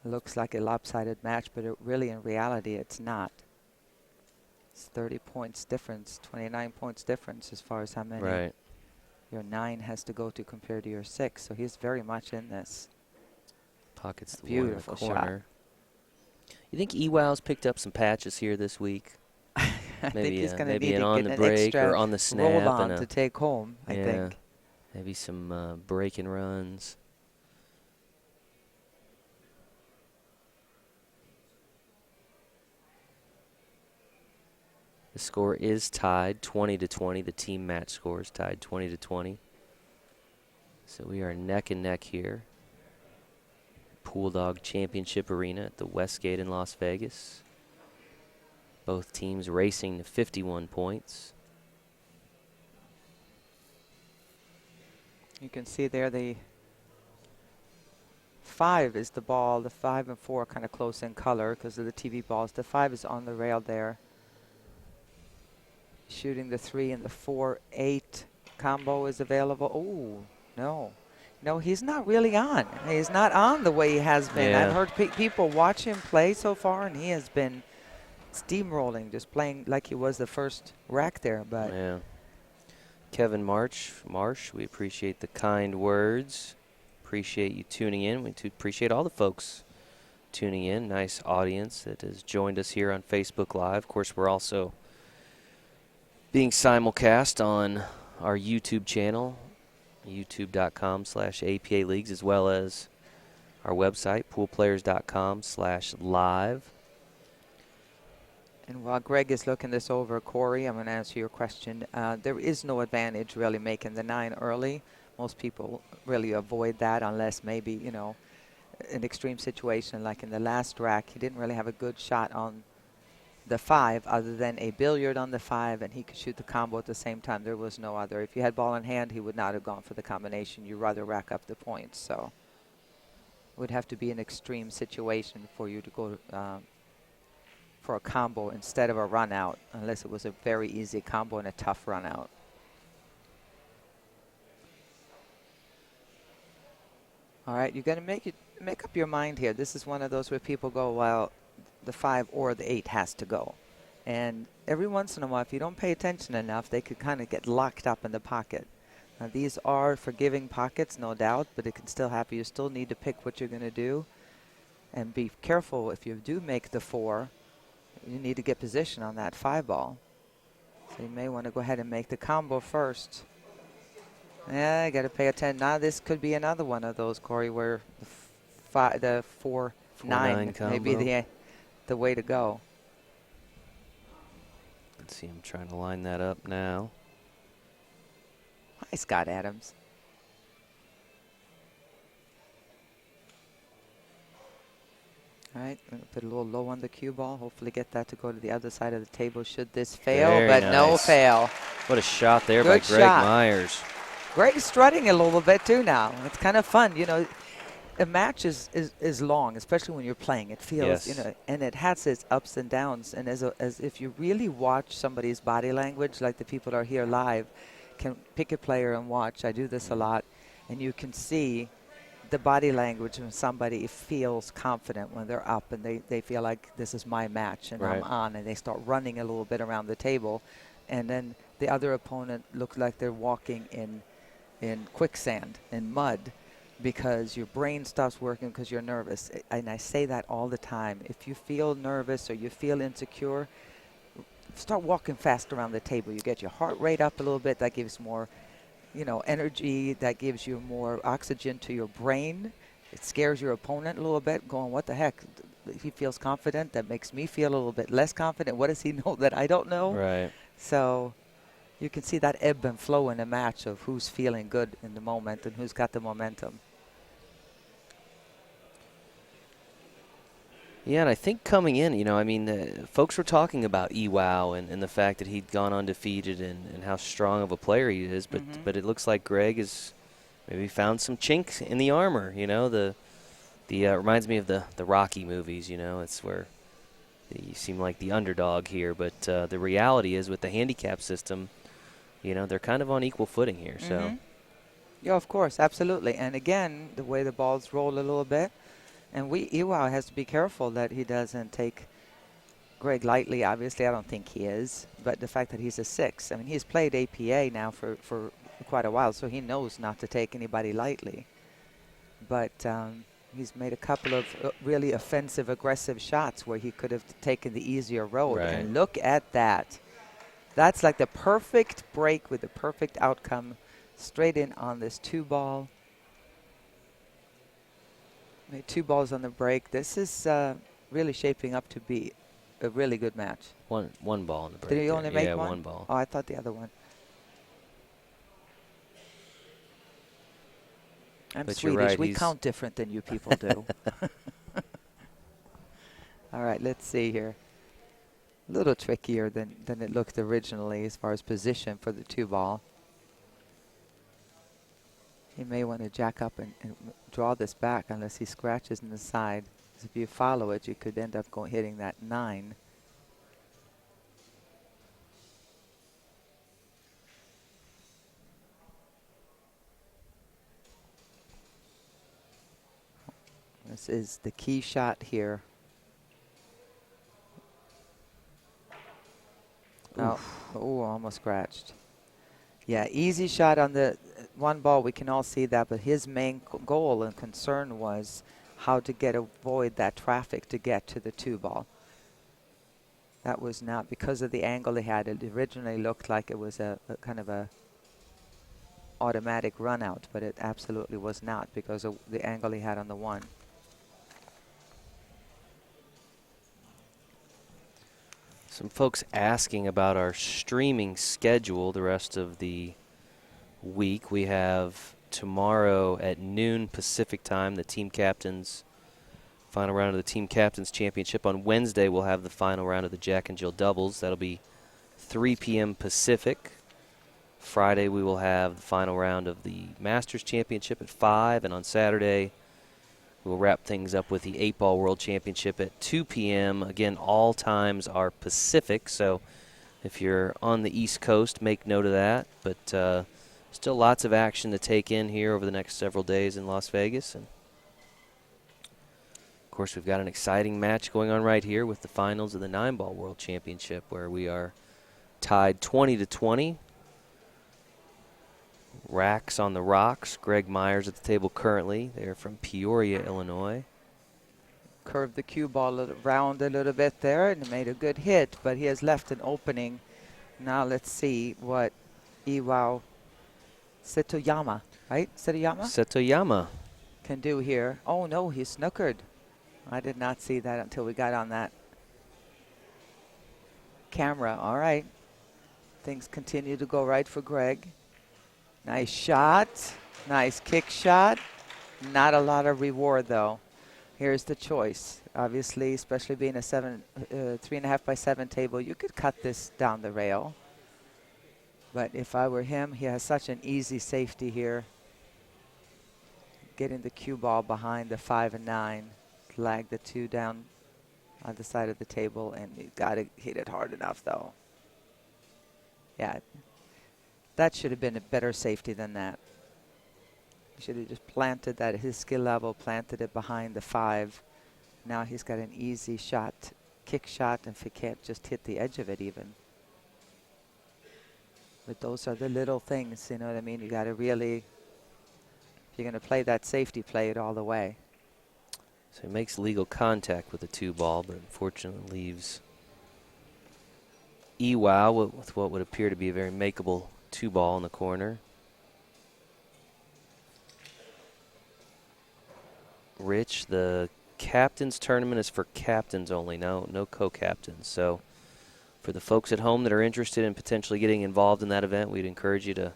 Speaker 2: It looks like a lopsided match, but really in reality it's not. It's 30 points difference, 29 points difference as far as how many your 9 has to go to compared to your 6. So he's very much in this.
Speaker 1: Pockets the
Speaker 2: beautiful
Speaker 1: corner. Shot. You think Iwao's picked up some patches here this week?
Speaker 2: I think he's going to need
Speaker 1: an
Speaker 2: to
Speaker 1: on
Speaker 2: get
Speaker 1: the
Speaker 2: an
Speaker 1: break
Speaker 2: extra
Speaker 1: or on the snap
Speaker 2: roll on
Speaker 1: and
Speaker 2: to take home, I think.
Speaker 1: Maybe some break and runs. The score is tied 20-20. The team match score is tied 20-20. So we are neck and neck here. Pool Dog Championship Arena at the Westgate in Las Vegas. Both teams racing to 51 points.
Speaker 2: You can see there the 5 is the ball. The 5 and 4 are kind of close in color because of the TV balls. The 5 is on the rail there. Shooting the 3 and the 4-8 combo is available. Oh, no. No, he's not really on. He's not on the way he has been.
Speaker 1: Yeah.
Speaker 2: I've heard people watch him play so far, and he has been steamrolling, just playing like he was the first rack there. But
Speaker 1: yeah. Kevin Marsh, we appreciate the kind words. Appreciate you tuning in. We appreciate all the folks tuning in. Nice audience that has joined us here on Facebook Live. Of course, we're also being simulcast on our YouTube channel, youtube.com/APA Leagues, as well as our website, poolplayers.com/live.
Speaker 2: And while Greg is looking this over, Corey, I'm going to answer your question. There is no advantage really making the 9 early. Most people really avoid that unless maybe, you know, an extreme situation like in the last rack. He didn't really have a good shot on the 5 other than a billiard on the 5, and he could shoot the combo at the same time. There was no other. If you had ball in hand, he would not have gone for the combination. You'd rather rack up the points. So it would have to be an extreme situation for you to go for a combo instead of a run out, unless it was a very easy combo and a tough run out. All right, you're going to make up your mind here. This is one of those where people go, well, the 5 or the 8 has to go. And every once in a while, if you don't pay attention enough, they could kind of get locked up in the pocket. Now, these are forgiving pockets, no doubt, but it can still happen. You still need to pick what you're going to do. And be careful if you do make the 4, you need to get position on that 5 ball. So you may want to go ahead and make the combo first. Yeah, you got to pay attention. Now this could be another one of those, Corey, where the 4-9 may be the way to go.
Speaker 1: Let's see, I'm trying to line that up now.
Speaker 2: Hi, Scott Adams. All right, I'm going to put a little low on the cue ball. Hopefully get that to go to the other side of the table should this fail,
Speaker 1: Very
Speaker 2: but
Speaker 1: nice.
Speaker 2: no fail.
Speaker 1: What a shot there
Speaker 2: Good
Speaker 1: by Greg
Speaker 2: shot.
Speaker 1: Myers.
Speaker 2: Greg strutting a little bit too now. It's kind of fun, you know. A match is long, especially when you're playing. It feels, you know, and it has its ups and downs. And as if you really watch somebody's body language, like the people are here live, can pick a player and watch. I do this a lot, and you can see the body language when somebody feels confident when they're up and they feel like this is my match and I'm on, and they start running a little bit around the table, and then the other opponent looks like they're walking in quicksand, in mud, because your brain stops working because you're nervous. And I say that all the time. If you feel nervous or you feel insecure, start walking fast around the table. You get your heart rate up a little bit. That gives more, you know, energy. That gives you more oxygen to your brain. It scares your opponent a little bit, going, what the heck? He feels confident. That makes me feel a little bit less confident. What does he know that I don't know?
Speaker 1: Right.
Speaker 2: So you can see that ebb and flow in a match of who's feeling good in the moment and who's got the momentum.
Speaker 1: Yeah, and I think coming in, you know, I mean, folks were talking about Iwao and the fact that he'd gone undefeated and how strong of a player he is, but it looks like Greg has maybe found some chinks in the armor, you know. The reminds me of the Rocky movies, you know. It's where you seem like the underdog here, but the reality is with the handicap system, you know, they're kind of on equal footing here. So,
Speaker 2: yeah, of course, absolutely. And again, the way the balls roll a little bit, and Iwao has to be careful that he doesn't take Greg lightly. Obviously, I don't think he is, but the fact that he's a 6, I mean, he's played APA now for quite a while, so he knows not to take anybody lightly. But he's made a couple of really offensive, aggressive shots where he could have taken the easier road.
Speaker 1: Right.
Speaker 2: And look at that. That's like the perfect break with the perfect outcome, straight in on this 2-ball. Made 2 balls on the break. This is really shaping up to be a really good match.
Speaker 1: one ball in the break.
Speaker 2: Did he only make one?
Speaker 1: Yeah, one ball.
Speaker 2: Oh, I thought the other one. I'm
Speaker 1: But
Speaker 2: Swedish.
Speaker 1: you're right,
Speaker 2: We count different than you people do. All right, let's see here. A little trickier than it looked originally as far as position for the 2-ball. He may want to jack up and draw this back unless he scratches in the side. Because if you follow it, you could end up hitting that 9. This is the key shot here. Oh, almost scratched. Yeah, easy shot on the 1 ball. We can all see that, but his main goal and concern was how to avoid that traffic to get to the 2-ball. That was not because of the angle he had. It originally looked like it was a kind of a automatic run out, but it absolutely was not because of the angle he had on the 1.
Speaker 1: Some folks asking about our streaming schedule the rest of the week. We have tomorrow at noon Pacific time, the team captains, final round of the Team Captains Championship. On Wednesday, we'll have the final round of the Jack and Jill doubles. That'll be 3 p.m. Pacific. Friday, we will have the final round of the Masters Championship at 5. And on Saturday, We'll wrap things up with the 8-Ball World Championship at 2 p.m. Again, all times are Pacific, so if you're on the East Coast, make note of that. But still lots of action to take in here over the next several days in Las Vegas. And of course, we've got an exciting match going on right here with the finals of the 9-Ball World Championship, where we are tied 20-20. Racks on the rocks. Greg Myers at the table currently. They're from Peoria, Illinois.
Speaker 2: Curved the cue ball around a little bit there and made a good hit, but he has left an opening. Now let's see what Iwao Setoyama, right?
Speaker 1: Setoyama
Speaker 2: can do here. Oh no, he snookered. I did not see that until we got on that camera. All right. Things continue to go right for Greg. Nice shot. Nice kick shot. Not a lot of reward, though. Here's the choice. Obviously, especially being a 3.5 by 7 table, you could cut this down the rail. But if I were him, he has such an easy safety here. Getting the cue ball behind the 5 and 9. Lag the 2 down on the side of the table, and you got to hit it hard enough, though. Yeah. That should have been a better safety than that. He should have just planted that at his skill level, planted it behind the 5. Now he's got an easy shot, kick shot, and if he can't just hit the edge of it even. But those are the little things, you know what I mean? You got to really, if you're going to play that safety, play it all the way.
Speaker 1: So he makes legal contact with the 2 ball, but unfortunately leaves Iwao with what would appear to be a very makeable 2 ball in the corner. Rich, the captain's tournament is for captains only, no co-captains. So for the folks at home that are interested in potentially getting involved in that event, we'd encourage you to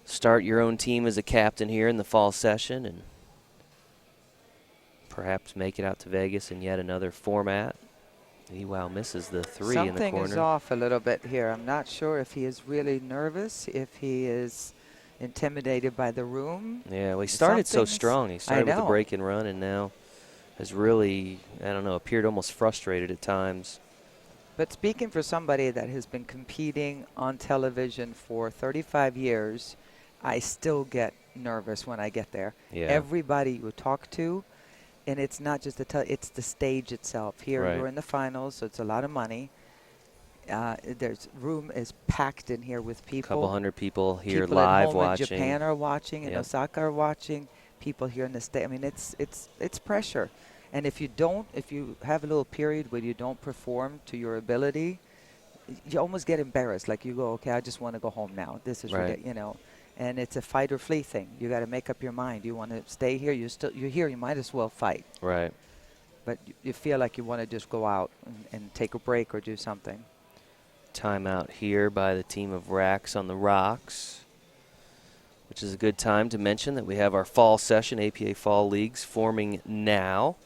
Speaker 1: start your own team as a captain here in the fall session and perhaps make it out to Vegas in yet another format. Iwao misses the 3 in the corner.
Speaker 2: Something is off a little bit here. I'm not sure if he is really nervous, if he is intimidated by the room.
Speaker 1: Yeah, well, he started so strong. He started with the break and run and now has really, I don't know, appeared almost frustrated at times.
Speaker 2: But speaking for somebody that has been competing on television for 35 years, I still get nervous when I get there.
Speaker 1: Yeah.
Speaker 2: Everybody you talk to, and it's not just it's the stage itself. Here
Speaker 1: Right.
Speaker 2: you're in the finals, so it's a lot of money. There's room is packed in here with people.
Speaker 1: Couple hundred people here
Speaker 2: people
Speaker 1: live
Speaker 2: at home
Speaker 1: watching.
Speaker 2: In Japan are watching, and
Speaker 1: Yep.
Speaker 2: Osaka are watching. People here in the state. I mean, it's pressure. And if you have a little period where you don't perform to your ability, you almost get embarrassed. Like you go, okay, I just want to go home now. This is
Speaker 1: Right.
Speaker 2: you know. And it's a fight or flee thing. You got to make up your mind. You want to stay here. You're here. You might as well fight.
Speaker 1: Right.
Speaker 2: But you feel like you want to just go out and take a break or do something.
Speaker 1: Timeout here by the team of Racks on the Rocks, which is a good time to mention that we have our fall session, APA Fall Leagues, forming now.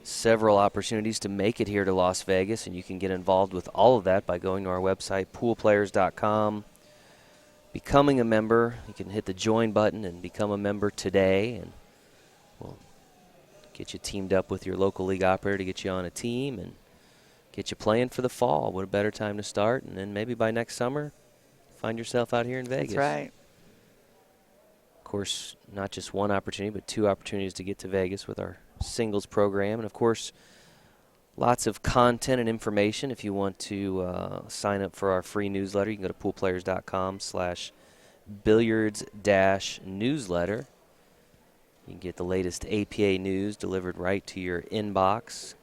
Speaker 1: Several opportunities to make it here to Las Vegas, and you can get involved with all of that by going to our website, poolplayers.com. Becoming a member, you can hit the join button and become a member today, and we'll get you teamed up with your local league operator to get you on a team and get you playing for the fall. What a better time to start, and then maybe by next summer, find yourself out here in Vegas.
Speaker 2: That's right.
Speaker 1: Of course, not just one opportunity, but 2 opportunities to get to Vegas with our singles program, and of course, lots of content and information. If you want to sign up for our free newsletter, you can go to poolplayers.com/billiards-newsletter. You can get the latest APA news delivered right to your inbox.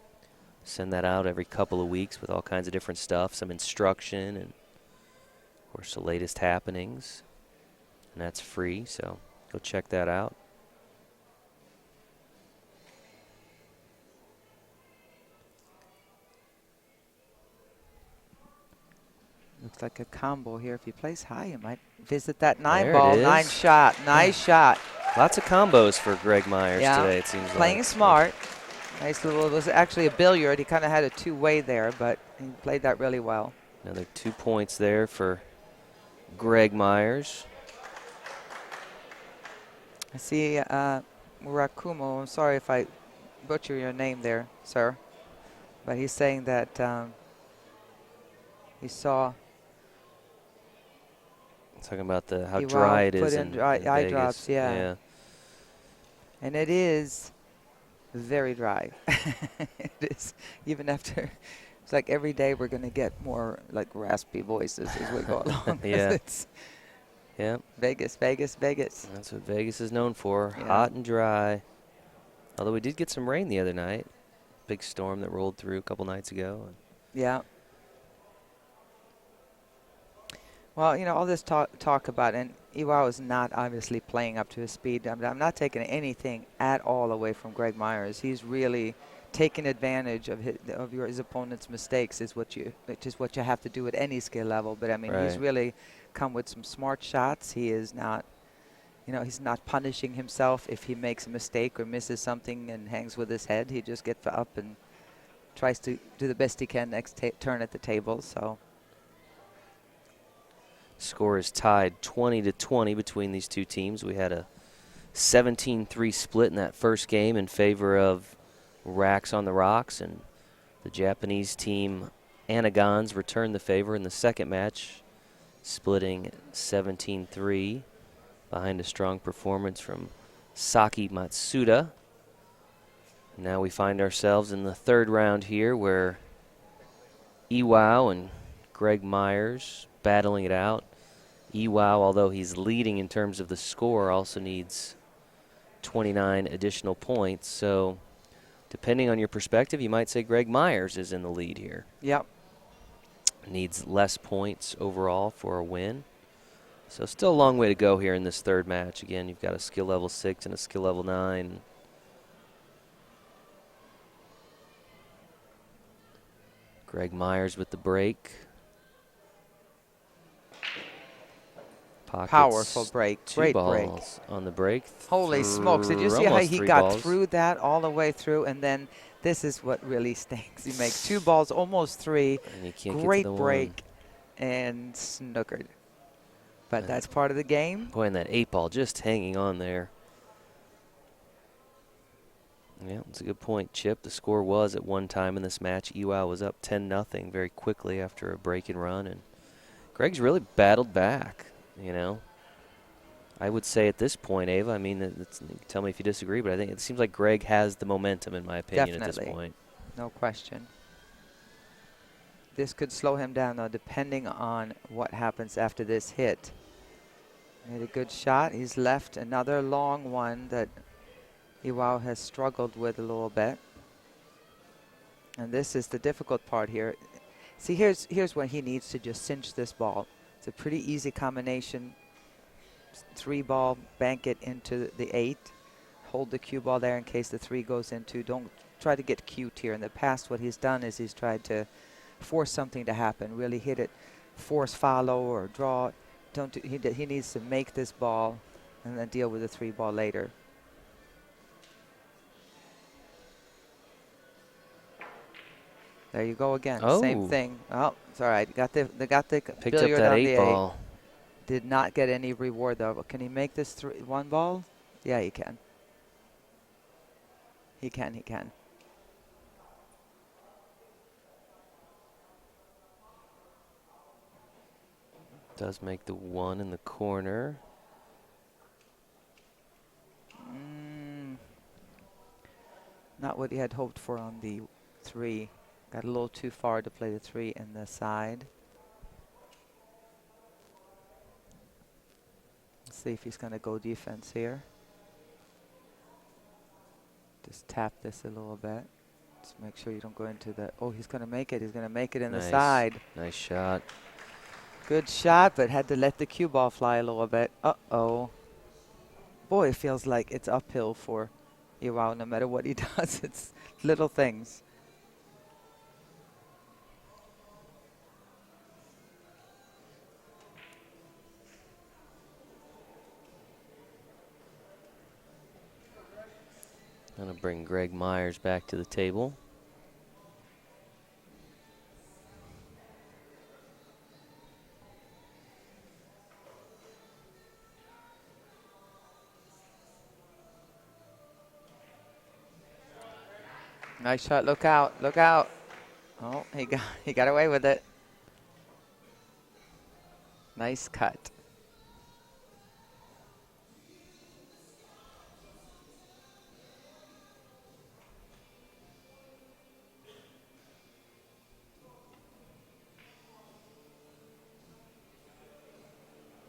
Speaker 1: Send that out every couple of weeks with all kinds of different stuff, some instruction, and of course the latest happenings. And that's free, so go check that out.
Speaker 2: Looks like a combo here. If you place high, you might visit that 9
Speaker 1: There
Speaker 2: ball.
Speaker 1: it is.
Speaker 2: 9 shot. Nice shot.
Speaker 1: Lots of combos for Greg Myers
Speaker 2: Yeah.
Speaker 1: today, it seems
Speaker 2: Playing
Speaker 1: like.
Speaker 2: smart. Nice little, it was actually a billiard. He kind of had a 2-way there, but he played that really well.
Speaker 1: Another 2 points there for Greg Myers.
Speaker 2: I see Murakumo, I'm sorry if I butcher your name there, sir. But he's saying that he saw
Speaker 1: Talking about how
Speaker 2: Iwao
Speaker 1: dry it
Speaker 2: put
Speaker 1: is
Speaker 2: in
Speaker 1: in
Speaker 2: eye
Speaker 1: Vegas.
Speaker 2: drops, yeah. And it is very dry. It is. Even after, it's like every day we're going to get more like raspy voices as we go along.
Speaker 1: Yeah.
Speaker 2: It's
Speaker 1: Yep.
Speaker 2: Vegas, Vegas, Vegas.
Speaker 1: That's what Vegas is known for,
Speaker 2: Yeah.
Speaker 1: hot and dry. Although we did get some rain the other night. Big storm that rolled through a couple nights ago.
Speaker 2: Yeah. Well, you know, all this talk about, and Iwao is not obviously playing up to his speed. I'm not taking anything at all away from Greg Myers. He's really taking advantage of his opponent's mistakes, which is what you have to do at any skill level. But I mean, he's
Speaker 1: Right.
Speaker 2: really come with some smart shots. He is not, you know, he's not punishing himself if he makes a mistake or misses something and hangs with his head. He just gets up and tries to do the best he can next turn at the table. So.
Speaker 1: Score is tied 20-20 between these two teams. We had a 17-3 split in that first game in favor of Racks on the Rocks, and the Japanese team Anigons returned the favor in the second match, splitting 17-3 behind a strong performance from Saki Matsuda. Now we find ourselves in the third round here, where Iwao and Greg Myers battling it out. Iwao, although he's leading in terms of the score, also needs 29 additional points. So depending on your perspective, you might say Greg Myers is in the lead here.
Speaker 2: Yep.
Speaker 1: Needs less points overall for a win. So still a long way to go here in this third match. Again, you've got a skill level 6 and a skill level 9. Greg Myers with the break. Pockets,
Speaker 2: Powerful break. Great break.
Speaker 1: balls on the break.
Speaker 2: Holy smokes. Did you see how he got
Speaker 1: balls.
Speaker 2: through that all the way through? And then this is what really stinks. You make 2 balls, almost 3.
Speaker 1: And you can't
Speaker 2: Great
Speaker 1: get to the
Speaker 2: break. And snookered. But that's part of the game.
Speaker 1: Boy, and that 8 ball just hanging on there. Yeah, that's a good point, Chip. The score was at one time in this match, Iwao was up 10-0 very quickly after a break and run. And Greg's really battled back. You know, I would say at this point, Ava, I mean, tell me if you disagree, but I think it seems like Greg has the momentum, in my opinion, at this point.
Speaker 2: No question. This could slow him down, though, depending on what happens after this hit. Made a good shot. He's left another long one that Iwao has struggled with a little bit. And this is the difficult part here. See, here's when he needs to just cinch this ball. It's a pretty easy combination. 3 ball, bank it into the 8. Hold the cue ball there in case the 3 goes into. Don't try to get cute here. In the past, what he's done is he's tried to force something to happen. Really hit it, force follow or draw. He needs to make this ball and then deal with the 3 ball later. There you go again.
Speaker 1: Oh.
Speaker 2: Same thing. Oh, it's all right. They got the
Speaker 1: Picked up
Speaker 2: billiard
Speaker 1: that
Speaker 2: on
Speaker 1: 8
Speaker 2: the
Speaker 1: ball.
Speaker 2: 8. Did not get any reward though. Can he make this 1 ball? Yeah, he can. He can.
Speaker 1: Does make the 1 in the corner.
Speaker 2: Not what he had hoped for on the 3. Got a little too far to play the 3 in the side. Let's see if he's going to go defense here. Just tap this a little bit. Just make sure you don't go into the... Oh, he's going to make it. He's going to make it in the side.
Speaker 1: Nice shot.
Speaker 2: Good shot, but had to let the cue ball fly a little bit. Uh-oh. Boy, it feels like it's uphill for Iwao no matter what he does. It's little things.
Speaker 1: Going to bring Greg Myers back to the table.
Speaker 2: Nice shot. Look out. Look out. Oh, he got away with it. Nice cut.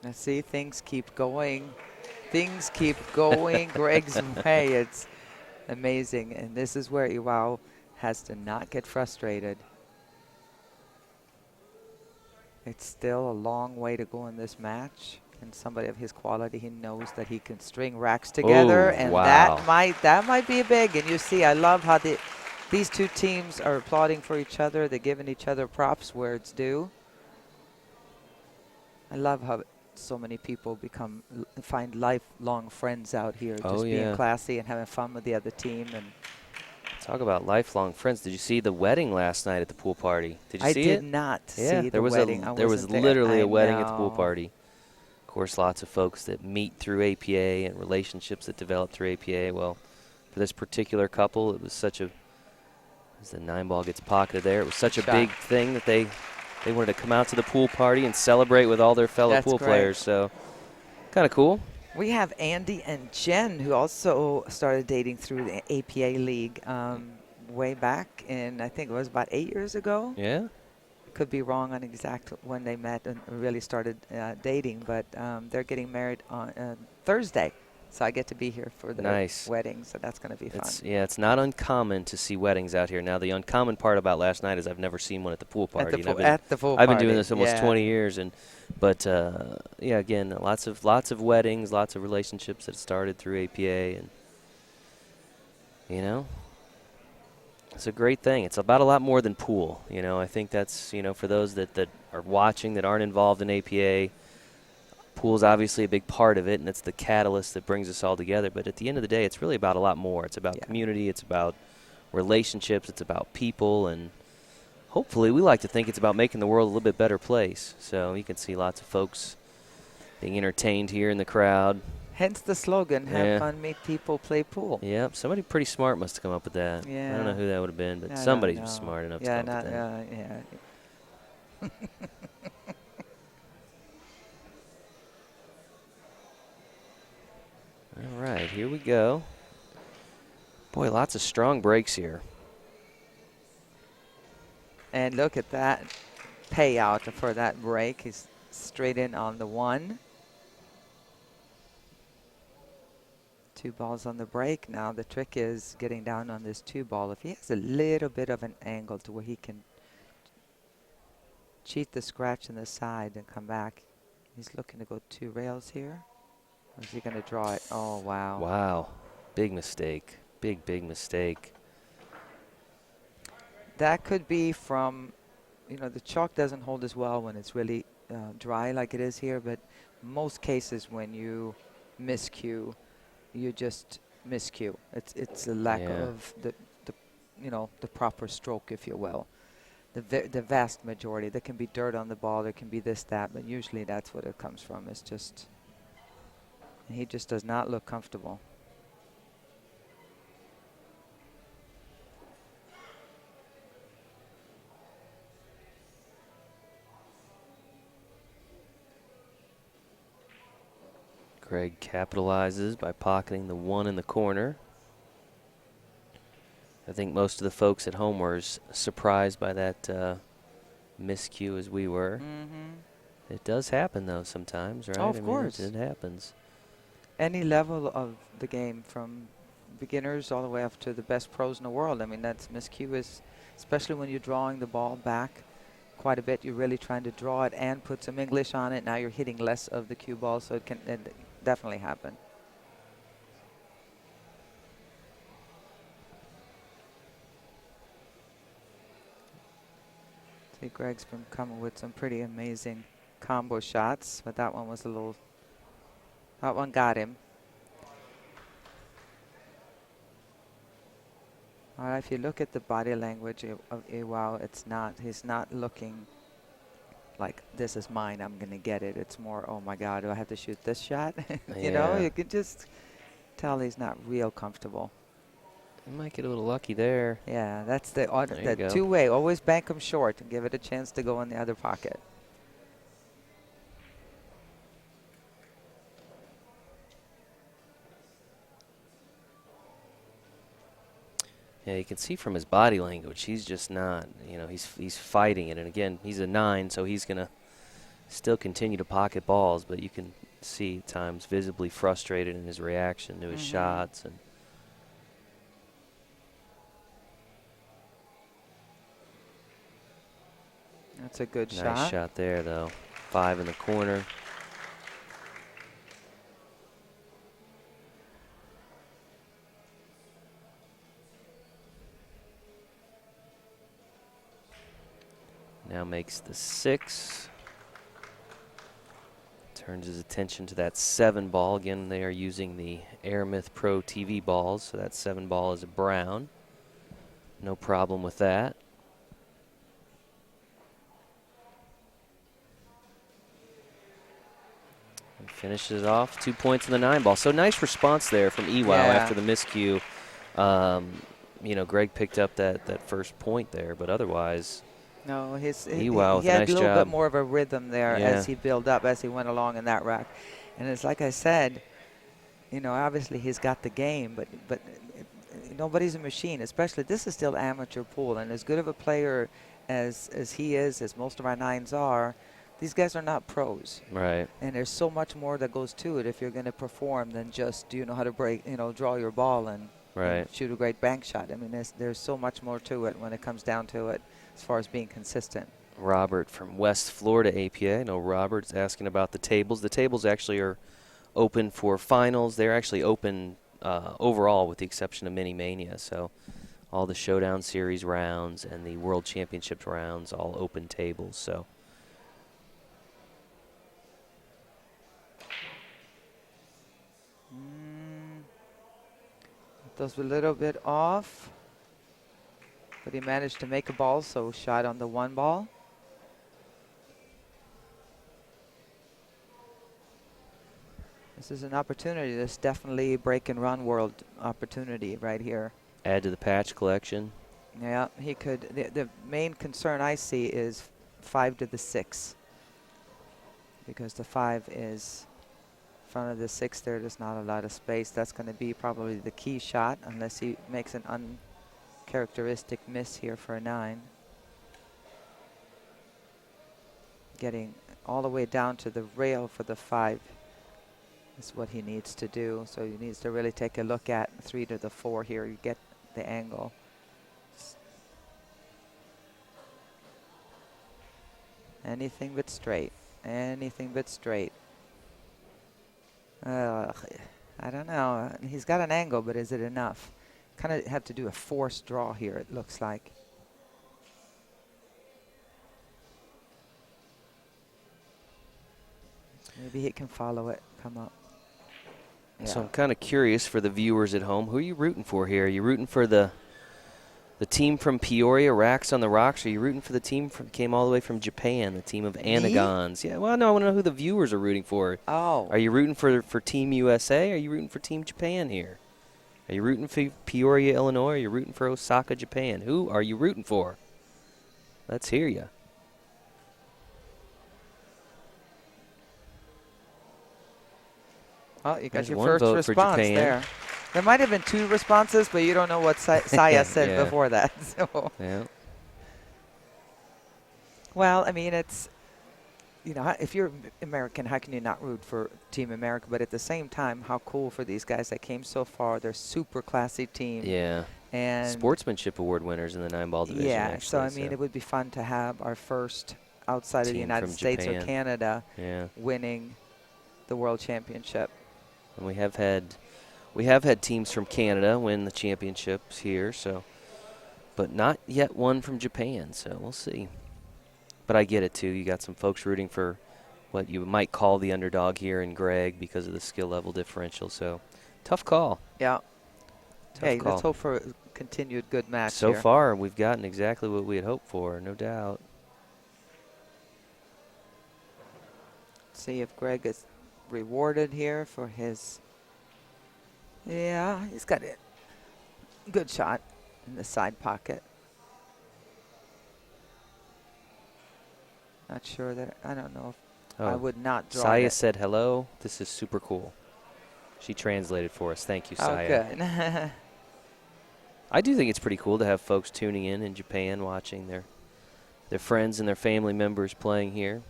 Speaker 2: Now see, things keep going. Things keep going Greg's way. It's amazing. And this is where Iwao has to not get frustrated. It's still a long way to go in this match. And somebody of his quality, he knows that he can string racks together.
Speaker 1: Ooh,
Speaker 2: and
Speaker 1: wow.
Speaker 2: that might be big. And you see, I love how these two teams are applauding for each other. They're giving each other props where it's due. I love how so many people find lifelong friends out here, just being classy and having fun with the other team. And
Speaker 1: talk about lifelong friends. Did you see the wedding last night at the pool party? Did you see it?
Speaker 2: I did not
Speaker 1: yeah,
Speaker 2: see
Speaker 1: there
Speaker 2: the
Speaker 1: was
Speaker 2: wedding.
Speaker 1: there was
Speaker 2: wasn't there.
Speaker 1: literally
Speaker 2: I
Speaker 1: a wedding at the pool
Speaker 2: know.
Speaker 1: party. Of course, lots of folks that meet through APA and relationships that develop through APA. Well, for this particular couple, it was such a, as the 9-ball gets pocketed there, it was such a big thing that they wanted to come out to the pool party and celebrate with all their fellow pool players. So, kind of cool.
Speaker 2: We have Andy and Jen, who also started dating through the APA League way back in, I think it was about 8 years ago.
Speaker 1: Yeah.
Speaker 2: Could be wrong on exact when they met and really started dating, but they're getting married on Thursday. So I get to be here for the wedding, so that's going to be fun.
Speaker 1: It's not uncommon to see weddings out here. Now, the uncommon part about last night is I've never seen one at the pool party.
Speaker 2: At the pool
Speaker 1: I've
Speaker 2: party.
Speaker 1: been doing this almost 20 years, but again, lots of weddings, lots of relationships that started through APA, and it's a great thing. It's about a lot more than pool. I think that's for those that are watching that aren't involved in APA. Pool's obviously a big part of it, and it's the catalyst that brings us all together. But at the end of the day, it's really about a lot more. It's about community. It's about relationships. It's about people. And hopefully, we like to think it's about making the world a little bit better place. So you can see lots of folks being entertained here in the crowd.
Speaker 2: Hence the slogan, have fun, meet people, play pool.
Speaker 1: Yep, somebody pretty smart must have come up with that.
Speaker 2: Yeah.
Speaker 1: I don't know who that would have been, but somebody was smart enough to come up with that. All right, here we go. Boy, lots of strong breaks here.
Speaker 2: And look at that payout for that break. He's straight in on the 1. 2 balls on the break. Now the trick is getting down on this 2 ball. If he has a little bit of an angle to where he can cheat the scratch in the side and come back. He's looking to go 2 rails here. Or is he going to draw it? Oh, wow.
Speaker 1: Wow. Big mistake. Big mistake.
Speaker 2: That could be from, the chalk doesn't hold as well when it's really dry like it is here, but most cases when you miscue, you just miscue. It's a lack of the proper stroke, if you will. The vast majority. There can be dirt on the ball, there can be this, that, but usually that's what it comes from. It's just, he just does not look comfortable.
Speaker 1: Greg capitalizes by pocketing the 1 in the corner. I think most of the folks at home were as surprised by that miscue as we were. Mm-hmm. It does happen, though, sometimes, right?
Speaker 2: Oh, of course.
Speaker 1: It happens.
Speaker 2: Any level of the game, from beginners all the way up to the best pros in the world. I mean, that's miscue is, especially when you're drawing the ball back quite a bit, you're really trying to draw it and put some English on it. Now you're hitting less of the cue ball, so it can definitely happen. See, Greg's been coming with some pretty amazing combo shots, but that one was that one got him. All right, if you look at the body language of Iwao, he's not looking like, this is mine, I'm going to get it. It's more, oh my God, do I have to shoot this shot? You can just tell he's not real comfortable.
Speaker 1: You might get a little lucky there.
Speaker 2: Yeah, that's the
Speaker 1: There you go.
Speaker 2: two-way. Always bank them short and give it a chance to go in the other pocket.
Speaker 1: Yeah, you can see from his body language, he's just not, he's fighting it. And again, he's a 9, so he's going to still continue to pocket balls, but you can see at times visibly frustrated in his reaction to his shots. And
Speaker 2: that's a good shot.
Speaker 1: nice shot there, though. 5 in the corner. Now makes the 6. Turns his attention to that 7 ball. Again, they are using the Airmyth Pro TV balls, so that 7 ball is a brown. No problem with that. And finishes off 2 points in the 9 ball. So nice response there from Ewau after the miscue. Greg picked up that first point there, but otherwise.
Speaker 2: No, he had
Speaker 1: nice
Speaker 2: a little
Speaker 1: job.
Speaker 2: bit more of a rhythm there as he built up, as he went along in that rack. And it's like I said, obviously he's got the game, but nobody's a machine, especially this is still amateur pool. And as good of a player as he is, as most of our 9s are, these guys are not pros.
Speaker 1: Right.
Speaker 2: And there's so much more that goes to it if you're going to perform than just, do you know how to break, draw your ball and shoot a great bank shot. I mean, there's so much more to it when it comes down to it as far as being consistent.
Speaker 1: Robert from West Florida APA. I know Robert's asking about the tables. The tables actually are open for finals. They're actually open overall with the exception of Mini Mania. So all the Showdown Series rounds and the World Championships rounds, all open tables. So
Speaker 2: those were a little bit off, but he managed to make a ball, so shot on the 1 ball. This is an opportunity. This is definitely break and run world opportunity right here.
Speaker 1: Add to the patch collection.
Speaker 2: Yeah, he could. The main concern I see is 5 to the 6, because the 5 is in front of the 6 there. There's not a lot of space. That's going to be probably the key shot, unless he makes an uncharacteristic miss here for a 9. Getting all the way down to the rail for the 5 is what he needs to do. So he needs to really take a look at 3 to the 4 here. You get the angle. Anything but straight. Anything but straight. I don't know. He's got an angle, but is it enough? Kind of have to do a forced draw here, it looks like. Maybe he can follow it, come up. Yeah.
Speaker 1: So I'm kind of curious for the viewers at home. Who are you rooting for here? Are you rooting for the team from Peoria, Racks on the Rocks? Or are you rooting for the team came all the way from Japan, the team of Anigons? Yeah, well, no, I want to know who the viewers are rooting for.
Speaker 2: Oh.
Speaker 1: Are you rooting for Team USA? Or are you rooting for Team Japan here? Are you rooting for Peoria, Illinois? Or are you rooting for Osaka, Japan? Who are you rooting for? Let's hear you.
Speaker 2: Oh, you got
Speaker 1: There's
Speaker 2: your
Speaker 1: one
Speaker 2: first
Speaker 1: vote
Speaker 2: response
Speaker 1: for Japan.
Speaker 2: there. There might have been 2 responses, but you don't know what Saya said before that. So.
Speaker 1: Yeah.
Speaker 2: Well, I mean, it's, if you're American, how can you not root for Team America? But at the same time, how cool for these guys that came so far. They're super classy team.
Speaker 1: Yeah.
Speaker 2: And
Speaker 1: Sportsmanship award winners in the 9-ball division.
Speaker 2: Yeah,
Speaker 1: actually,
Speaker 2: so I mean, it would be fun to have our first outside of the United States or Canada winning the World Championship.
Speaker 1: And we have had teams from Canada win the championships here, so, but not yet one from Japan, so we'll see. But I get it too. You got some folks rooting for what you might call the underdog here in Greg because of the skill level differential. So tough call.
Speaker 2: Yeah.
Speaker 1: Tough call.
Speaker 2: Let's hope for a continued good match.
Speaker 1: So
Speaker 2: here.
Speaker 1: far, we've gotten exactly what we had hoped for, no doubt.
Speaker 2: See if Greg is rewarded here for his. Yeah, he's got it. Good shot in the side pocket. Not sure that, I don't know if I would not draw
Speaker 1: Saya
Speaker 2: it.
Speaker 1: said hello. This is super cool. She translated for us. Thank you, Saya.
Speaker 2: Oh, good.
Speaker 1: I do think it's pretty cool to have folks tuning in Japan, watching their friends and their family members playing here.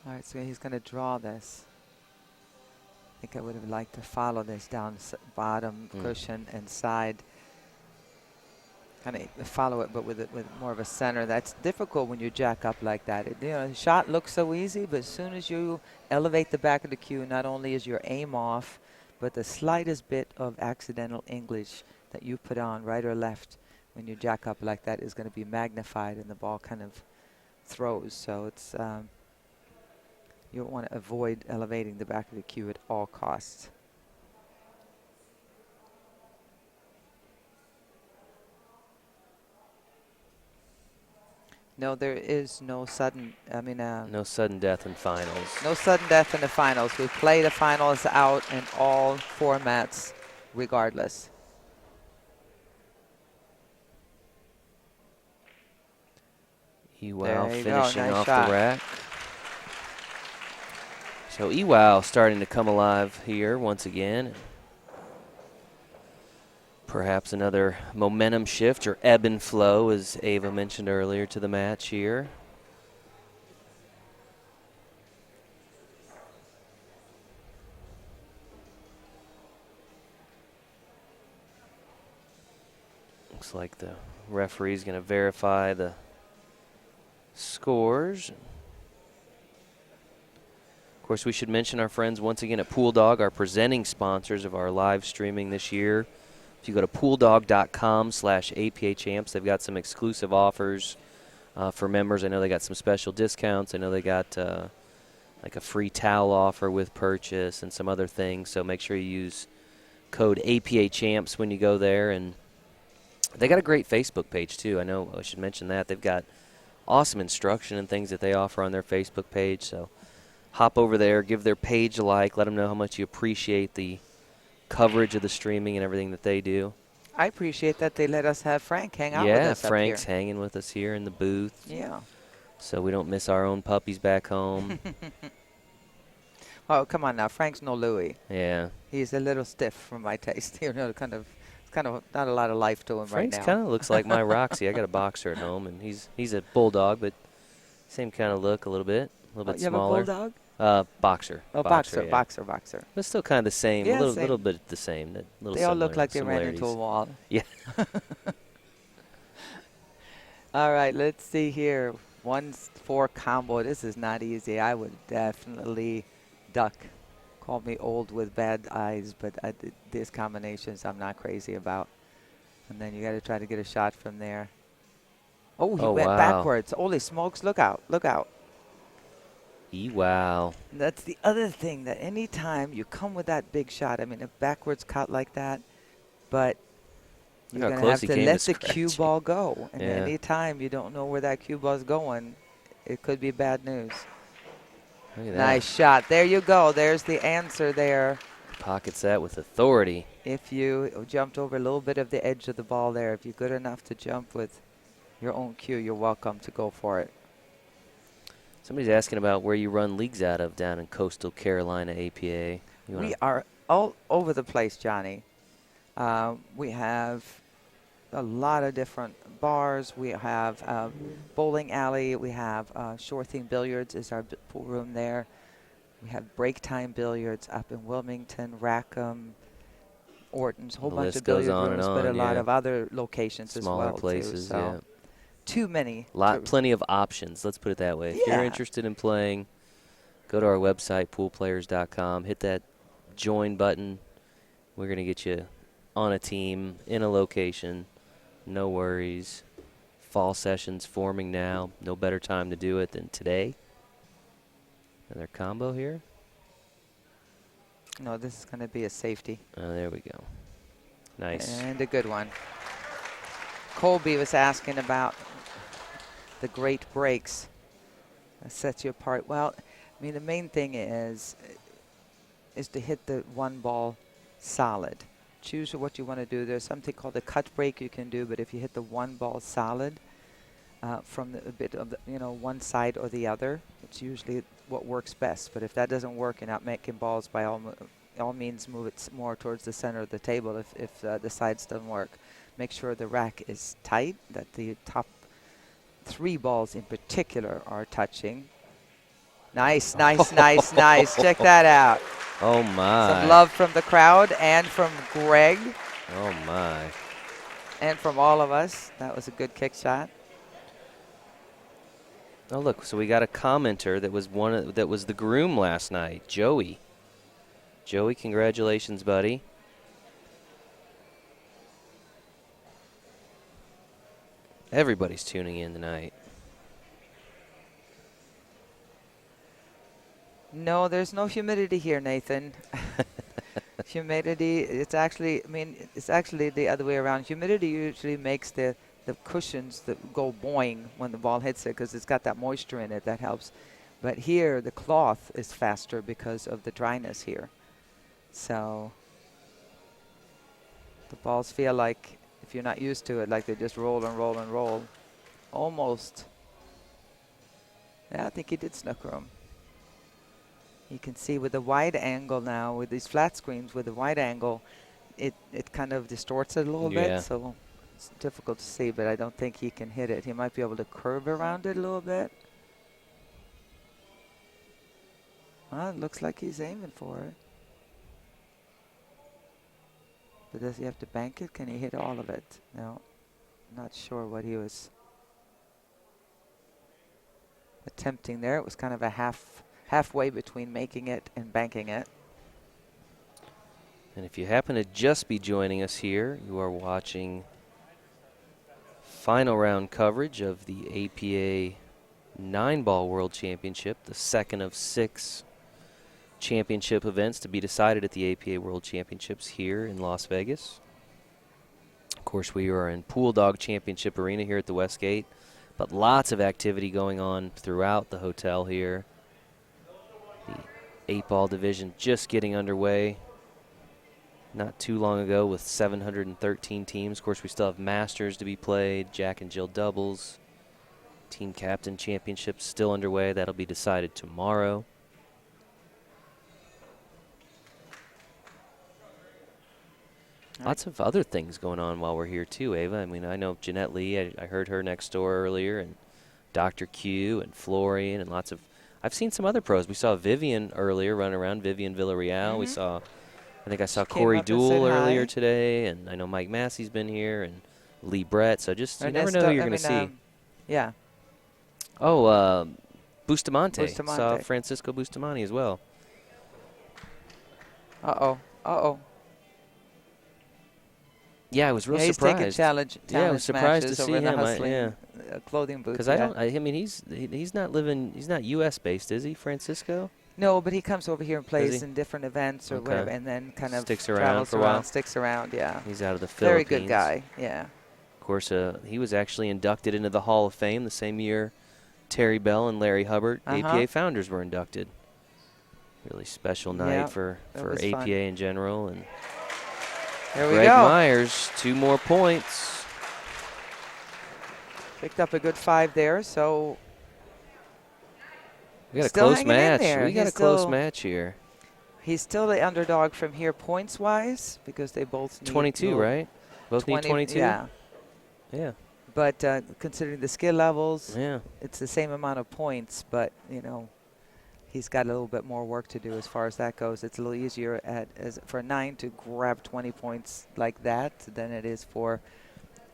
Speaker 2: All right, so he's going to draw this. I think I would have liked to follow this down bottom cushion and side. Kind of follow it, but with more of a center. That's difficult when you jack up like that. The shot looks so easy, but as soon as you elevate the back of the cue, not only is your aim off, but the slightest bit of accidental English that you put on, right or left, when you jack up like that, is going to be magnified, and the ball kind of throws. So it's you want to avoid elevating the back of the cue at all costs. No, there is no sudden,
Speaker 1: no sudden death in finals.
Speaker 2: No sudden death in the finals. We play the finals out in all formats regardless.
Speaker 1: Ewell finishing off the rack. So Ewell starting to come alive here once again. Perhaps another momentum shift or ebb and flow, as Ava mentioned earlier, to the match here. Looks like the referee's going to verify the scores. Of course, we should mention our friends once again at Pool Dog, our presenting sponsors of our live streaming this year. If you go to pooldog.com/APA Champs, they've got some exclusive offers for members. I know they got some special discounts. I know they got like a free towel offer with purchase and some other things. So make sure you use code APA Champs when you go there. And they got a great Facebook page too. I know I should mention that. They've got awesome instruction and things that they offer on their Facebook page. So hop over there, give their page a like, let them know how much you appreciate the coverage of the streaming and everything that they do.
Speaker 2: I appreciate that they let us have Frank hang out with us
Speaker 1: Yeah, Frank's
Speaker 2: up here.
Speaker 1: hanging with us here in the booth.
Speaker 2: Yeah.
Speaker 1: So we don't miss our own puppies back home.
Speaker 2: Oh, come on now. Frank's no Louis.
Speaker 1: Yeah.
Speaker 2: He's a little stiff for my taste. Kind of not a lot of life to him
Speaker 1: Frank's
Speaker 2: right now.
Speaker 1: kind of looks like my Roxy. I got a boxer at home, and he's a bulldog, but same kind of look a little bit
Speaker 2: you
Speaker 1: smaller.
Speaker 2: have a bulldog?
Speaker 1: Boxer.
Speaker 2: Oh,
Speaker 1: boxer. Yeah.
Speaker 2: boxer.
Speaker 1: But still kind of the same.
Speaker 2: Yeah,
Speaker 1: a little,
Speaker 2: same.
Speaker 1: little bit the same.
Speaker 2: They all look like they ran into a wall.
Speaker 1: Yeah.
Speaker 2: All right, let's see here. 1-4 combo. This is not easy. I would definitely duck. Call me old with bad eyes, but these combinations I'm not crazy about. And then you got to try to get a shot from there. Oh, he went backwards. Holy smokes, look out, look out.
Speaker 1: Wow.
Speaker 2: That's the other thing, that any time you come with that big shot, I mean, a backwards cut like that, but you're going to have to let the cue ball go. And any time you don't know where that cue ball is going, it could be bad news.
Speaker 1: Look at that.
Speaker 2: Nice shot. There you go. There's the answer there.
Speaker 1: Pockets that with authority.
Speaker 2: If you jumped over a little bit of the edge of the ball there, if you're good enough to jump with your own cue, you're welcome to go for it.
Speaker 1: Somebody's asking about where you run leagues out of down in Coastal Carolina APA.
Speaker 2: We are all over the place, Johnny. We have a lot of different bars. We have bowling alley. We have Shore Theme Billiards is our pool room there. We have break time billiards up in Wilmington, Rackham, Orton's, a whole bunch of billiard rooms, but a lot of other locations as well.
Speaker 1: Smaller places,
Speaker 2: too, so too many.
Speaker 1: Plenty of options. Let's put it that way. If you're interested in playing, go to our website, poolplayers.com. Hit that join button. We're going to get you on a team, in a location. No worries. Fall sessions forming now. No better time to do it than today. Another combo here.
Speaker 2: No, this is going to be a safety.
Speaker 1: Oh, there we go. Nice.
Speaker 2: And a good one. Colby was asking about the great breaks. That sets you apart. Well, I mean, the main thing is is to hit the one ball solid. Choose what you want to do. There's something called a cut break you can do, but if you hit the one ball solid from a bit of the, one side or the other, it's usually what works best. But if that doesn't work, you're not making balls, by all means move it more towards the center of the table if the sides don't work. Make sure the rack is tight, that the top 3 balls in particular are touching. Nice, nice, nice, nice. Check that out.
Speaker 1: Oh, my.
Speaker 2: Some love from the crowd and from Greg.
Speaker 1: Oh, my.
Speaker 2: And from all of us. That was a good kick shot.
Speaker 1: Oh, look, so we got a commenter that was the groom last night, Joey. Joey, congratulations, buddy. Everybody's tuning in tonight.
Speaker 2: No, there's no humidity here, Nathan. Humidity, it's actually the other way around. Humidity usually makes the cushions that go boing when the ball hits it because it's got that moisture in it that helps. But here, the cloth is faster because of the dryness here. So the balls feel like, if you're not used to it, like they just roll and roll and roll. Almost. Yeah, I think he did snooker them. You can see with the wide angle now, with these flat screens, with the wide angle, it kind of distorts it a little bit. So it's difficult to see, but I don't think he can hit it. He might be able to curve around it a little bit. Well, it looks like he's aiming for it. But does he have to bank it? Can he hit all of it? No. Not sure what he was attempting there. It was kind of a halfway between making it and banking it.
Speaker 1: And if you happen to just be joining us here, you are watching final round coverage of the APA 9-Ball World Championship, the second of 6 championship events to be decided at the APA World Championships here in Las Vegas. Of course, we are in Pool Dog Championship Arena here at the Westgate, but lots of activity going on throughout the hotel here. The 8-ball division just getting underway not too long ago with 713 teams. Of course, we still have Masters to be played, Jack and Jill doubles, Team Captain Championships still underway. That'll be decided tomorrow. Lots of other things going on while we're here too, Ava. I mean, I know Jeanette Lee, I heard her next door earlier, and Dr. Q and Florian and lots of, I've seen some other pros. We saw Vivian earlier run around, Vivian Villarreal. We saw, I think I saw Corey Dool earlier today, and I know Mike Massey's been here, and Lee Brett. So just, you never know who you're going to see.
Speaker 2: Yeah.
Speaker 1: Oh, Bustamante. Saw Francisco Bustamante as well.
Speaker 2: Uh-oh. Uh-oh.
Speaker 1: Yeah, I was real
Speaker 2: surprised. He's taking challenge
Speaker 1: I was surprised to see him.
Speaker 2: Clothing booth.
Speaker 1: Because I mean, he's not U.S. based, is he, Francisco?
Speaker 2: No, but he comes over here and plays in different events or whatever, and then kind of
Speaker 1: sticks around for a while.
Speaker 2: Sticks around, yeah.
Speaker 1: He's out of the Philippines.
Speaker 2: Very good guy, yeah.
Speaker 1: Of course, he was actually inducted into the Hall of Fame the same year Terry Bell and Larry Hubbard, APA founders, were inducted. Really special night for APA fun. In general. And
Speaker 2: there we
Speaker 1: Greg
Speaker 2: go.
Speaker 1: Myers, 2 more points.
Speaker 2: Picked up a good 5 there, so
Speaker 1: we got a close match. We got a close match here.
Speaker 2: He's still the underdog from here points-wise because they both need
Speaker 1: 22, right? Both need 22?
Speaker 2: Yeah.
Speaker 1: Yeah.
Speaker 2: But considering the skill levels,
Speaker 1: yeah,
Speaker 2: it's the same amount of points, but, you know, he's got a little bit more work to do as far as that goes. It's a little easier for a 9 to grab 20 points like that than it is for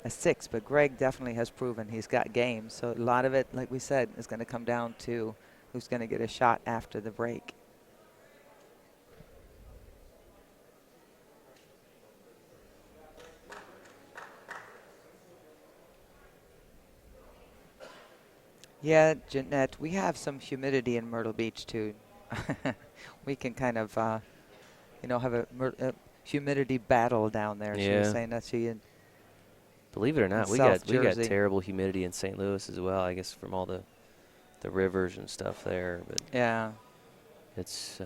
Speaker 2: a 6. But Greg definitely has proven he's got game. So a lot of it, like we said, is going to come down to who's going to get a shot after the break. Yeah, Jeanette, we have some humidity in Myrtle Beach, too. We can kind of, you know, have a humidity battle down there.
Speaker 1: Yeah.
Speaker 2: She was saying that she had.
Speaker 1: Believe it or not, we got terrible humidity in St. Louis as well, I guess, from all the rivers and stuff there. But
Speaker 2: yeah,
Speaker 1: it's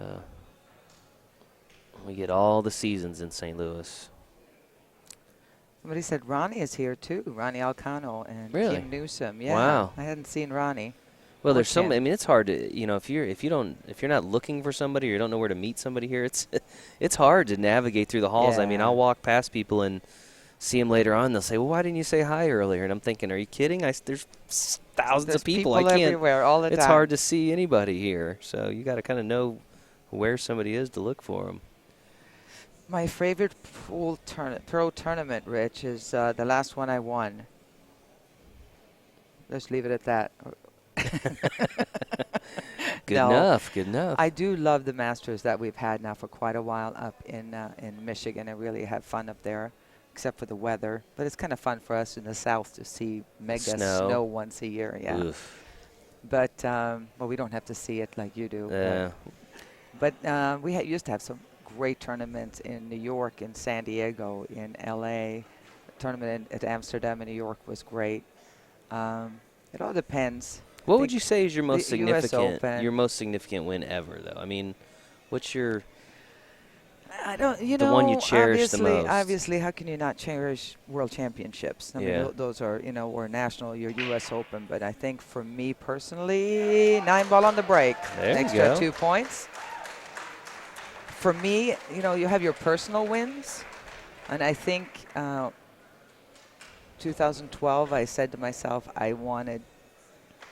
Speaker 1: We get all the seasons in St. Louis.
Speaker 2: Somebody said Ronnie is here too. Ronnie Alcano and
Speaker 1: Really?
Speaker 2: Kim Newsom. Yeah.
Speaker 1: Wow.
Speaker 2: I hadn't seen Ronnie.
Speaker 1: Well,
Speaker 2: Or
Speaker 1: there's some.
Speaker 2: Kim.
Speaker 1: I mean, it's hard to, if you're not looking for somebody or you don't know where to meet somebody here, it's hard to navigate through the halls. I mean,
Speaker 2: Yeah.
Speaker 1: I'll walk past people and see them later on. They'll say, "Well, why didn't you say hi earlier?" And I'm thinking, "Are you kidding? There's thousands
Speaker 2: There's
Speaker 1: of people. I can't.
Speaker 2: everywhere all the
Speaker 1: it's
Speaker 2: time.
Speaker 1: hard to see anybody here. So you got to kind of know where somebody is to look for them."
Speaker 2: My favorite pro tournament, Rich, is the last one I won. Let's leave it at that.
Speaker 1: Good
Speaker 2: No.
Speaker 1: enough. Good enough.
Speaker 2: I do love the Masters that we've had now for quite a while up in Michigan. I really have fun up there, except for the weather. But it's kind of fun for us in the South to see mega snow once a year. Yeah.
Speaker 1: Oof.
Speaker 2: But well, we don't have to see it like you do.
Speaker 1: Yeah.
Speaker 2: But we used to have some great tournaments in New York, in San Diego, in L.A. The tournament at Amsterdam and New York was great. It all depends.
Speaker 1: What would you say is your most
Speaker 2: the US
Speaker 1: significant win ever, though? I mean, what's your
Speaker 2: I don't,
Speaker 1: the one you cherish the most?
Speaker 2: Obviously, how can you not cherish World Championships? I mean, those are, or national, your U.S. Open. But I think for me personally, 9-ball on the break,
Speaker 1: there you
Speaker 2: extra
Speaker 1: go.
Speaker 2: 2 points. For me, you have your personal wins, and I think 2012, I said to myself, I wanted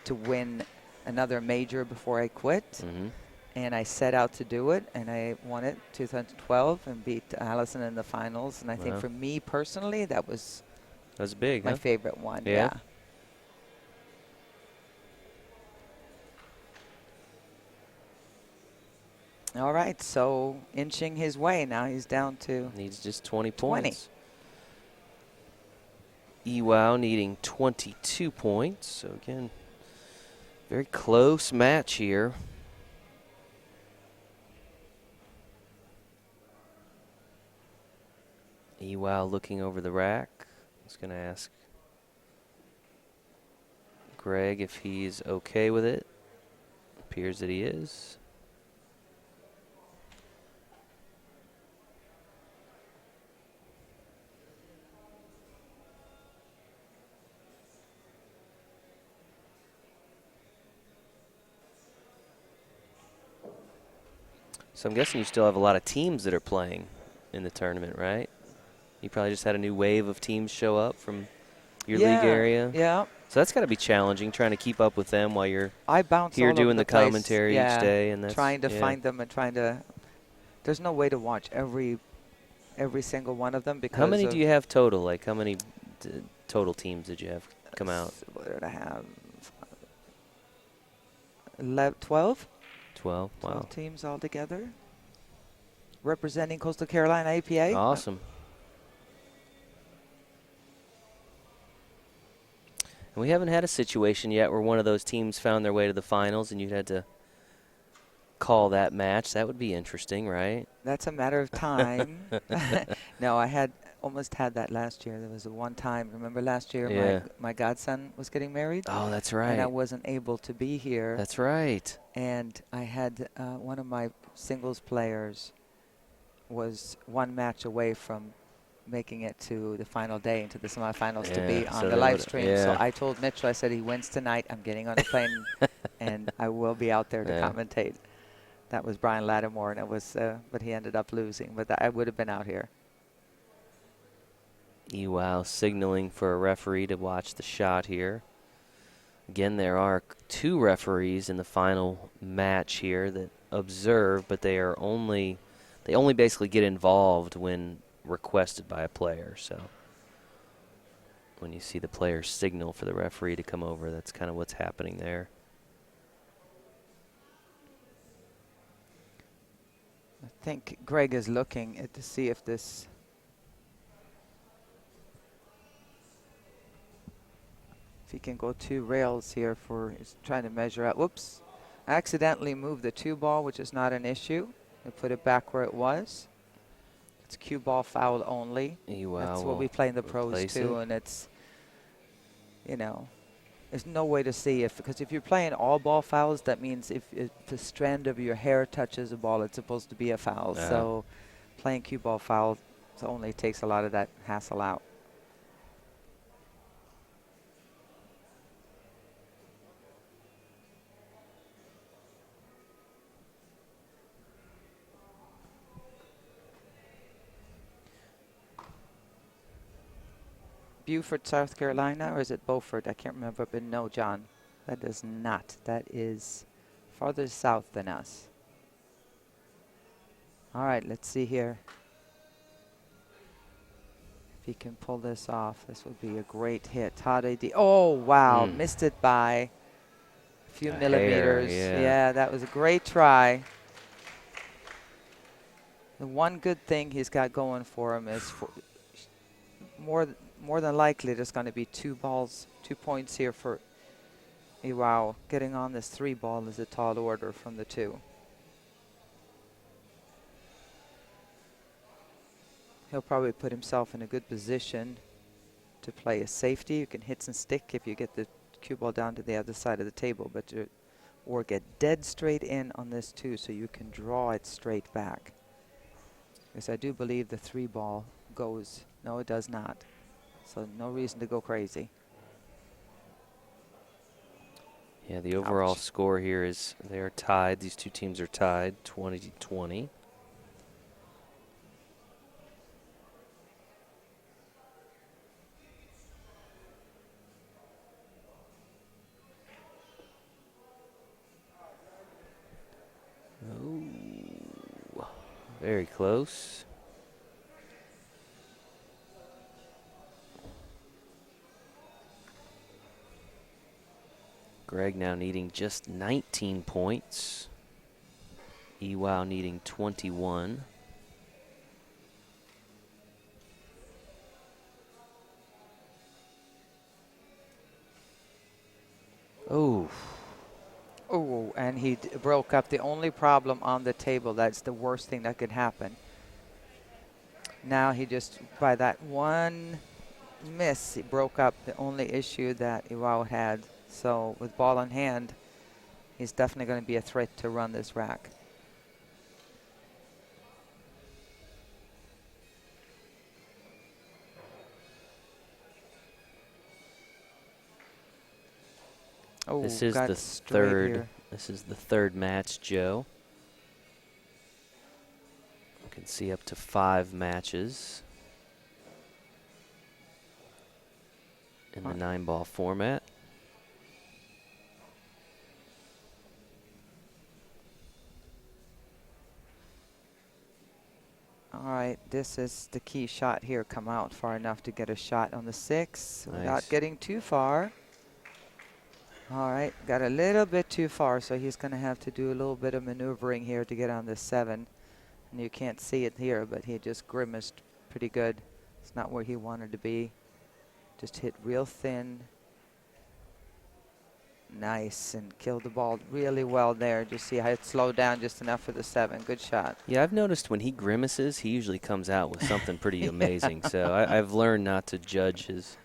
Speaker 2: to win another major before I quit.
Speaker 1: Mm-hmm.
Speaker 2: And I set out to do it, and I won it 2012 and beat Allison in the finals. And I think for me personally, that was
Speaker 1: big,
Speaker 2: my favorite one.
Speaker 1: Yeah.
Speaker 2: All right, so inching his way. Now he's down to
Speaker 1: needs just 20 points. Ewau needing 22 points. So again, very close match here. Ewau looking over the rack. I was going to ask Greg if he's okay with it. Appears that he is. So I'm guessing you still have a lot of teams that are playing in the tournament, right? You probably just had a new wave of teams show up from your league area.
Speaker 2: Yeah.
Speaker 1: So that's got to be challenging, trying to keep up with them while you're
Speaker 2: I bounce
Speaker 1: here
Speaker 2: all over
Speaker 1: doing the
Speaker 2: place.
Speaker 1: commentary each day. And that's,
Speaker 2: trying to find them and trying to. There's no way to watch every single one of them because.
Speaker 1: How many do you have total? Like how many total teams did you have come out?
Speaker 2: What did I have? 12.
Speaker 1: 12. Wow.
Speaker 2: 12 teams altogether. Representing Coastal Carolina APA.
Speaker 1: Awesome. And we haven't had a situation yet where one of those teams found their way to the finals and you had to call that match. That would be interesting, right?
Speaker 2: That's a matter of time. No, I almost had that last year. There was one time, remember last year my godson was getting married?
Speaker 1: Oh, that's right.
Speaker 2: And I wasn't able to be here.
Speaker 1: That's right.
Speaker 2: And I had one of my singles players was one match away from making it to the final day, into the semifinals, to be on the live stream. So I told Mitchell, I said, he wins tonight. I'm getting on a plane, and I will be out there to commentate. That was Brian Lattimore, and it was, but he ended up losing. But I would have been out here.
Speaker 1: Ewau signaling for a referee to watch the shot here. Again, there are 2 referees in the final match here that observe, but they only basically get involved when requested by a player. So when you see the player signal for the referee to come over, that's kind of what's happening there.
Speaker 2: I think Greg is looking to see if this. If he can go 2 rails here he's trying to measure out. Whoops. I accidentally moved the 2 ball, which is not an issue. I put it back where it was. It's cue ball foul only. That's what we play in the pros too, and it's, there's no way to see because if you're playing all ball fouls, that means if the strand of your hair touches a ball, it's supposed to be a foul. So playing cue ball foul only takes a lot of that hassle out. Beaufort, South Carolina, or is it Beaufort? I can't remember, but no, John, that is not. That is farther south than us. All right, let's see here. If he can pull this off, this would be a great hit. Oh, wow, missed it by a few millimeters. Yeah, that was a great try. The one good thing he's got going for him is more than likely there's going to be 2 points here for Iwao. Getting on this 3 ball is a tall order from the 2. He'll probably put himself in a good position to play a safety. You can hit and stick if you get the cue ball down to the other side of the table, or get dead straight in on this 2 so you can draw it straight back. Because I do believe the 3 ball goes. No, it does not. So no reason to go crazy.
Speaker 1: Yeah, the overall score here is they're tied. These two teams are tied, 20-20. Oh, very close. Greg now needing just 19 points. Iwao needing 21. Oh.
Speaker 2: Oh, and he broke up. The only problem on the table, that's the worst thing that could happen. Now he just, by that one miss, he broke up the only issue that Iwao had. So with ball in hand, he's definitely going to be a threat to run this rack. Oh,
Speaker 1: this is the third. Here. This is the third match, Joe. You can see up to 5 matches in the 9-ball format.
Speaker 2: All right, this is the key shot here. Come out far enough to get a shot on the 6 without getting too far. All right, got a little bit too far, so he's going to have to do a little bit of maneuvering here to get on the 7. And you can't see it here, but he just grimaced pretty good. It's not where he wanted to be. Just hit real thin. Nice, and killed the ball really well there. Just see how it slowed down just enough for the 7. Good shot.
Speaker 1: Yeah, I've noticed when he grimaces, he usually comes out with something pretty amazing. So I've learned not to judge his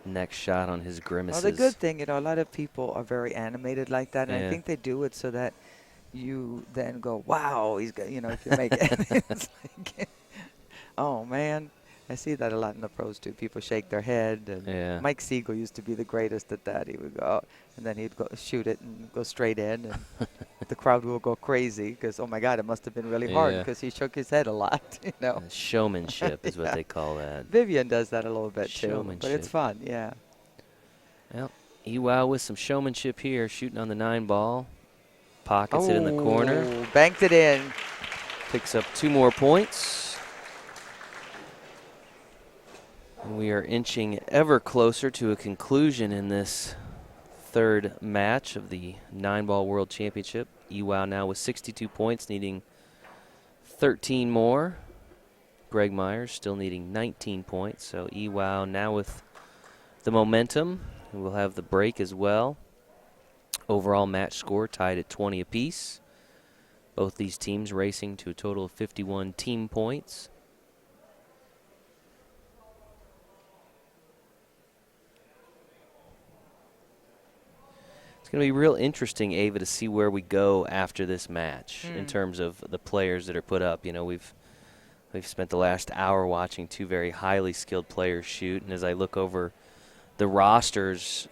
Speaker 1: next shot on his grimaces.
Speaker 2: Well, the good thing, a lot of people are very animated like that, and I think they do it so that you then go, wow, he's got, if you make it. It's like, oh, man. I see that a lot in the pros, too. People shake their head. And Mike Siegel used to be the greatest at that. He would go out, and then he'd go shoot it and go straight in. And the crowd will go crazy because, oh, my God, it must have been really hard because he shook his head a lot,
Speaker 1: Showmanship is what they call that.
Speaker 2: Vivian does that a little bit, too. But it's fun, yeah.
Speaker 1: Well, Iwao with some showmanship here, shooting on the 9-ball. Pockets it in the corner.
Speaker 2: Banked it in.
Speaker 1: Picks up 2 more points. And we are inching ever closer to a conclusion in this third match of the 9-ball World Championship. Iwao now with 62 points, needing 13 more. Greg Myers still needing 19 points. So Iwao now with the momentum. We'll have the break as well. Overall match score tied at 20 apiece. Both these teams racing to a total of 51 team points. It's going to be real interesting, Ava, to see where we go after this match in terms of the players that are put up. We've we've spent the last hour watching two very highly skilled players shoot, and as I look over the rosters,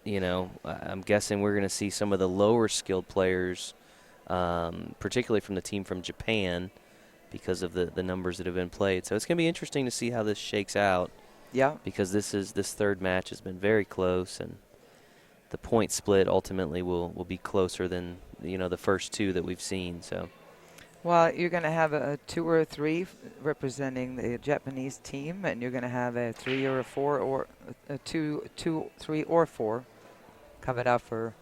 Speaker 1: I'm guessing we're going to see some of the lower skilled players, particularly from the team from Japan, because of the numbers that have been played. So it's going to be interesting to see how this shakes out.
Speaker 2: Yeah.
Speaker 1: Because this third match has been very close, and the point split ultimately will be closer than the first two that we've seen. So.
Speaker 2: Well, you're going to have a 2 or a 3 representing the Japanese team, and you're going to have a 3 or a 4 or a 2, 3, or 4 coming up for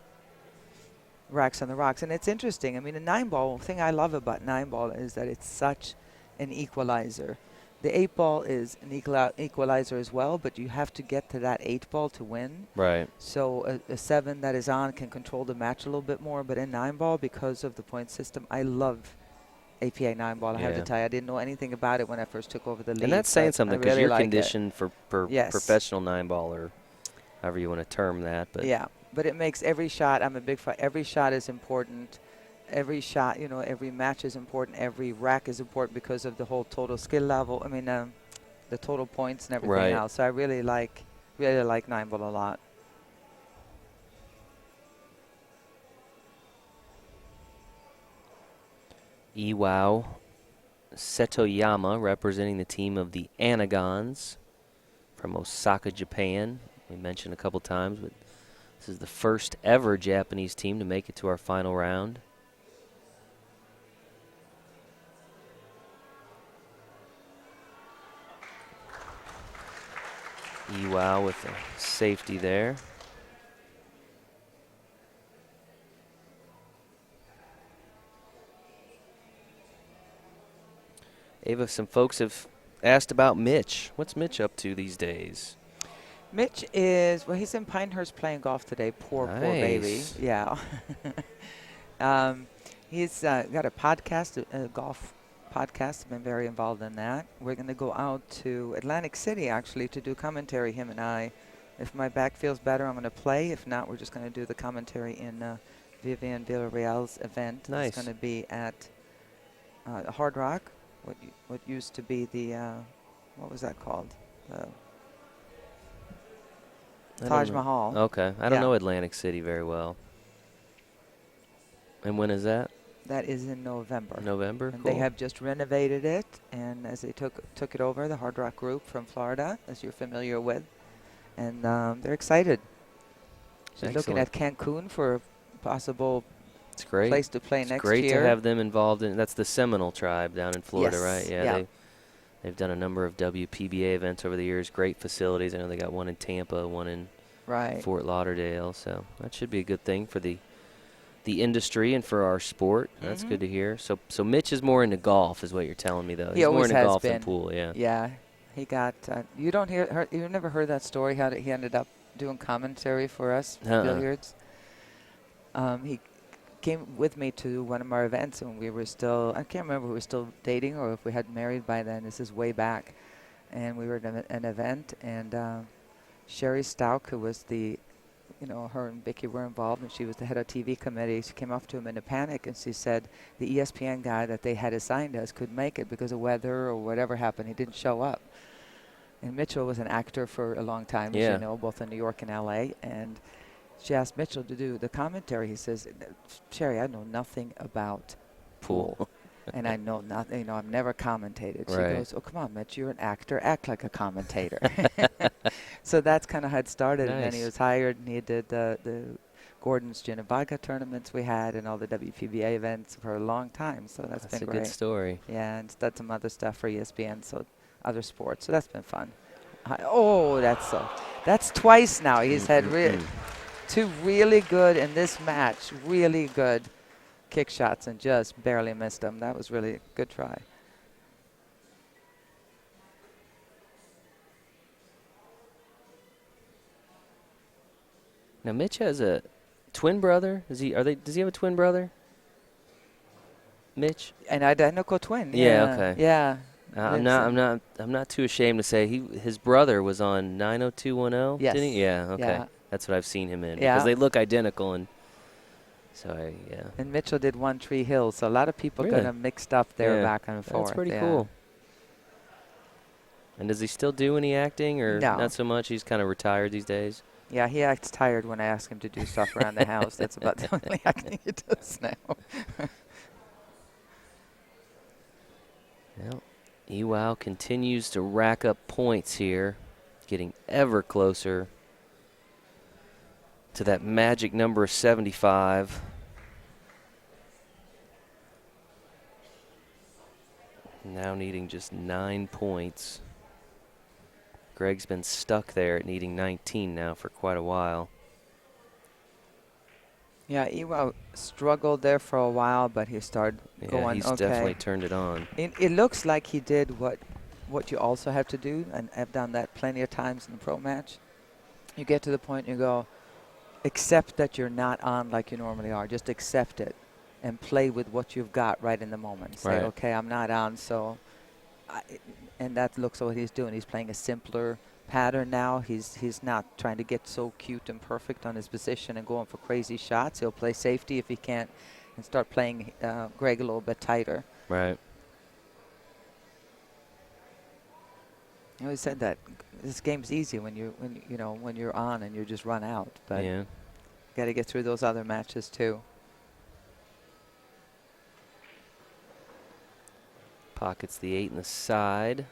Speaker 2: Racks on the Rocks. And it's interesting. I mean, the 9-ball, thing I love about 9-ball is that it's such an equalizer. The 8-ball is an equalizer as well, but you have to get to that 8-ball to win.
Speaker 1: Right.
Speaker 2: So a 7 that is on can control the match a little bit more. But in 9-ball, because of the point system, I love APA 9-ball. I have to tell you, I didn't know anything about it when I first took over the league.
Speaker 1: And that's saying something, because
Speaker 2: really
Speaker 1: you're
Speaker 2: like
Speaker 1: conditioned for professional 9-ball, or however you want to term that. But
Speaker 2: yeah, but it makes every shot, I'm a big fan. Every shot is important. Every shot, every match is important. Every rack is important because of the whole total skill level. I mean, the total points and everything else. So I really like 9-ball a lot.
Speaker 1: Iwao Setoyama representing the team of the Anigons from Osaka, Japan. We mentioned a couple times, but this is the first ever Japanese team to make it to our final round. Iwao with the safety there. Ava, some folks have asked about Mitch. What's Mitch up to these days?
Speaker 2: Mitch is, he's in Pinehurst playing golf today. Poor baby. Yeah. He's got a podcast, a golf podcast. Been very involved in that. We're going to go out to Atlantic City, actually, to do commentary, him and I. If my back feels better, I'm going to play. If not, we're just going to do the commentary in Vivian Villarreal's event.
Speaker 1: Nice.
Speaker 2: It's going to be at Hard Rock, what used to be the, what was that called? Taj Mahal.
Speaker 1: Okay. I don't know Atlantic City very well. And when is that?
Speaker 2: That is in November.
Speaker 1: November?
Speaker 2: And
Speaker 1: cool.
Speaker 2: they have just renovated it, and as they took it over, the Hard Rock Group from Florida, as you're familiar with, and they're excited. She's looking at Cancun for a possible place to play next year.
Speaker 1: It's great to have them involved in. That's the Seminole tribe down in Florida, right? Yeah. They've done a number of WPBA events over the years. Great facilities. I know they got one in Tampa, one in Fort Lauderdale. So that should be a good thing for the industry and for our sport. That's good to hear. So Mitch is more into golf, is what you're telling me, though.
Speaker 2: He's
Speaker 1: more into golf
Speaker 2: been.
Speaker 1: than pool. Yeah.
Speaker 2: Yeah. He got. You never heard that story? How he ended up doing commentary for us, billiards. He came with me to one of our events when we were still, I can't remember if we were still dating or if we had married by then. This is way back. And we were at an event, and Sherry Stout, who was her and Vicky were involved, and she was the head of TV committee. She came up to him in a panic, and she said the ESPN guy that they had assigned us couldn't make it because of weather or whatever happened. He didn't show up. And Mitchell was an actor for a long time, as you know, both in New York and L.A., and she asked Mitchell to do the commentary. He says, Sherry, I know nothing about pool. And I know nothing, I've never commentated. She goes, oh, come on, Mitch, you're an actor. Act like a commentator. So that's kind of how it started. Nice. And then he was hired, and he did the Gordon's Gin and Vodka tournaments we had and all the WPBA events for a long time. So that's been great.
Speaker 1: That's a good story.
Speaker 2: Yeah, and done some other stuff for ESPN, so other sports. So that's been fun. That's twice now. He's had two really good in this match, really good kick shots, and just barely missed them. That was really a good try.
Speaker 1: Now Mitch has a twin brother. Does he have a twin brother? Mitch?
Speaker 2: An identical twin.
Speaker 1: Yeah. Okay.
Speaker 2: Yeah.
Speaker 1: I'm not too ashamed to say his brother was on 90210.
Speaker 2: Yes.
Speaker 1: Didn't he? Yeah. Okay.
Speaker 2: Yeah.
Speaker 1: That's what I've seen him in,
Speaker 2: yeah,
Speaker 1: because they look identical, and so
Speaker 2: And Mitchell did One Tree Hill, so a lot of people got them mixed up there back and forth.
Speaker 1: That's pretty cool. And does he still do any acting, or
Speaker 2: No.
Speaker 1: not so much? He's kind of retired these days.
Speaker 2: Yeah, he acts tired when I ask him to do stuff around the house. That's about the only acting he does now.
Speaker 1: Well, Ewau continues to rack up points here, getting ever closer to that magic number of 75. Now needing just 9 points. Greg's been stuck there at needing 19 now for quite a while.
Speaker 2: Yeah, Ewau struggled there for a while, but he started going.
Speaker 1: He's
Speaker 2: okay.
Speaker 1: definitely turned it on.
Speaker 2: It looks like he did what you also have to do, and I've done that plenty of times in the pro match. You get to the point you go, accept that you're not on like you normally are. Just accept it and play with what you've got right in the moment. Say,
Speaker 1: Right.
Speaker 2: okay, I'm not on, so... and that looks what he's doing. He's playing a simpler pattern now. He's not trying to get so cute and perfect on his position and going for crazy shots. He'll play safety if he can't and start playing Greg a little bit tighter.
Speaker 1: Right.
Speaker 2: I always said that this game's easy when you're on and you just run out. But
Speaker 1: yeah.
Speaker 2: got to get through those other matches too.
Speaker 1: Pockets the 8 in the side.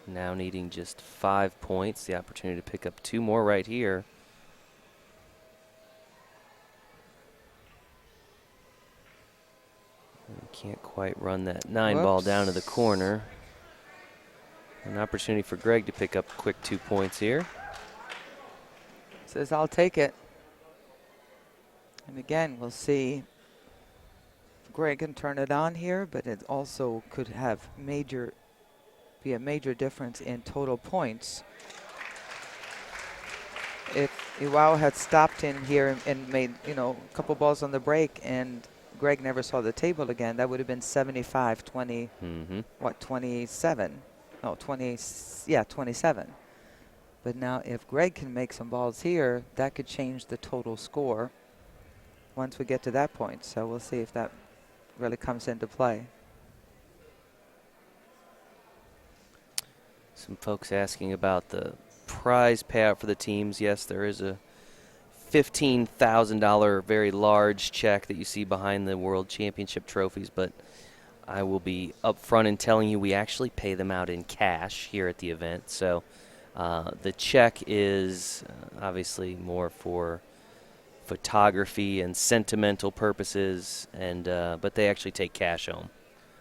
Speaker 1: Now needing just 5 points. The opportunity to pick up 2 more right here. And can't quite run that 9 ball down to the corner. An opportunity for Greg to pick up a quick 2 points here.
Speaker 2: Says, I'll take it. And again, we'll see if Greg can turn it on here, but it also could have be a major difference in total points. If Ewau had stopped in here and made, a couple balls on the break and Greg never saw the table again, that would have been 75, 20, 27? No, 20, yeah, 27. But now if Greg can make some balls here, that could change the total score once we get to that point. So we'll see if that really comes into play.
Speaker 1: Some folks asking about the prize payout for the teams. Yes, there is a $15,000 very large check that you see behind the World Championship trophies, but I will be upfront in telling you we actually pay them out in cash here at the event. So the check is obviously more for photography and sentimental purposes, and but they actually take cash home,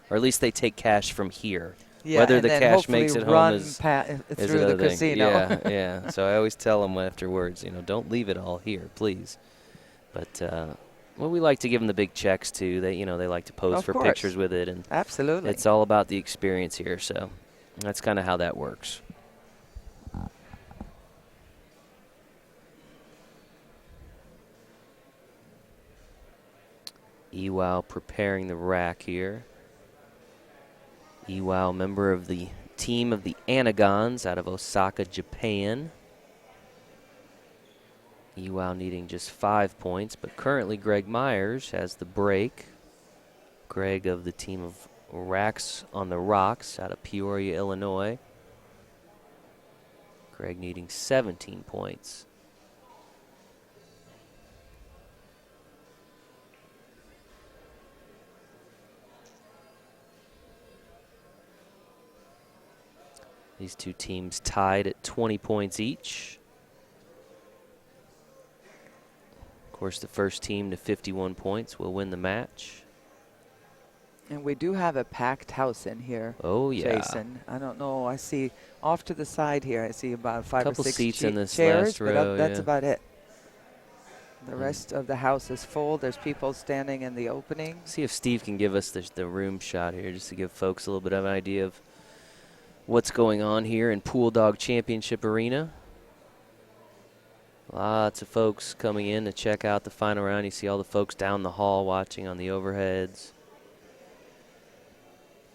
Speaker 1: or at least they take cash from here.
Speaker 2: Yeah,
Speaker 1: whether
Speaker 2: and
Speaker 1: the
Speaker 2: then
Speaker 1: cash makes it home is
Speaker 2: through the
Speaker 1: another thing.
Speaker 2: casino.
Speaker 1: Yeah, yeah. So I always tell them afterwards, don't leave it all here, please. But well, we like to give them the big checks too. They like to pose for pictures with it, and
Speaker 2: absolutely,
Speaker 1: it's all about the experience here. So that's kind of how that works. Ewau preparing the rack here. Ewau, member of the team of the Anigons out of Osaka, Japan. Ewau needing just 5 points, but currently Greg Myers has the break. Greg of the team of Racks on the Rocks out of Peoria, Illinois. Greg needing 17 points. These two teams tied at 20 points each. Of course, the first team to 51 points will win the match.
Speaker 2: And we do have a packed house in here.
Speaker 1: Oh, yeah.
Speaker 2: Jason, I don't know. I see off to the side here, I see about 5
Speaker 1: Couple
Speaker 2: or 6
Speaker 1: seats in this
Speaker 2: chairs,
Speaker 1: last
Speaker 2: but
Speaker 1: row,
Speaker 2: that's
Speaker 1: yeah.
Speaker 2: about it. The rest of the house is full. There's people standing in the opening.
Speaker 1: See if Steve can give us the room shot here, just to give folks a little bit of an idea of what's going on here in Pool Dog Championship Arena. Lots of folks coming in to check out the final round. You see all the folks down the hall watching on the overheads.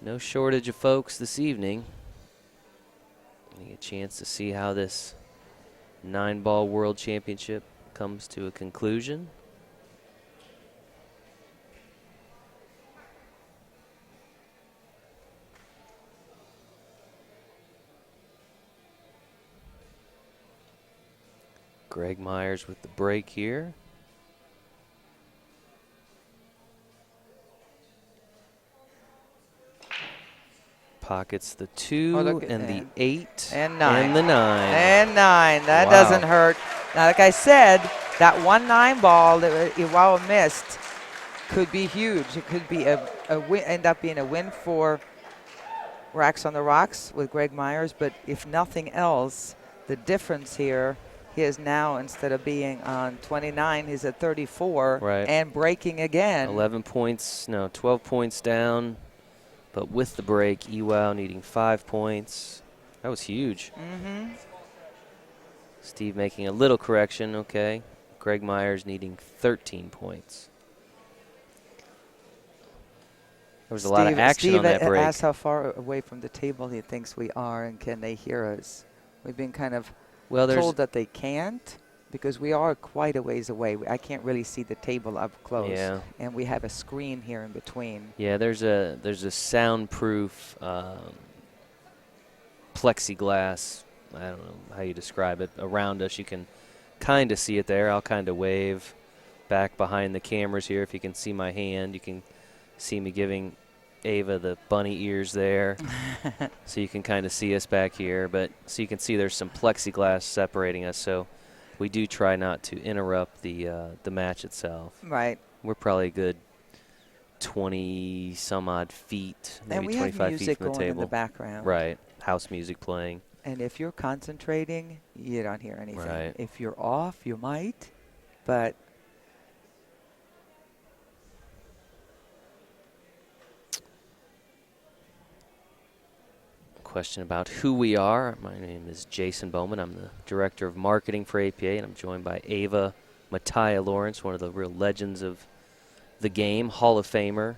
Speaker 1: No shortage of folks this evening. Getting a chance to see how this 9-ball World Championship comes to a conclusion. Greg Myers with the break here. Pockets the 2 and the 8
Speaker 2: and 9
Speaker 1: and the 9.
Speaker 2: And 9. That
Speaker 1: Wow.
Speaker 2: doesn't hurt. Now, like I said, that 1-9 ball that Iwao missed could be huge. It could be end up being a win for Racks on the Rocks with Greg Myers. But if nothing else, the difference here, he is now, instead of being on 29, he's at 34 and breaking again.
Speaker 1: 12 points down. But with the break, Iwao needing 5 points. That was huge. Steve making a little correction, okay. Greg Myers needing 13 points. There was a lot of action on that break.
Speaker 2: Steve asked how far away from the table he thinks we are and can they hear us. We've been kind of told that they can't because we are quite a ways away. I can't really see the table up close.
Speaker 1: Yeah.
Speaker 2: And we have a screen here in between.
Speaker 1: Yeah, there's a soundproof plexiglass, I don't know how you describe it, around us. You can kind of see it there. I'll kind of wave back behind the cameras here. If you can see my hand, you can see me giving Ava the bunny ears there. So you can kind of see us back here. But so you can see there's some plexiglass separating us. So we do try not to interrupt the match itself.
Speaker 2: Right.
Speaker 1: We're probably a good 20 some odd feet, maybe
Speaker 2: and we
Speaker 1: 25
Speaker 2: have music
Speaker 1: feet from the
Speaker 2: going
Speaker 1: table.
Speaker 2: in the background.
Speaker 1: Right. House music playing.
Speaker 2: And if you're concentrating, you don't hear anything.
Speaker 1: Right.
Speaker 2: If you're off, you might, but
Speaker 1: question about who we are. My name is Jason Bowman. I'm the Director of Marketing for APA, and I'm joined by Ava Mattia Lawrence, one of the real legends of the game, Hall of Famer.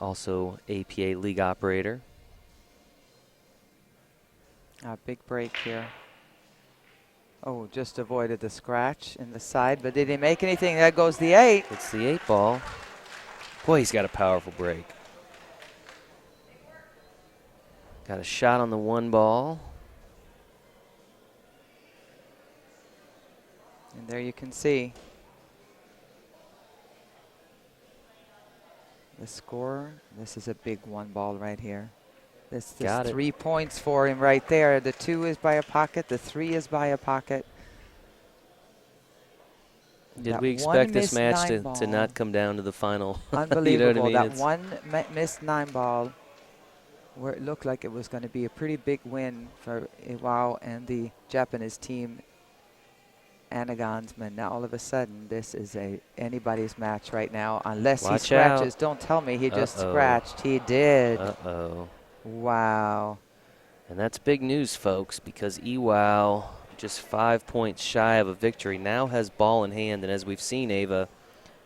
Speaker 1: Also APA league operator.
Speaker 2: A big break here. Oh, just avoided the scratch in the side, but did he make anything? There goes the 8.
Speaker 1: It's the 8 ball. Boy, he's got a powerful break. Got a shot on the 1 ball.
Speaker 2: And there you can see the score. This is a big 1 ball right here. This is 3 points for him right there. The 2 is by a pocket. The 3 is by a pocket.
Speaker 1: Did we expect this match to not come down to the final?
Speaker 2: Unbelievable.
Speaker 1: You know what I mean?
Speaker 2: That one missed 9 ball where it looked like it was going to be a pretty big win for Iwao and the Japanese team, Anigons. Man, now all of a sudden this is anybody's match right now unless he scratches. Don't tell me he just scratched. He did.
Speaker 1: Uh-oh.
Speaker 2: Wow.
Speaker 1: And that's big news, folks, because Iwao, just 5 points shy of a victory, now has ball in hand. And as we've seen, Ava,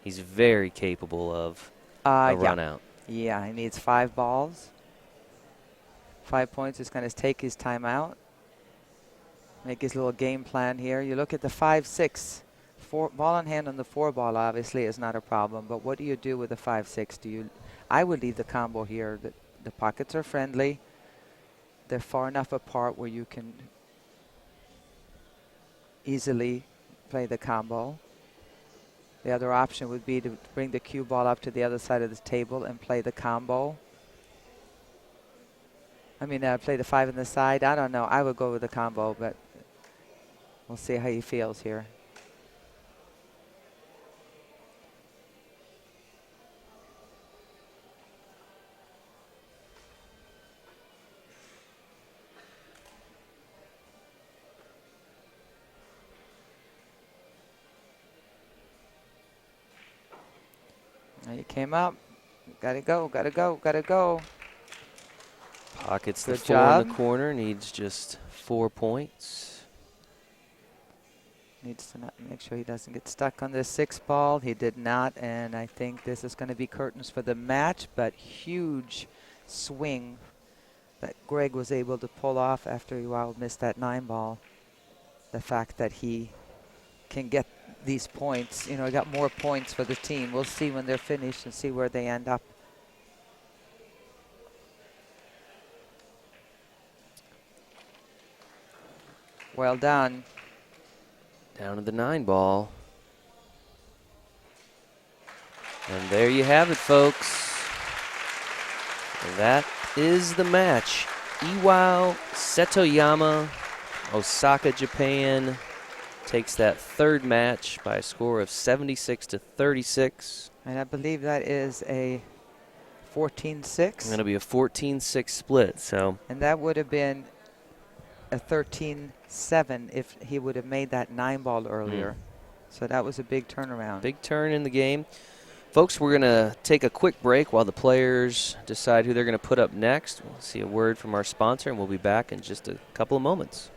Speaker 1: he's very capable of a run out.
Speaker 2: Yeah, he needs 5 balls. 5 points is going to take his time out. Make his little game plan here. You look at the 5-6. Ball in hand on the 4 ball obviously is not a problem. But what do you do with the 5-6? I would leave the combo here. The pockets are friendly. They're far enough apart where you can easily play the combo. The other option would be to bring the cue ball up to the other side of the table and play the combo. I mean, play the 5 on the side. I don't know. I would go with the combo, but we'll see how he feels here. Now you came up. Gotta go, gotta go, gotta go.
Speaker 1: Pockets the 4 in the corner, needs just 4 points.
Speaker 2: Needs to make sure he doesn't get stuck on this 6 ball. He did not, and I think this is going to be curtains for the match, but huge swing that Greg was able to pull off after Iwao missed that 9 ball. The fact that he can get these points, he got more points for the team. We'll see when they're finished and see where they end up. Well done.
Speaker 1: Down to the 9 ball. And there you have it, folks. That is the match. Iwao Setoyama, Osaka, Japan, takes that third match by a score of 76-36.
Speaker 2: And I believe that is a 14-6.
Speaker 1: Going to be a 14-6 split. So.
Speaker 2: And that would have been a 13-7 if he would have made that 9 ball earlier. So that was a big turnaround.
Speaker 1: Big turn in the game. Folks, we're going to take a quick break while the players decide who they're going to put up next. We'll see a word from our sponsor, and we'll be back in just a couple of moments.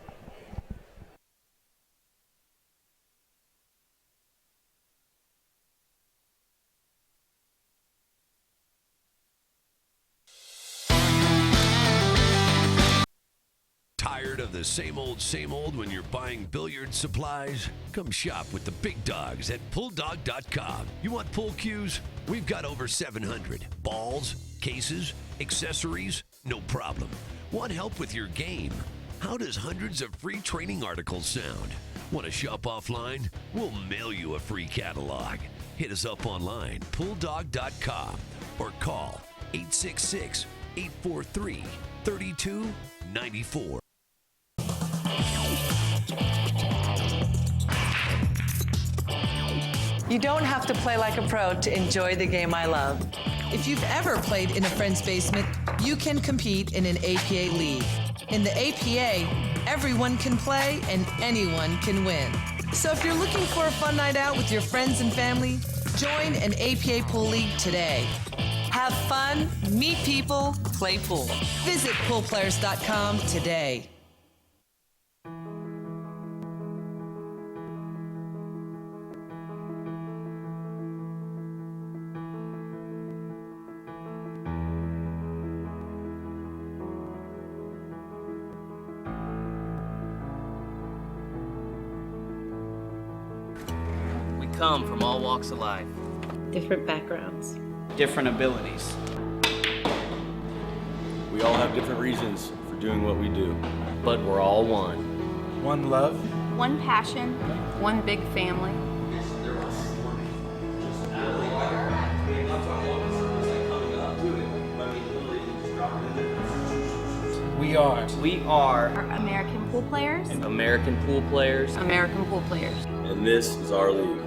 Speaker 3: Tired of the same old when you're buying billiard supplies? Come shop with the big dogs at PullDog.com. You want pool cues? We've got over 700. Balls, cases, accessories, no problem. Want help with your game? How does hundreds of free training articles sound? Want to shop offline? We'll mail you a free catalog. Hit us up online, PullDog.com, or call 866-843-3294.
Speaker 4: You don't have to play like a pro to enjoy the game I love.
Speaker 5: If you've ever played in a friend's basement, you can compete in an APA league. In the APA, everyone can play and anyone can win. So if you're looking for a fun night out with your friends and family, join an APA pool league today.
Speaker 4: Have fun, meet people, play pool.
Speaker 5: Visit poolplayers.com today.
Speaker 1: We come from all walks of life.
Speaker 6: Different backgrounds.
Speaker 9: Different abilities.
Speaker 8: We all have different reasons for doing what we do.
Speaker 1: But we're all one.
Speaker 9: One love.
Speaker 6: One passion, one big family.
Speaker 9: We are.
Speaker 6: Our American pool players.
Speaker 1: American pool players.
Speaker 6: American pool players.
Speaker 8: And this is our league.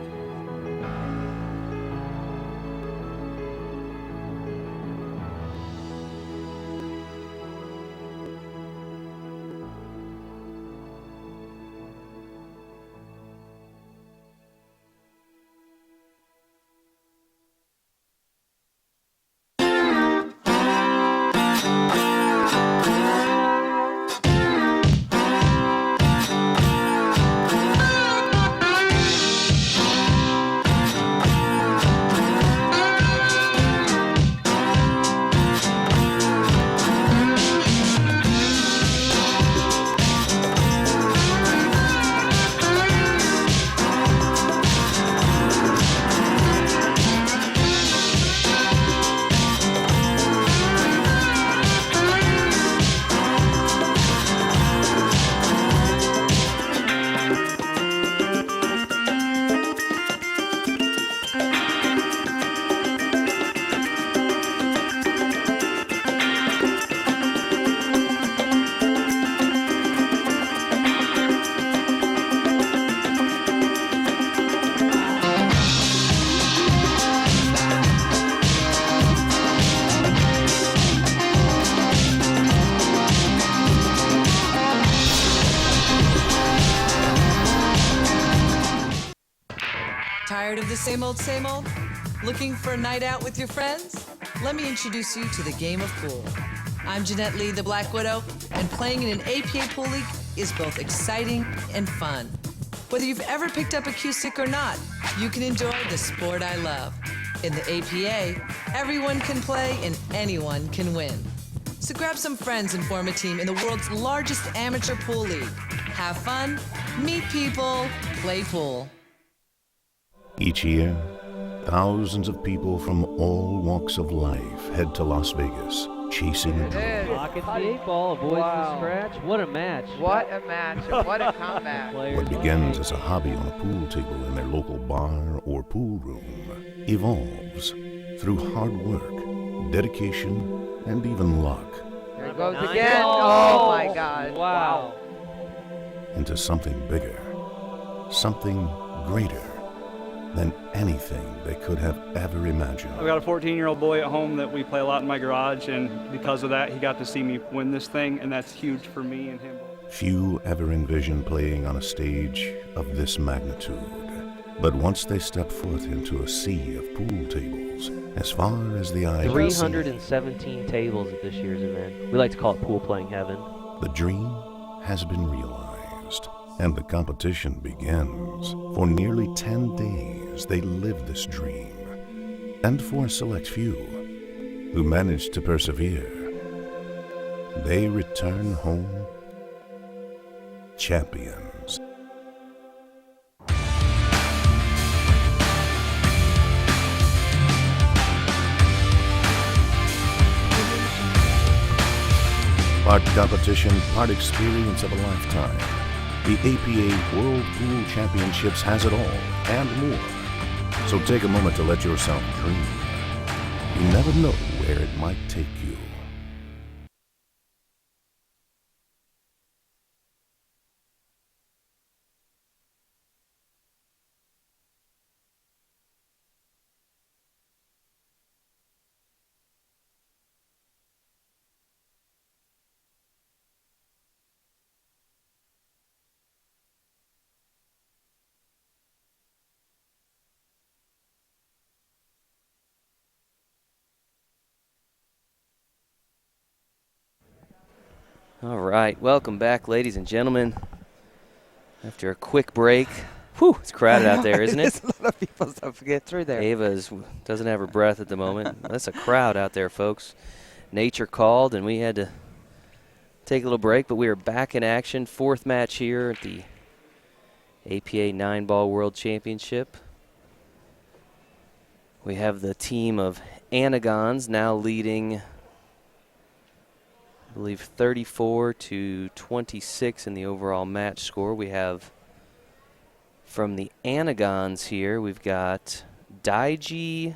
Speaker 5: Tired of the same old, same old? Looking for a night out with your friends? Let me introduce you to the game of pool. I'm Jeanette Lee, the Black Widow, and playing in an APA pool league is both exciting and fun. Whether you've ever picked up a cue stick or not, you can enjoy the sport I love. In the APA, everyone can play and anyone can win. So grab some friends and form a team in the world's largest amateur pool league. Have fun, meet people, play pool.
Speaker 7: Each year, thousands of people from all walks of life head to Las Vegas chasing a dream.
Speaker 10: Pockets the 8-ball, avoids the scratch. What a match.
Speaker 2: What a match, and what a comeback.
Speaker 7: What begins as a hobby on a pool table in their local bar or pool room evolves through hard work, dedication, and even luck
Speaker 2: There it goes again. Oh, my God.
Speaker 10: Wow.
Speaker 7: into something bigger, something greater than anything they could have ever imagined.
Speaker 11: I've got a 14-year-old boy at home that we play a lot in my garage, and because of that, he got to see me win this thing, and that's huge for me and him.
Speaker 7: Few ever envisioned playing on a stage of this magnitude. But once they step foot into a sea of pool tables, as far as the eye can see,
Speaker 10: 317 tables at this year's event. We like to call it pool playing heaven.
Speaker 7: the dream has been realized, and the competition begins. For nearly 10 days, they live this dream. And for a select few who manage to persevere, they return home champions. Part competition, part experience of a lifetime. The APA World Pool Championships has it all and more. So take a moment to let yourself dream. You never know where it might take you.
Speaker 1: All right, welcome back, ladies and gentlemen. After a quick break, whew, it's crowded out there, isn't it?
Speaker 2: There's a lot of people that get through there.
Speaker 1: Ava doesn't have her breath at the moment. That's a crowd out there, folks. Nature called, and we had to take a little break, but we are back in action. Fourth match here at the APA 9-Ball World Championship. We have the team of Anigons now leading, I believe, 34 to 26 in the overall match score. We have from the Anigons here, we've got Daiji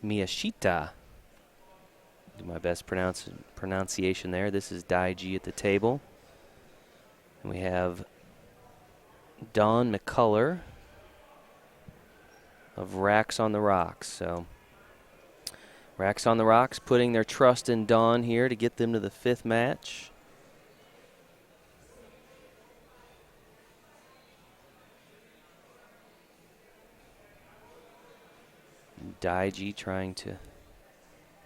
Speaker 1: Miyashita. Do my best pronunciation there. This is Daiji at the table. And we have Dawn McCullough of Racks on the Rocks. So Racks on the Rocks putting their trust in Dawn here to get them to the fifth match. Daiji trying to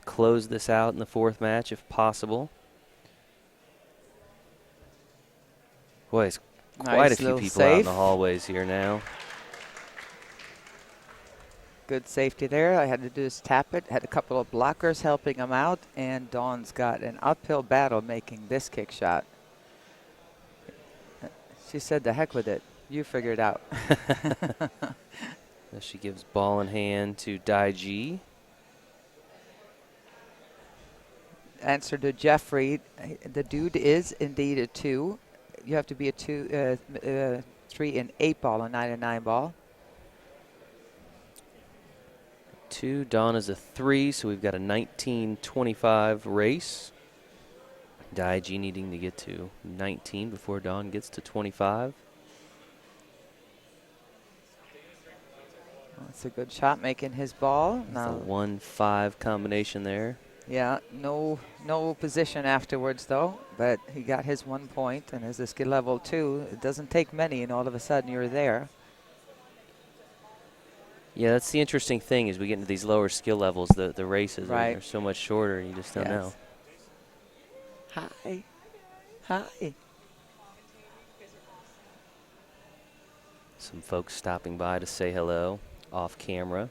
Speaker 1: close this out in the fourth match if possible. Boy, it's quite a few people out in the hallways here now.
Speaker 2: Good safety there. I had to do is tap it. Had a couple of blockers helping him out, and Dawn's got an uphill battle making this kick shot. She said, "The heck with it. You figure it out."
Speaker 1: She gives ball in hand to Daiji.
Speaker 2: Answer to Jeffrey. The dude is indeed a 2. You have to be a 3 and 8 ball, a 9 and 9 ball.
Speaker 1: 2. Dawn is a 3, so we've got a 19-25 race. Daiji needing to get to 19 before Dawn gets to 25.
Speaker 2: That's a good shot, making his ball.
Speaker 1: Now 1-5 combination there.
Speaker 2: Yeah, no position afterwards though, but he got his 1 point, and as a skill level 2, it doesn't take many, and all of a sudden you're there.
Speaker 1: Yeah, that's the interesting thing as we get into these lower skill levels. The races are so much shorter, you just don't know.
Speaker 2: Hi. Hi.
Speaker 1: Some folks stopping by to say hello off camera.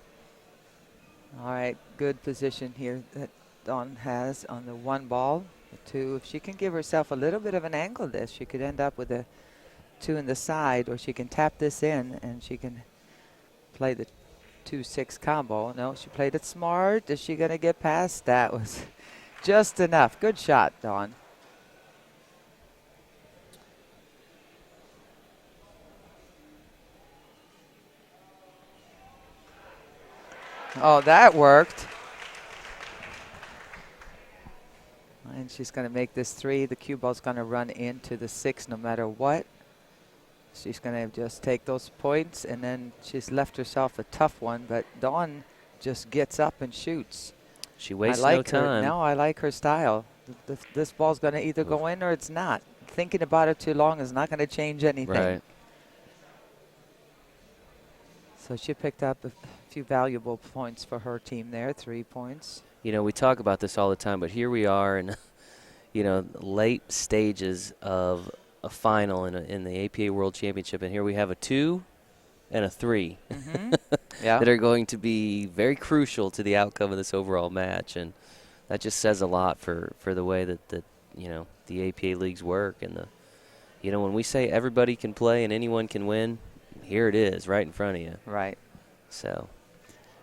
Speaker 2: All right, good position here that Dawn has on the 1 ball. The 2, if she can give herself a little bit of an angle this, she could end up with a 2 in the side, or she can tap this in and she can play the 2-6 combo. No, she played it smart. Is she going to get past? That was just enough. Good shot, Dawn. Oh, that worked. And she's going to make this 3. The cue ball's going to run into the 6 no matter what. She's going to just take those points, and then she's left herself a tough one. But Dawn just gets up and shoots.
Speaker 1: She wastes
Speaker 2: I like
Speaker 1: no time.
Speaker 2: No, I like her style. This ball's going to either go in or it's not. Thinking about it too long is not going to change anything.
Speaker 1: Right.
Speaker 2: So she picked up a few valuable points for her team there, 3 points.
Speaker 1: You know, we talk about this all the time, but here we are in, you know, late stages of a final in the APA World Championship, and here we have a 2 and a 3
Speaker 2: Yeah.
Speaker 1: that are going to be very crucial to the outcome of this overall match, and that just says a lot for the way that you know, the APA leagues work, and the, you know, when we say everybody can play and anyone can win, here it is right in front of you.
Speaker 2: Right.
Speaker 1: So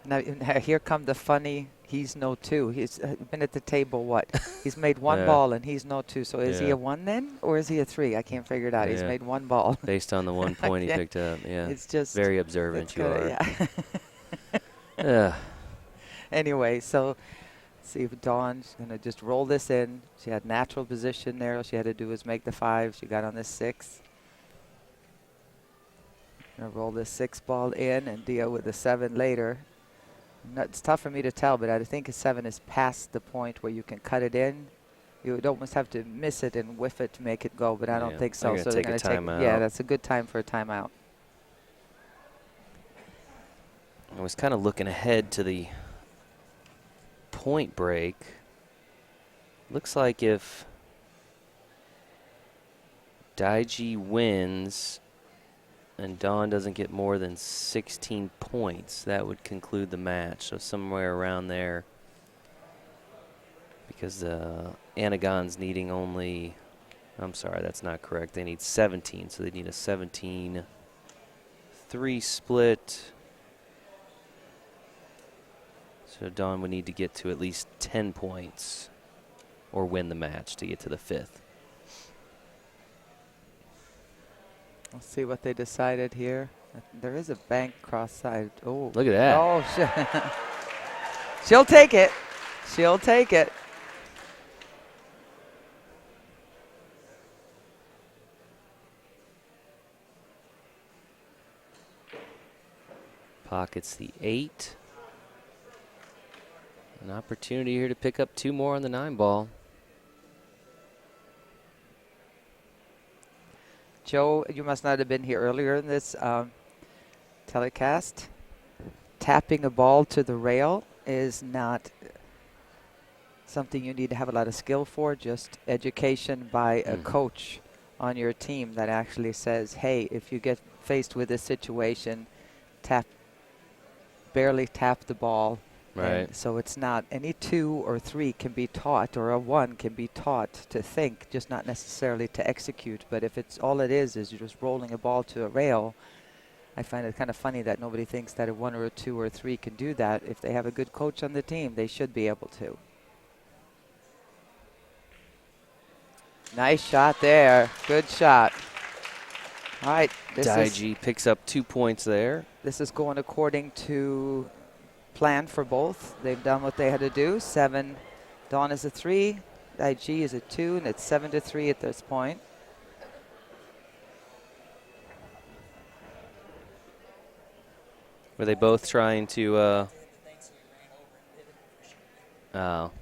Speaker 2: now here come the funny. He's no 2. He's been at the table, what? He's made 1 ball and he's no 2. So is he a 1 then, or is he a 3? I can't figure it out. He's made 1 ball.
Speaker 1: Based on the 1 point he picked up, yeah.
Speaker 2: It's just
Speaker 1: very observant you are.
Speaker 2: Yeah. Anyway, so see if Dawn's going to just roll this in. She had natural position there. All she had to do was make the 5. She got on this 6. Going to roll this 6 ball in and deal with the 7 later. It's tough for me to tell, but I think a 7 is past the point where you can cut it in. You would almost have to miss it and whiff it to make it go, but I don't think so.
Speaker 1: So they're going to take a timeout.
Speaker 2: Yeah, that's a good time for a timeout.
Speaker 1: I was kind of looking ahead to the point break. Looks like if Daiji wins and Dawn doesn't get more than 16 points, that would conclude the match. So somewhere around there, because Anigons needing only, I'm sorry, that's not correct. They need 17, so they need a 17-3 split. So Dawn would need to get to at least 10 points or win the match to get to the 5th.
Speaker 2: Let's see what they decided here. There is a bank cross-side. Oh,
Speaker 1: look at that.
Speaker 2: Oh, shit. She'll take it. She'll take it.
Speaker 1: Pockets the 8. An opportunity here to pick up 2 more on the 9 ball.
Speaker 2: Joe, you must not have been here earlier in this telecast. Tapping a ball to the rail is not something you need to have a lot of skill for, just education by a coach on your team that actually says, hey, if you get faced with this situation, barely tap the ball.
Speaker 1: Right.
Speaker 2: And so it's not any 2 or 3 can be taught, or a 1 can be taught to think, just not necessarily to execute. But if it's all it is you're just rolling a ball to a rail, I find it kind of funny that nobody thinks that a 1 or a 2 or a 3 can do that. If they have a good coach on the team, they should be able to. Nice shot there. Good shot. All right.
Speaker 1: Daiji picks up 2 points there.
Speaker 2: This is going according to plan for both. They've done what they had to do. 7, Dawn is a 3, Daiji is a 2, and it's 7-3 at this point.
Speaker 1: Were they both trying to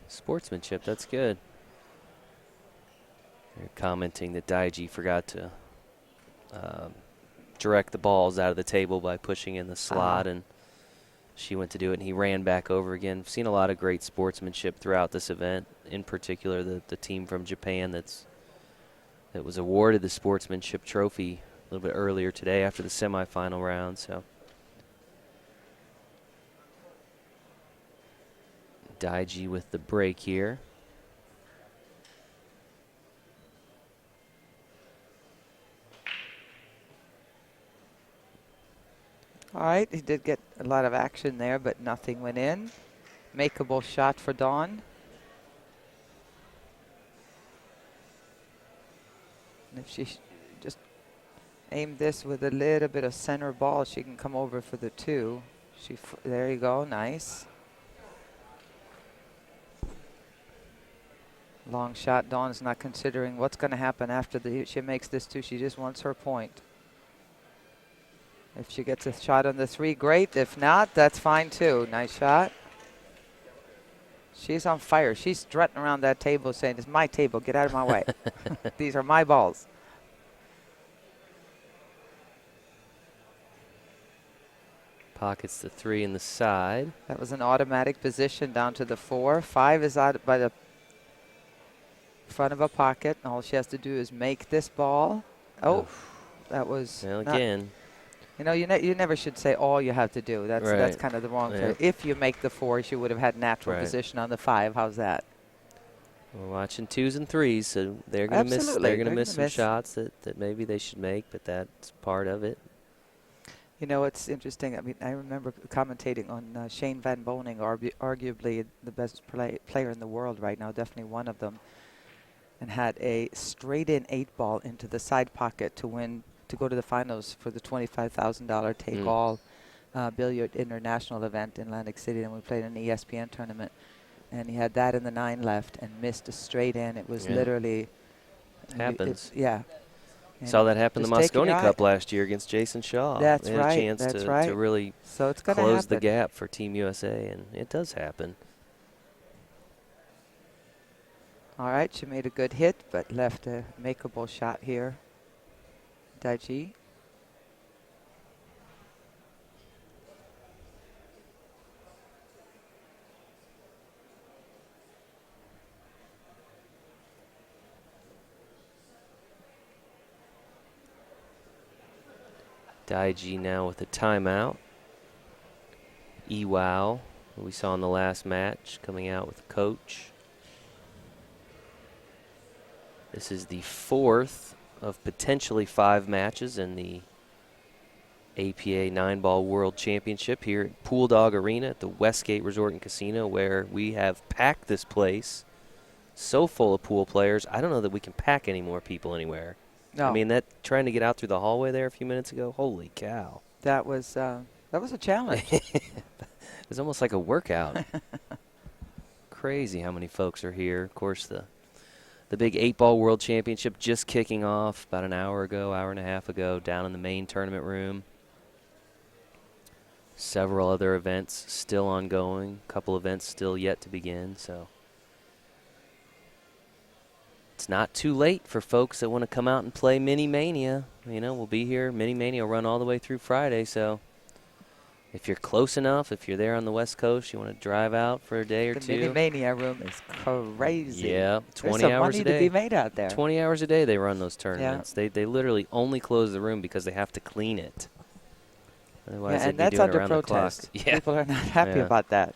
Speaker 1: sportsmanship, that's good. They're commenting that Daiji forgot to direct the balls out of the table by pushing in the slot, and she went to do it, and he ran back over again. We've seen a lot of great sportsmanship throughout this event, in particular the team from Japan that was awarded the sportsmanship trophy a little bit earlier today after the semifinal round. So Daiji with the break here.
Speaker 2: All right, he did get a lot of action there, but nothing went in. Makeable shot for Dawn. And if she just aimed this with a little bit of center ball, she can come over for the 2. There you go, nice. Long shot. Dawn's not considering what's going to happen after she makes this 2. She just wants her point. If she gets a shot on the 3, great. If not, that's fine too. Nice shot. She's on fire. She's strutting around that table saying, it's my table. Get out of my way. These are my balls.
Speaker 1: Pockets the 3 in the side.
Speaker 2: That was an automatic position down to the 4. 5 is out by the front of a pocket. All she has to do is make this ball. Oh, that was
Speaker 1: well, again.
Speaker 2: You know, you never should say all you have to do. That's kind of the wrong thing. If you make the 4, she would have had natural position on the 5. How's that?
Speaker 1: We're watching 2s and 3s, so they're going to miss. They're going to miss some shots that maybe they should make, but that's part of it.
Speaker 2: You know, it's interesting. I mean, I remember commentating on Shane Van Boening, arguably the best player in the world right now, definitely one of them, and had a straight-in 8-ball into the side pocket to win, to go to the finals for the $25,000 take-all billiard international event in Atlantic City. And we played an ESPN tournament, and he had that in the 9 left and missed a straight-in. It was literally
Speaker 1: happens.
Speaker 2: Yeah.
Speaker 1: Saw that happen in the Moscone Cup last year against Jason Shaw.
Speaker 2: That's
Speaker 1: they had
Speaker 2: right.
Speaker 1: a chance to really close the gap for Team USA, and it does happen.
Speaker 2: All right, she made a good hit, but left a makeable shot here. Daiji.
Speaker 1: Daiji now with a timeout. Iwao, who we saw in the last match, coming out with a coach. This is the 4th of potentially 5 matches in the APA 9-ball World Championship here at Pool Dog Arena at the Westgate Resort and Casino, where we have packed this place so full of pool players. I don't know that we can pack any more people anywhere.
Speaker 2: No.
Speaker 1: I mean, trying to get out through the hallway there a few minutes ago, holy cow.
Speaker 2: That was a challenge.
Speaker 1: It was almost like a workout. Crazy how many folks are here. Of course, the big 8-ball World Championship just kicking off about an hour ago, hour and a half ago, down in the main tournament room. Several other events still ongoing. A couple events still yet to begin, so it's not too late for folks that want to come out and play Mini Mania. You know, we'll be here. Mini Mania will run all the way through Friday, so if you're close enough, if you're there on the West Coast, you want to drive out for a day or two.
Speaker 2: The Mini Mania room is crazy.
Speaker 1: Yeah, 20
Speaker 2: There's some
Speaker 1: hours
Speaker 2: money
Speaker 1: a day.
Speaker 2: to be made out there.
Speaker 1: 20 hours a day they run those tournaments. Yeah. They literally only close the room because they have to clean it. Otherwise,
Speaker 2: and that's under protest.
Speaker 1: Yeah.
Speaker 2: People are not happy about that.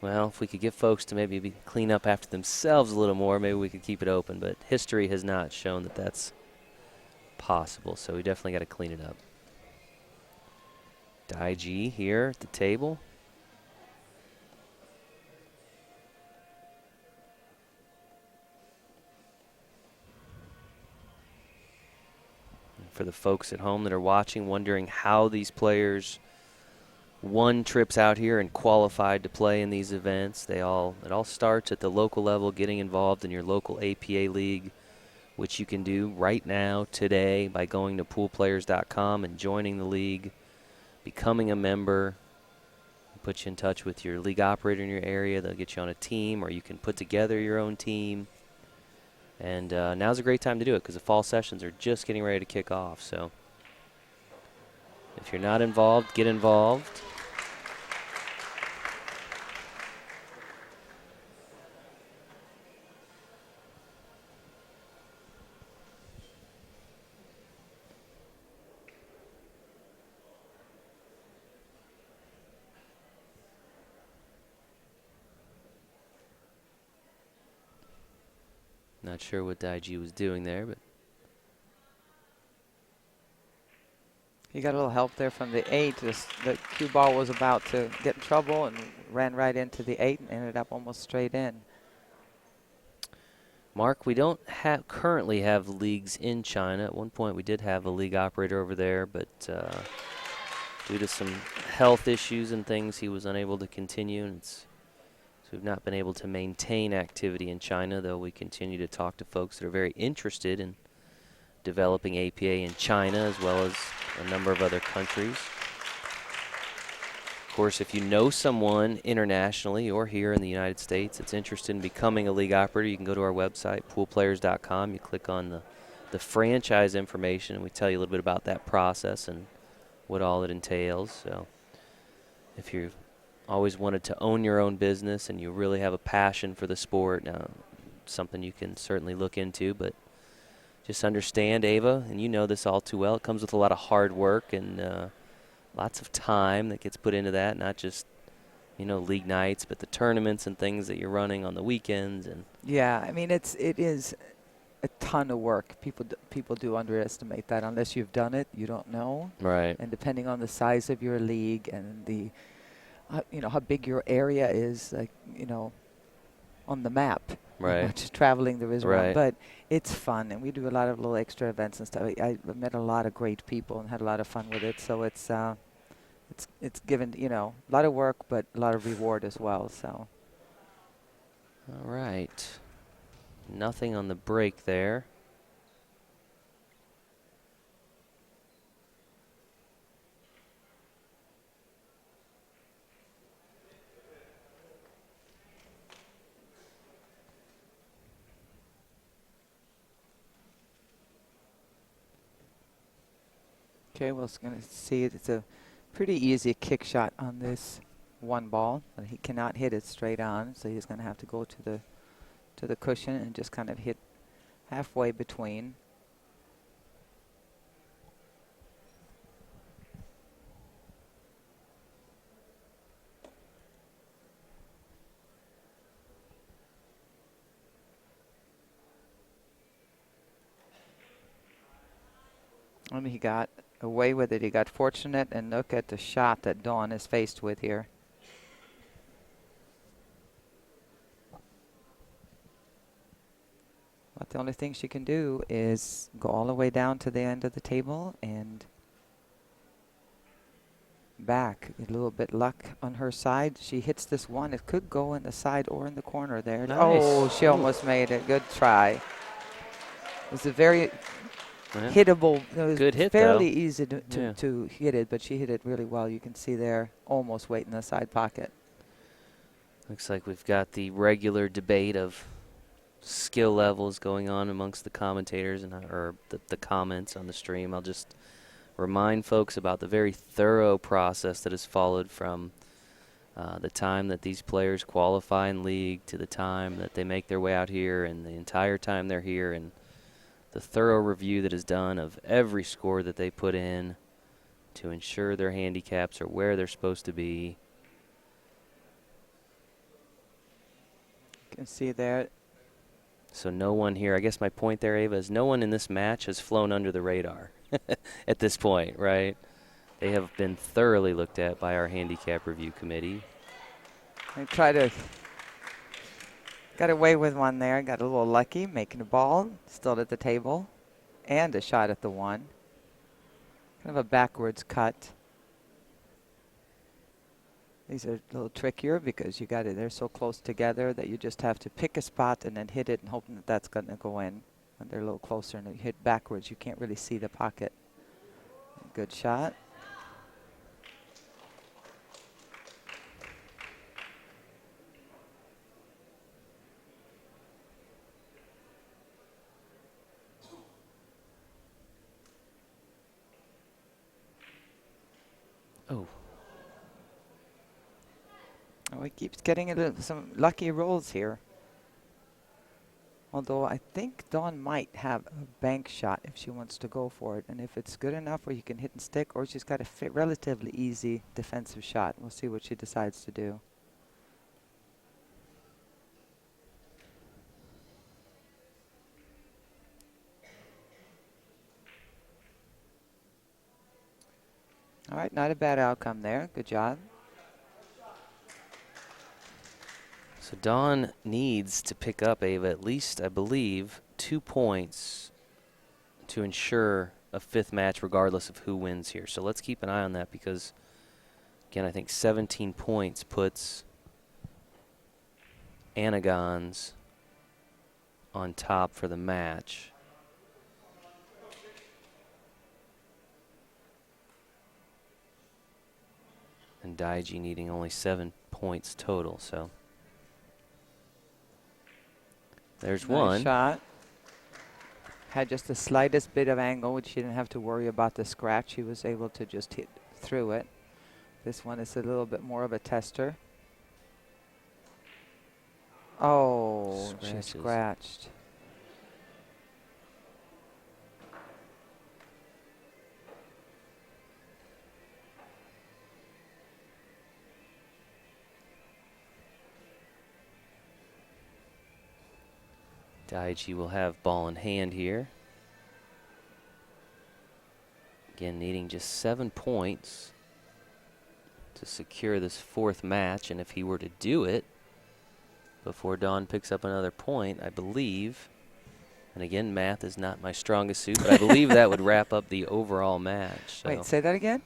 Speaker 1: Well, if we could get folks to maybe clean up after themselves a little more, maybe we could keep it open. But history has not shown that that's possible, so we definitely got to clean it up. Daiji here at the table. And for the folks at home that are watching, wondering how these players won trips out here and qualified to play in these events, it all starts at the local level, getting involved in your local APA league, which you can do right now, today, by going to poolplayers.com and joining the league, becoming a member, put you in touch with your league operator in your area. They'll get you on a team, or you can put together your own team. And now's a great time to do it because the fall sessions are just getting ready to kick off. So if you're not involved, get involved. Not sure what Daiji was doing there, but
Speaker 2: He got a little help there from the 8. The cue ball was about to get in trouble and ran right into the 8 and ended up almost straight in.
Speaker 1: Mark, we don't currently have leagues in China. At one point we did have a league operator over there, but due to some health issues and things, he was unable to continue. And so we've not been able to maintain activity in China, though we continue to talk to folks that are very interested in developing APA in China as well as a number of other countries. Of course, if you know someone internationally or here in the United States that's interested in becoming a league operator, you can go to our website, poolplayers.com. You click on the franchise information, and we tell you a little bit about that process and what all it entails. So if you've always wanted to own your own business and you really have a passion for the sport, now something you can certainly look into, but just understand, Ava, and you know this all too well, it comes with a lot of hard work and lots of time that gets put into that, not just, league nights, but the tournaments and things that you're running on the weekends. And
Speaker 2: yeah, I mean, it is a ton of work. People do underestimate that. Unless you've done it, you don't know.
Speaker 1: Right.
Speaker 2: And depending on the size of your league and the, how big your area is, like, on the map.
Speaker 1: Right.
Speaker 2: How much traveling there is around.
Speaker 1: Right.
Speaker 2: But it's fun, and we do a lot of little extra events and stuff. I met a lot of great people and had a lot of fun with it. So it's given, a lot of work, but a lot of reward as well. So.
Speaker 1: All right. Nothing on the break there.
Speaker 2: Okay, we're going to see it. It's a pretty easy kick shot on this one ball. He cannot hit it straight on, so he's going to have to go to the cushion and just kind of hit halfway between. And he got away with it. He got fortunate, and look at the shot that Dawn is faced with here. But the only thing she can do is go all the way down to the end of the table and back. A little bit luck on her side. She hits this one. It could go in the side or in the corner there.
Speaker 1: Nice.
Speaker 2: Oh, she almost made it. Good try. It was a very hittable. It was
Speaker 1: good hit,
Speaker 2: fairly
Speaker 1: though.
Speaker 2: easy to hit it, but she hit it really well. You can see there, almost waiting in the side pocket.
Speaker 1: Looks like we've got the regular debate of skill levels going on amongst the commentators or the comments on the stream. I'll just remind folks about the very thorough process that is followed from the time that these players qualify in league to the time that they make their way out here and the entire time they're here, and the thorough review that is done of every score that they put in to ensure their handicaps are where they're supposed to be.
Speaker 2: You can see there.
Speaker 1: So no one here, I guess my point there, Ava, is no one in this match has flown under the radar at this point, right? They have been thoroughly looked at by our handicap review committee.
Speaker 2: I got away with one there. Got a little lucky, making a ball, still at the table, and a shot at the one. Kind of a backwards cut. These are a little trickier because you got it. They're so close together that you just have to pick a spot and then hit it and hoping that that's going to go in. When they're a little closer and you hit backwards, you can't really see the pocket. Good shot. Oh, he keeps getting some lucky rolls here. Although I think Dawn might have a bank shot if she wants to go for it. And if it's good enough where you can hit and stick, or she's got a relatively easy defensive shot. We'll see what she decides to do. All right, not a bad outcome there. Good job.
Speaker 1: So Dawn needs to pick up, Ava, at least, I believe, 2 points to ensure a 5th match regardless of who wins here. So let's keep an eye on that because, again, I think 17 points puts Anigons on top for the match. And Daiji needing only 7 points total, so there's
Speaker 2: Nice
Speaker 1: one.
Speaker 2: shot. Had just the slightest bit of angle, which she didn't have to worry about the scratch. She was able to just hit through it. This one is a little bit more of a tester. Oh, she
Speaker 1: Scratches.
Speaker 2: scratched.
Speaker 1: Daiji will have ball in hand here. Again, needing just 7 points to secure this 4th match. And if he were to do it before Dawn picks up another point, I believe, and again, math is not my strongest suit, but I believe that would wrap up the overall match. So.
Speaker 2: Wait, say that again?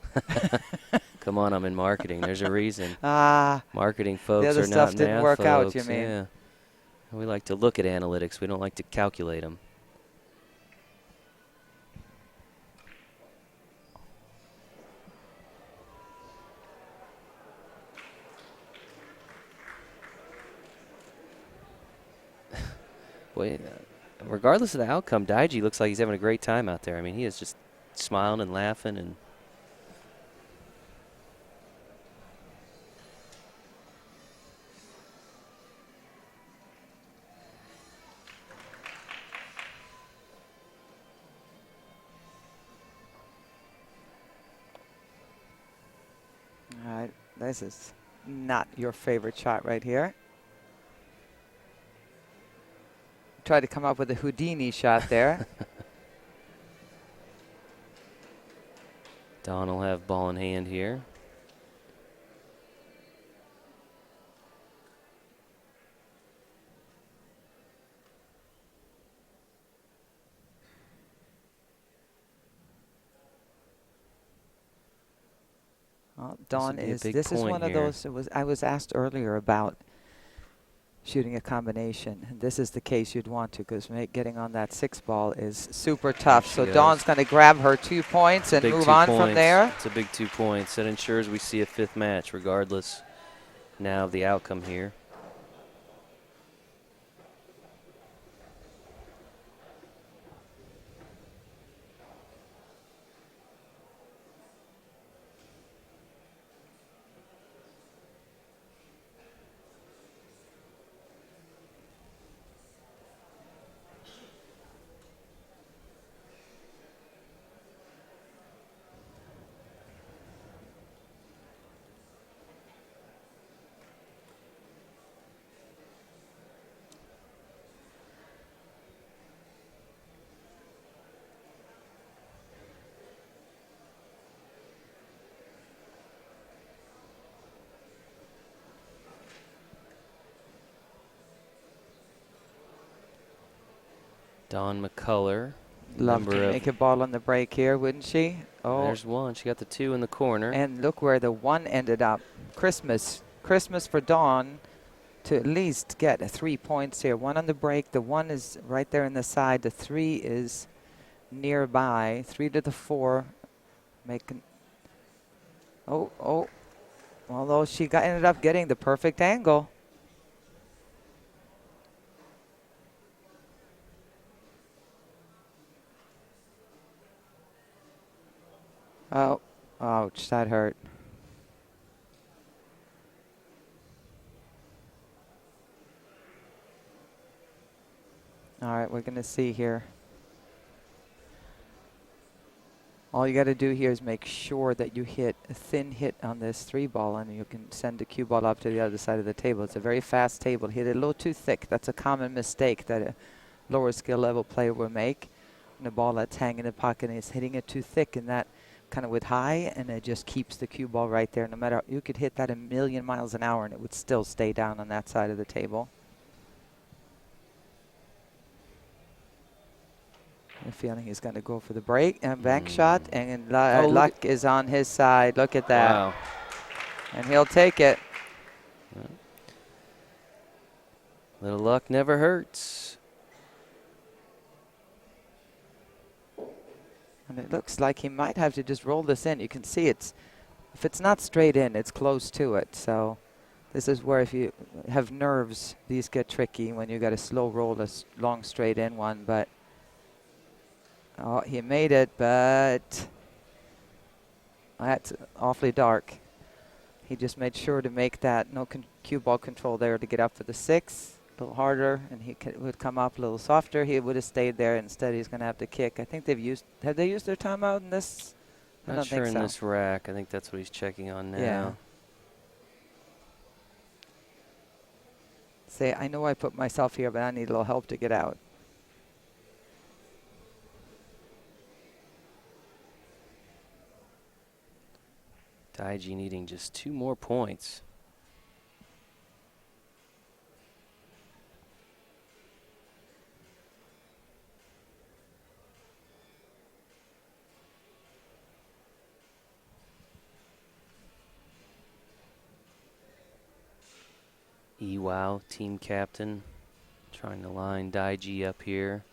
Speaker 1: Come on, I'm in marketing. There's a reason.
Speaker 2: Ah.
Speaker 1: Marketing folks
Speaker 2: the other
Speaker 1: are
Speaker 2: stuff
Speaker 1: not
Speaker 2: didn't
Speaker 1: math
Speaker 2: work
Speaker 1: folks.
Speaker 2: out, you mean?
Speaker 1: Yeah. We like to look at analytics. We don't like to calculate them. Boy, regardless of the outcome, Daiji looks like he's having a great time out there. I mean, he is just smiling and laughing and
Speaker 2: All right, this is not your favorite shot right here. Tried to come up with a Houdini shot there.
Speaker 1: Dawn will have ball in hand here.
Speaker 2: Well, Dawn
Speaker 1: would be a
Speaker 2: is,
Speaker 1: big
Speaker 2: this is
Speaker 1: point
Speaker 2: one of
Speaker 1: here.
Speaker 2: those, I was asked earlier about shooting a combination. And this is the case you'd want to, because getting on that 6 ball is super tough.
Speaker 1: She
Speaker 2: So
Speaker 1: goes.
Speaker 2: Dawn's going to grab her 2 points and
Speaker 1: Big
Speaker 2: move
Speaker 1: 2
Speaker 2: on
Speaker 1: points.
Speaker 2: from there.
Speaker 1: It's a big 2 points. That ensures we see a 5th match regardless now of the outcome here. Dawn McCullough.
Speaker 2: Love to make a ball on the break here, wouldn't she? Oh,
Speaker 1: There's one. She got the 2 in the corner.
Speaker 2: and look where the 1 ended up. Christmas for Dawn to at least get 3 points here. 1 on the break. The 1 is right there in the side. The 3 is nearby. 3 to the 4. Making. Oh. Although she ended up getting the perfect angle. Oh, ouch, that hurt. All right, we're going to see here. All you got to do here is make sure that you hit a thin hit on this 3 ball, and you can send the cue ball up to the other side of the table. It's a very fast table. Hit it a little too thick. That's a common mistake that a lower skill level player will make. And the ball that's hanging in the pocket is hitting it too thick, and that kind of with high, and it just keeps the cue ball right there. No matter, you could hit that a million miles an hour and it would still stay down on that side of the table. I have a feeling he's going to go for the break and bank shot, and luck is on his side. Look at that.
Speaker 1: Wow.
Speaker 2: And he'll take it.
Speaker 1: Little luck never hurts.
Speaker 2: And it looks like he might have to just roll this in. You can see if it's not straight in, it's close to it. So this is where if you have nerves, these get tricky when you got to slow roll a long straight in one. But oh, he made it, but that's awfully dark. He just made sure to make that no cue ball control there to get up for the 6. A little harder, and he would come up a little softer. He would have stayed there. Instead, he's going to have to kick. I think have they used their timeout in this? I
Speaker 1: Not
Speaker 2: don't
Speaker 1: sure
Speaker 2: think
Speaker 1: in
Speaker 2: so.
Speaker 1: this rack. I think that's what he's checking on now.
Speaker 2: Yeah. Say, I know I put myself here, but I need a little help to get out.
Speaker 1: Daiji needing just 2 more points. Wow, team captain, trying to line Daiji up here.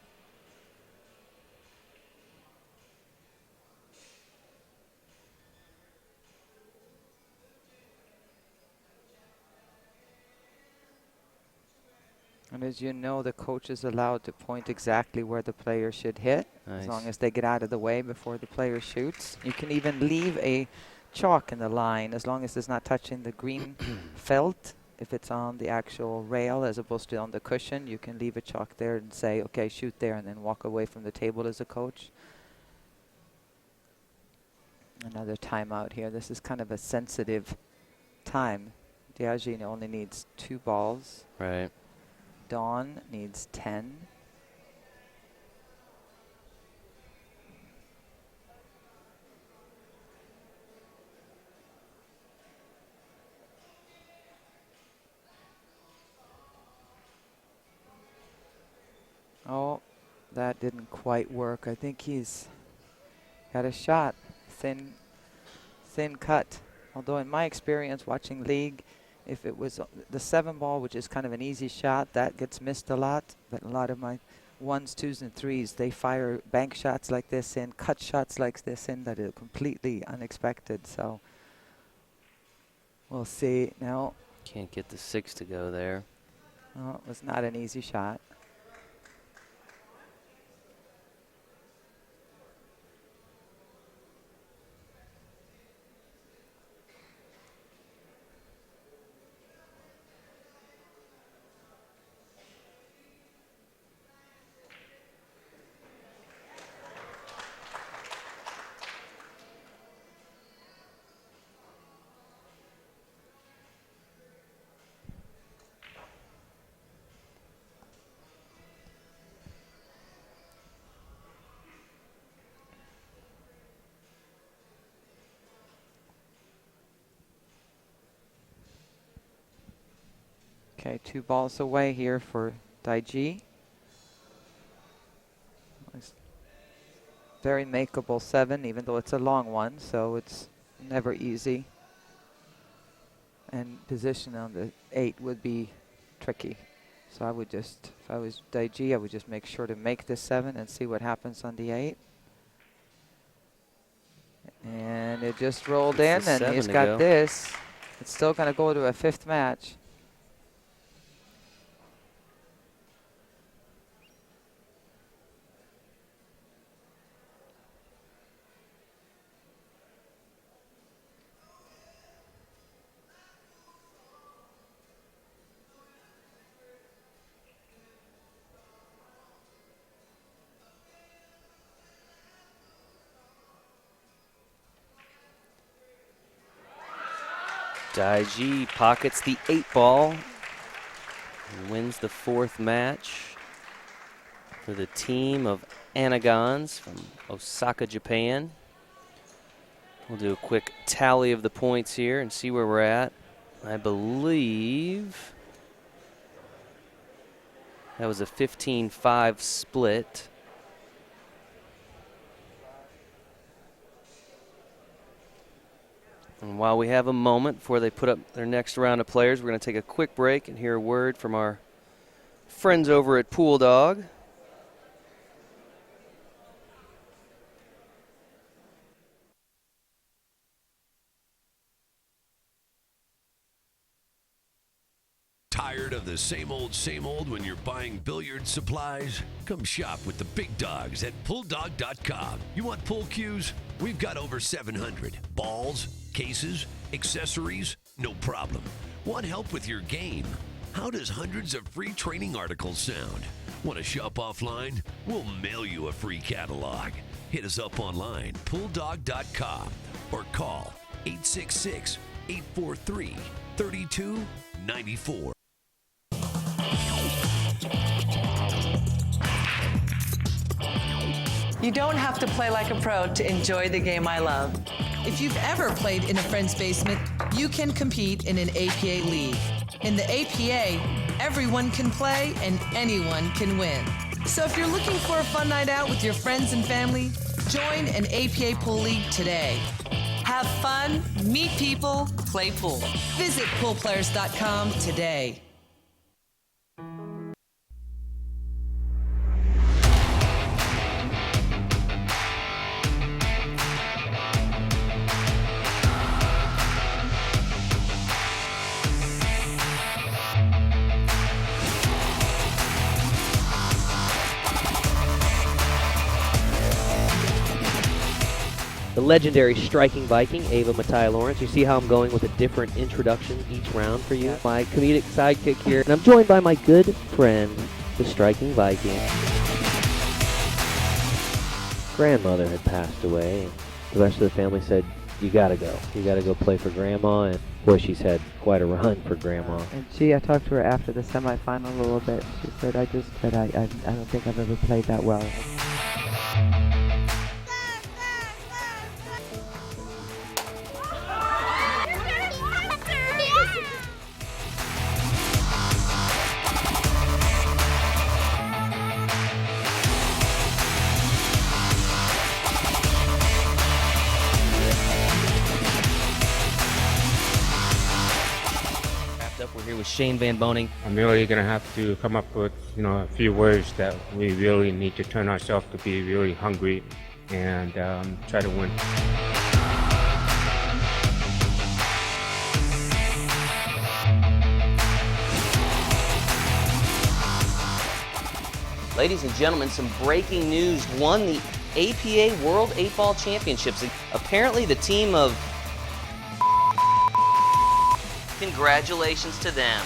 Speaker 2: And as you know, the coach is allowed to point exactly where the player should hit,
Speaker 1: Nice.
Speaker 2: as long as they get out of the way before the player shoots. You can even leave a chalk in the line as long as it's not touching the green felt. If it's on the actual rail as opposed to on the cushion, you can leave a chalk there and say, okay, shoot there, and then walk away from the table as a coach. Another timeout here. This is kind of a sensitive time. Diagene only needs 2 balls.
Speaker 1: Right.
Speaker 2: Dawn needs 10. Oh, that didn't quite work. I think he's got a shot. Thin cut. Although in my experience watching league, if it was the 7 ball, which is kind of an easy shot, that gets missed a lot. But a lot of my 1s, 2s, and 3s, they fire bank shots like this in, cut shots like this in that are completely unexpected. So we'll see. Now,
Speaker 1: Can't get the 6 to go there.
Speaker 2: oh, it was not an easy shot. Okay, 2 balls away here for Daiji. Nice. Very makeable 7, even though it's a long one, so it's never easy. And position on the 8 would be tricky. So I would just, if I was Daiji, I would just make sure to make this 7 and see what happens on the 8. And it just rolled in, and he's got this. It's still going to go to a 5th match.
Speaker 1: Daiji pockets the 8 ball and wins the 4th match for the team of Anigons from Osaka, Japan. We'll do a quick tally of the points here and see where we're at. I believe that was a 15-5 split. And while we have a moment before they put up their next round of players, we're going to take a quick break and hear a word from our friends over at Pool Dog.
Speaker 3: Tired of the same old when you're buying billiard supplies? Come shop with the big dogs at PullDog.com. You want pool cues? We've got over 700. Balls, cases, accessories, no problem. Want help with your game? How does hundreds of free training articles sound? Want to shop offline? We'll mail you a free catalog. Hit us up online, PullDog.com, or call 866-843-3294.
Speaker 4: You don't have to play like a pro to enjoy the game I love.
Speaker 5: If you've ever played in a friend's basement, you can compete in an APA league. In the APA, everyone can play and anyone can win. So if you're looking for a fun night out with your friends and family, join an APA pool league today. Have fun, meet people, play pool. Visit poolplayers.com today.
Speaker 10: The legendary striking Viking, Ava Matai-Lawrence. You see how I'm going with a different introduction each round for you? My comedic sidekick here. And I'm joined by my good friend, the striking Viking. Grandmother had passed away, and the rest of the family said, you gotta go. You gotta go play for Grandma, and boy, she's had quite a run for Grandma.
Speaker 2: And I talked to her after the semifinal a little bit. She said, I don't think I've ever played that well.
Speaker 1: We're here with Shane Van Boning.
Speaker 12: I'm really going to have to come up with, a few words that we really need to turn ourselves to be really hungry and try to win.
Speaker 1: Ladies and gentlemen, some breaking news. Won the APA World 8-Ball Championships. Apparently the team of... Congratulations to them.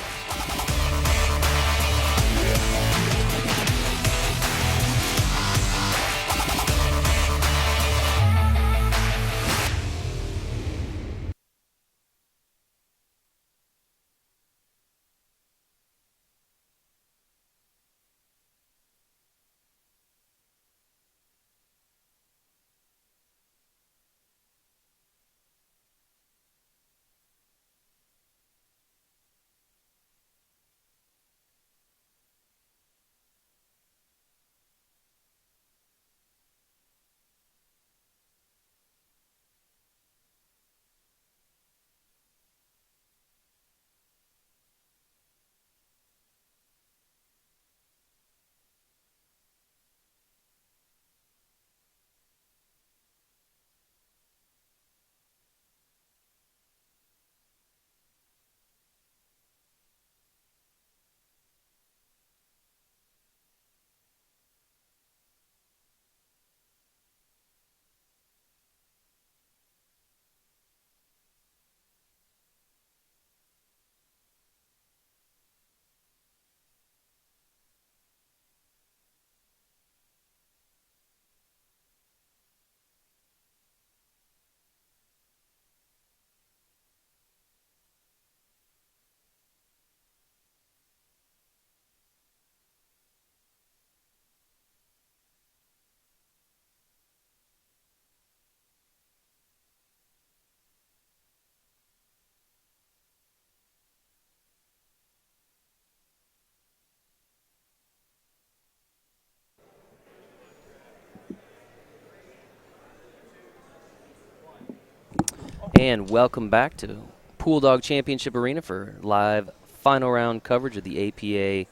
Speaker 1: And welcome back to Pool Dog Championship Arena for live final round coverage of the APA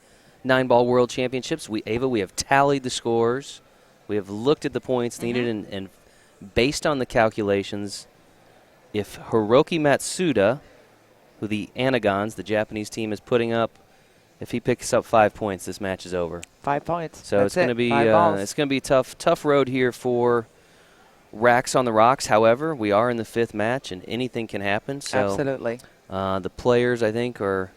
Speaker 1: 9-Ball World Championships. Ava, we have tallied the scores. We have looked at the points needed, and based on the calculations, if Hiroki Matsuda, who the Anigons, the Japanese team, is putting up, if he picks up 5 points, this match is over.
Speaker 2: 5 points.
Speaker 1: So it's going to be a tough road here for Racks on the Rocks. However, we are in the 5th match, and anything can happen. So
Speaker 2: absolutely.
Speaker 1: The players, I think, are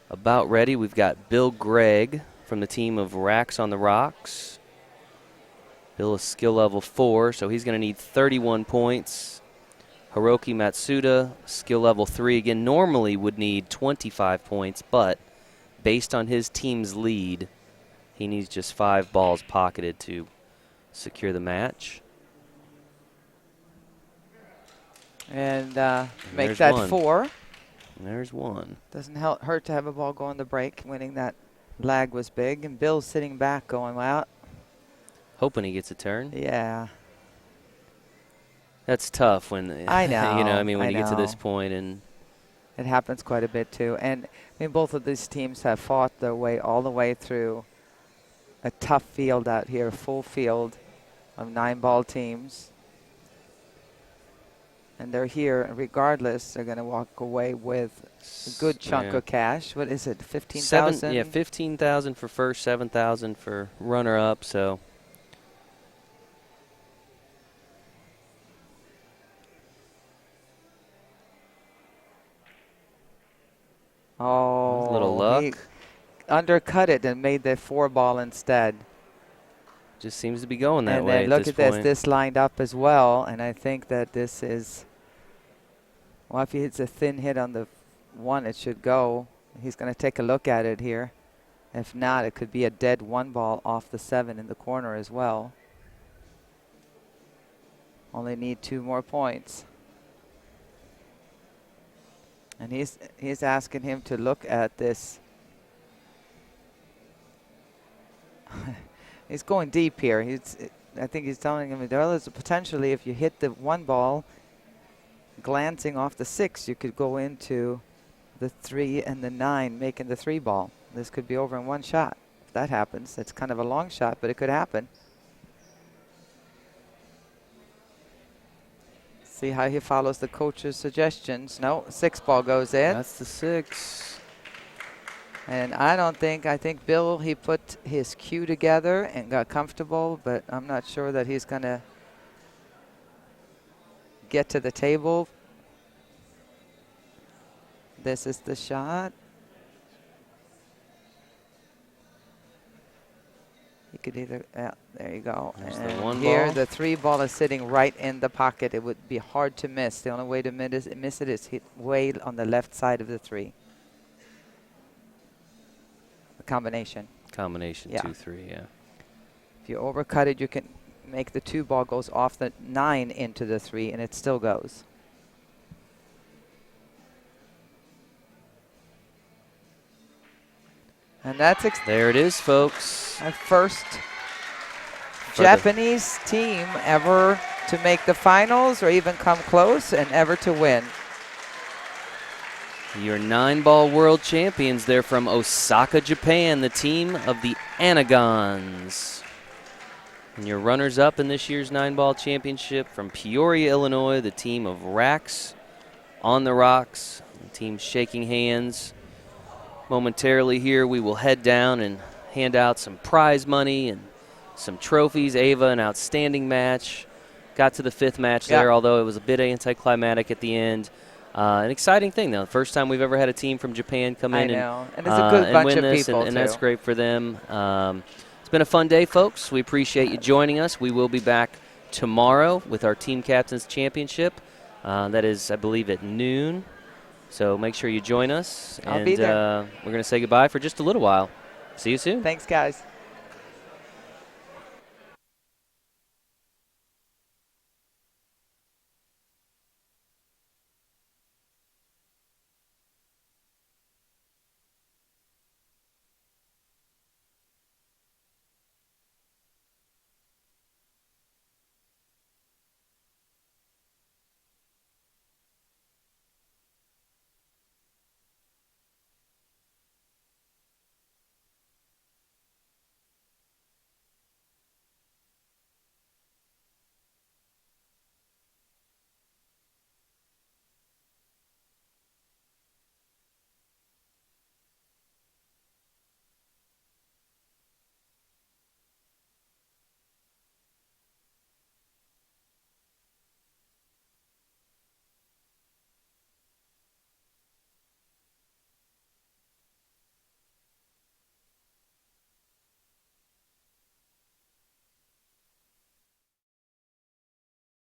Speaker 1: about ready. We've got Bill Gregg from the team of Racks on the Rocks. Bill is skill level 4, so he's going to need 31 points. Hiroki Matsuda, skill level 3, again, normally would need 25 points, but based on his team's lead, he needs just 5 balls pocketed to secure the match.
Speaker 2: And make that 4.
Speaker 1: And there's 1.
Speaker 2: Doesn't hurt to have a ball go on the break. Winning that lag was big. And Bill's sitting back going, well.
Speaker 1: Hoping he gets a turn.
Speaker 2: Yeah.
Speaker 1: That's tough when,
Speaker 2: I know.
Speaker 1: you know, I mean, when you get to this point. And
Speaker 2: it happens quite a bit, too. And, I mean, both of these teams have fought their way all the way through a tough field out here, a full field of 9-ball teams. And they're here, regardless, they're going to walk away with a good chunk of cash. What is it, 15,000?
Speaker 1: Yeah, 15,000 for first, 7,000 for runner-up, so.
Speaker 2: Oh,
Speaker 1: a little luck.
Speaker 2: He undercut it and made the 4-ball instead.
Speaker 1: Just seems to be going that way.
Speaker 2: And then look at this.
Speaker 1: Point.
Speaker 2: This lined up as well, and I think that this is. Well, if he hits a thin hit on the 1, it should go. He's going to take a look at it here. If not, it could be a dead 1-ball off the 7 in the corner as well. Only need 2 more points. And he's asking him to look at this. He's going deep here. I think he's telling him there's potentially, if you hit the 1-ball, glancing off the 6, you could go into the 3 and the 9, making the 3-ball. This could be over in 1 shot. If that happens, it's kind of a long shot, but it could happen. See how he follows the coach's suggestions. No, 6-ball goes in.
Speaker 1: That's the 6.
Speaker 2: And I think Bill, he put his cue together and got comfortable, but I'm not sure that he's going to get to the table. This is the shot. You could either, there you go.
Speaker 1: There's the
Speaker 2: and
Speaker 1: 1
Speaker 2: here
Speaker 1: ball.
Speaker 2: the 3-ball is sitting right in the pocket. It would be hard to miss. The only way to miss it is hit way on the left side of the 3. The combination.
Speaker 1: Combination,
Speaker 2: yeah.
Speaker 1: 2-3, yeah.
Speaker 2: If you overcut it, you can make the 2-ball goes off the 9 into the 3, and it still goes. And that's
Speaker 1: there it is, folks.
Speaker 2: our first Japanese team ever to make the finals or even come close and ever to win.
Speaker 1: Your 9-ball world champions. They're from Osaka, Japan, the team of the Anigons. And your runners-up in this year's 9-ball championship from Peoria, Illinois, the team of Racks on the Rocks. The team shaking hands. Momentarily here, we will head down and hand out some prize money and some trophies. Ava, an outstanding match. Got to the 5th match there, although it was a bit anticlimactic at the end. An exciting thing, though. First time we've ever had a team from Japan come in
Speaker 2: and it's a good bunch
Speaker 1: win
Speaker 2: of
Speaker 1: this,
Speaker 2: people,
Speaker 1: and that's great for them. It's been a fun day, folks. We appreciate you joining us. We will be back tomorrow with our Team Captains Championship. That is, I believe, at noon. So make sure you join us.
Speaker 2: I'll be there.
Speaker 1: We're going to say goodbye for just a little while. See you soon.
Speaker 2: Thanks, guys.